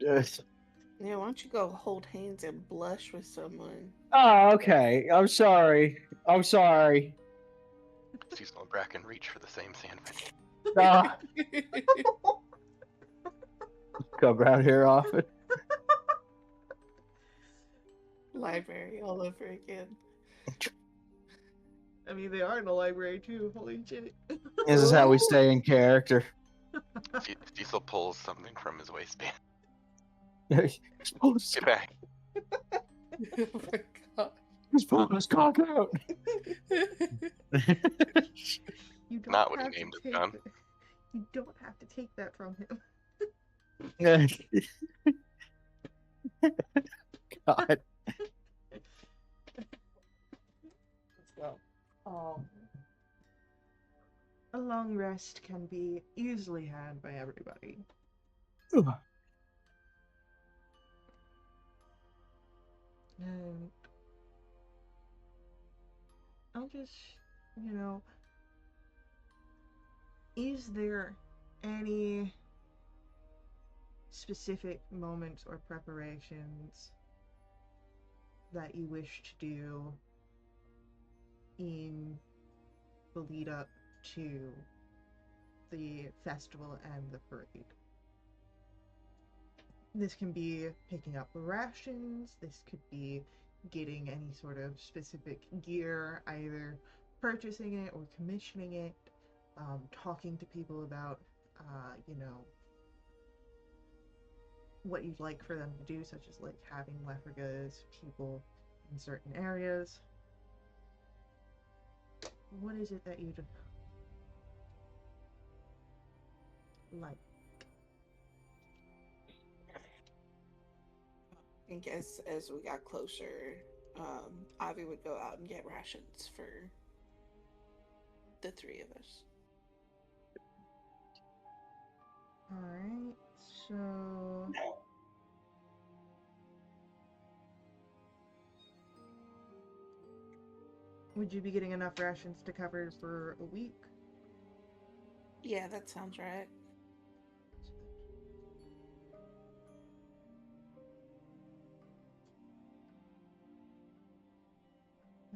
Yes. Yeah, why don't you go hold hands and blush with someone? Oh, okay. I'm sorry. I'm sorry. Cecil and Bracken reach for the same sandwich. Come around here often. Library all over again. I mean, they are in the library too. Holy shit. This is how we stay in character. Cecil pulls something from his waistband. He's pulling Get back. Oh my god. He's pulling his cock out. You don't Not what he have to named his take gun. You don't have to take that from him. God. So, a long rest can be easily had by everybody. And I'll just, is there any specific moments or preparations that you wish to do in the lead up to the festival and the parade? This can be picking up rations, this could be getting any sort of specific gear, either purchasing it or commissioning it, talking to people about, what you'd like for them to do, such as like having Lephriga's people in certain areas. What is it that you'd like? I think as we got closer, Avi would go out and get rations for the three of us. Alright, so would you be getting enough rations to cover for a week? Yeah, that sounds right.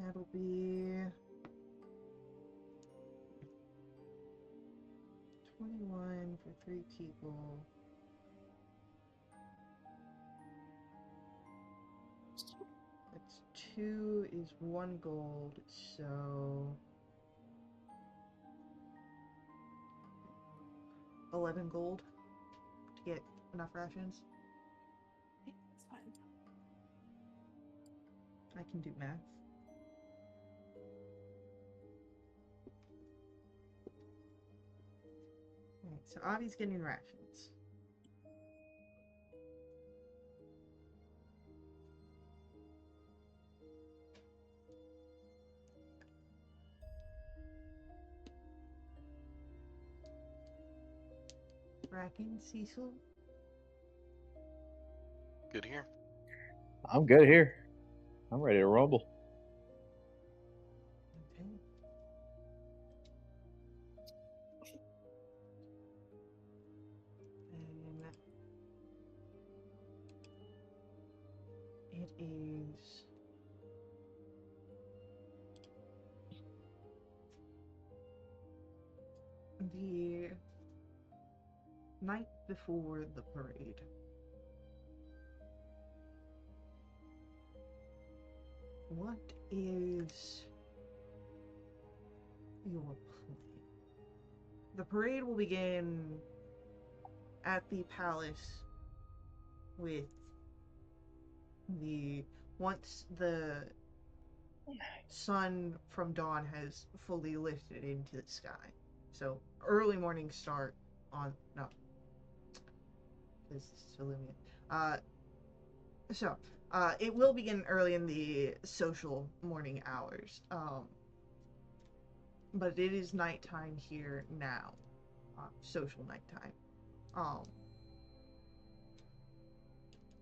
That'll be 21 for 3 people. That's 2 is 1 gold, so 11 gold to get enough rations. It's fine. I can do math. Alright, so Avi's getting rations. Bracken, Cecil. Good here. I'm good here. I'm ready to rumble. Okay. And it is the night before the parade. What is your plan? The parade will begin at the palace with once the sun from dawn has fully lifted into the sky. So early morning start on this is Illuminate. It will begin early in the social morning hours. But it is nighttime here now. Social nighttime.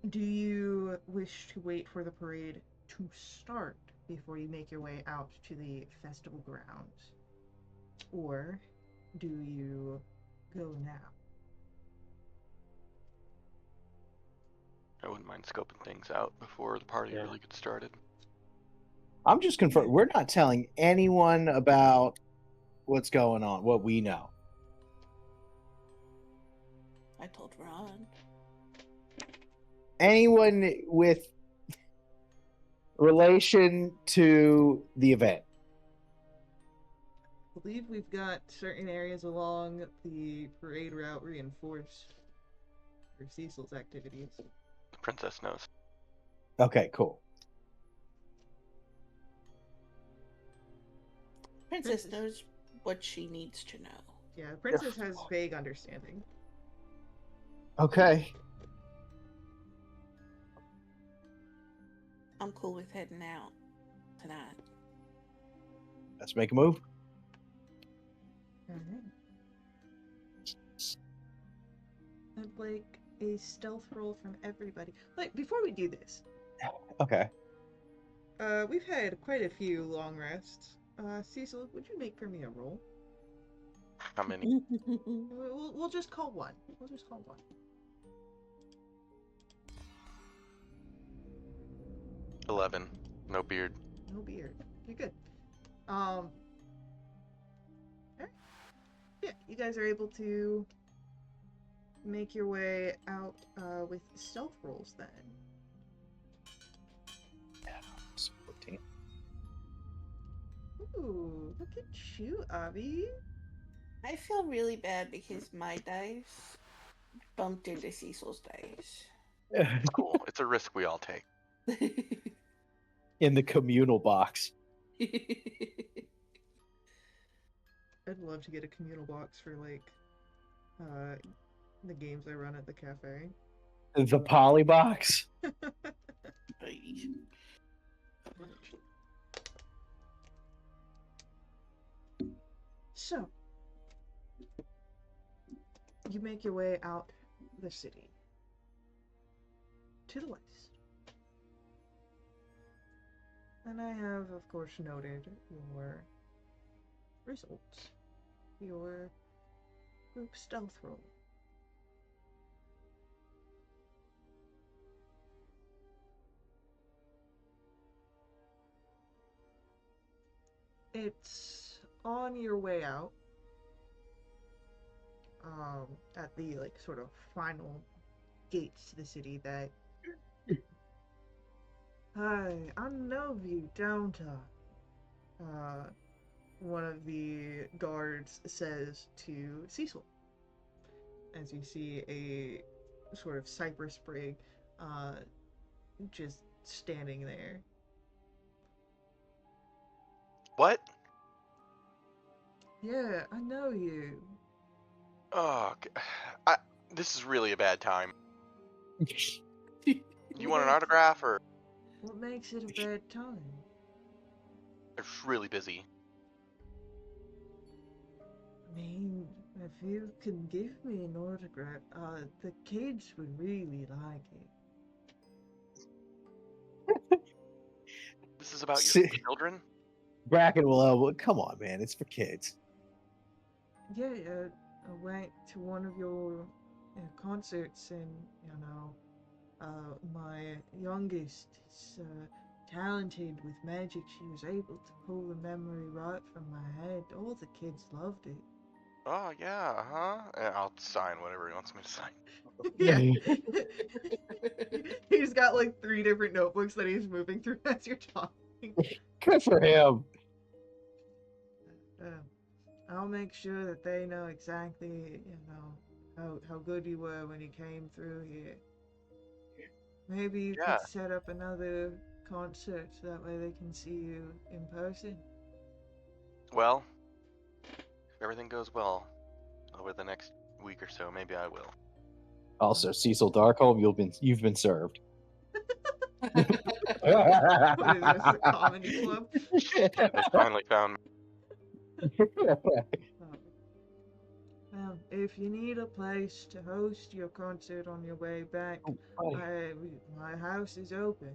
Do you wish to wait for the parade to start before you make your way out to the festival grounds? Or do you go now? I wouldn't mind scoping things out before the party Yeah. really gets started. I'm just confirming. We're not telling anyone about what's going on, what we know. I told Ron. Anyone with relation to the event. I believe we've got certain areas along the parade route reinforced for Cecil's activities. The princess knows. Okay, cool. Princess knows what she needs to know. Yeah, the princess has vague understanding. Okay. I'm cool with heading out tonight. Let's make a move. Alright. I'd like a stealth roll from everybody. Like, before we do this, Okay. we've had quite a few long rests. Cecil, would you make for me a roll? How many? We'll just call one. We'll just call one. 11. No beard. No beard. You're good. Alright. Yeah, you guys are able to make your way out with stealth rolls then. 14. Ooh, look at you, Avi. I feel really bad because my dice bumped into Cecil's dice. Cool. It's a risk we all take. In the communal box. I'd love to get a communal box for like the games I run at the cafe. The poly box. So, you make your way out the city to the west. And I have, of course, noted your results. Your group stealth roll. It's on your way out. At the like sort of final gates to the city that I know you, don't I? One of the guards says to Cecil. as you see a sort of cypress sprig just standing there. What? Yeah, I know you. Oh, this is really a bad time. You want an What- autograph, or What makes it a bad time? it's really busy? I mean, if you can give me an autograph, the kids would really like it. This is about your See- children? Bracken will elbow. Come on, man. It's for kids. Yeah, I went to one of your concerts, and my youngest is talented with magic. She was able to pull the memory right from my head. All the kids loved it. Oh, yeah, huh? I'll sign whatever he wants me to sign. Yeah. He's got like 3 different notebooks that he's moving through as you're talking. Good for him. I'll make sure that they know exactly, how good you were when you came through here. Maybe you Yeah. could set up another concert so that way they can see you in person. Well, if everything goes well over the next week or so, maybe I will. Also, Cecil Darkholm, you've been served. What is this, a comedy club? They finally found me. If you need a place to host your concert on your way back, my house is open.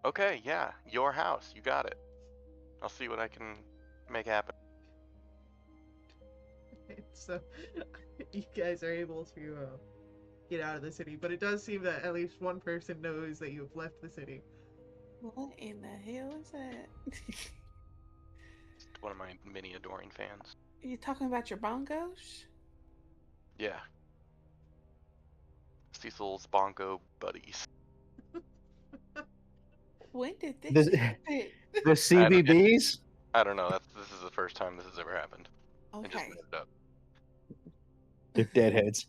Okay, yeah, your house. You got it. I'll see what I can make happen. So you guys are able to get out of the city, but it does seem that at least one person knows that you have left the city. What in the hell is that? One of my mini adoring fans. Are you talking about your bongos? Yeah. Cecil's Bongo buddies. When did The- this happen? The CBBs? I don't know. This is the first time this has ever happened. I just Okay. made it up. They're deadheads.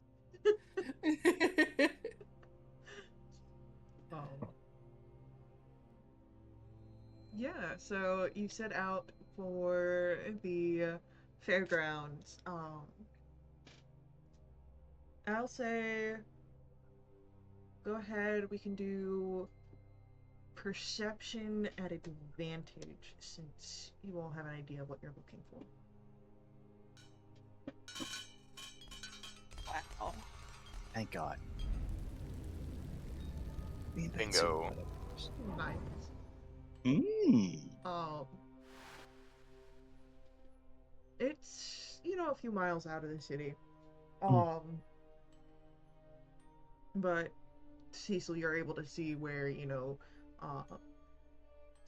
Yeah, so you set out for the fairgrounds. I'll say go ahead, we can do perception at advantage since you all have an idea of what you're looking for. Wow. Thank God. Bingo. Nice. Mm. It's a few miles out of the city. But Cecil, you're able to see where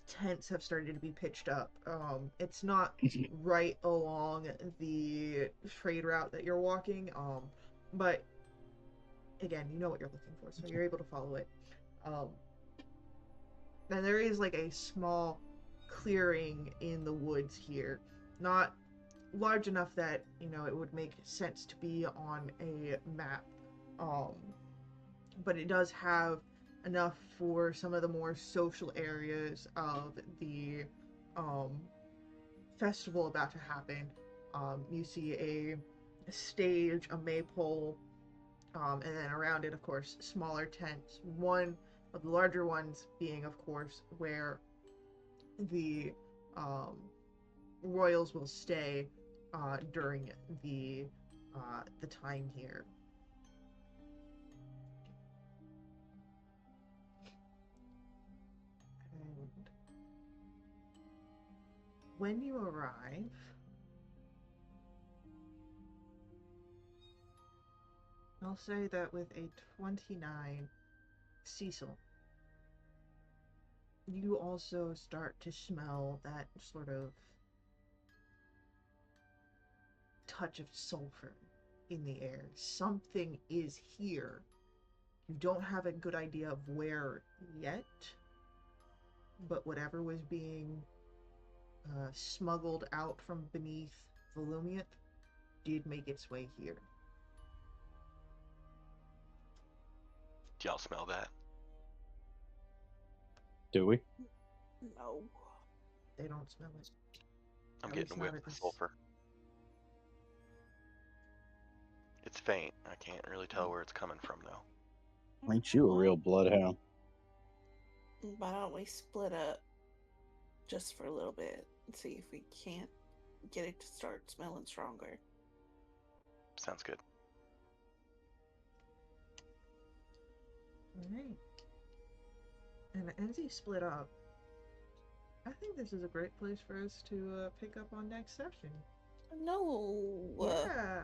tents have started to be pitched up. It's not right along the trade route that you're walking. But again, you know what you're looking for, so you're able to follow it. And there is like a small clearing in the woods here, not large enough that it would make sense to be on a map. But it does have enough for some of the more social areas of the festival about to happen. You see a stage, a maypole, and then around it, of course, smaller tents. One of the larger ones being, of course, where the royals will stay during the time here. And when you arrive, I'll say that with a 29, Cecil, you also start to smell that sort of touch of sulfur in the air. Something is here. You don't have a good idea of where yet, but whatever was being smuggled out from beneath Volumiant did make its way here. Do y'all smell that? Do we? No. They don't smell it. I'm At least getting not whiff at of this- sulfur. It's faint. I can't really tell where it's coming from though. Ain't you a real bloodhound? Why don't we split up just for a little bit and see if we can't get it to start smelling stronger? Sounds good. Alright. And as you split up, I think this is a great place for us to pick up on next session. No. Yeah,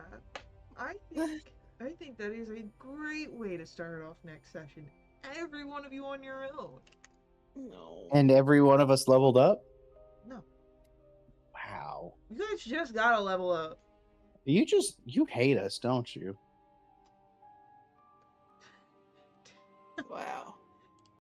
I think that is a great way to start off next session. Every one of you on your own. No. And every one of us leveled up? No, Wow. you guys just gotta level up. You hate us, don't you? Wow.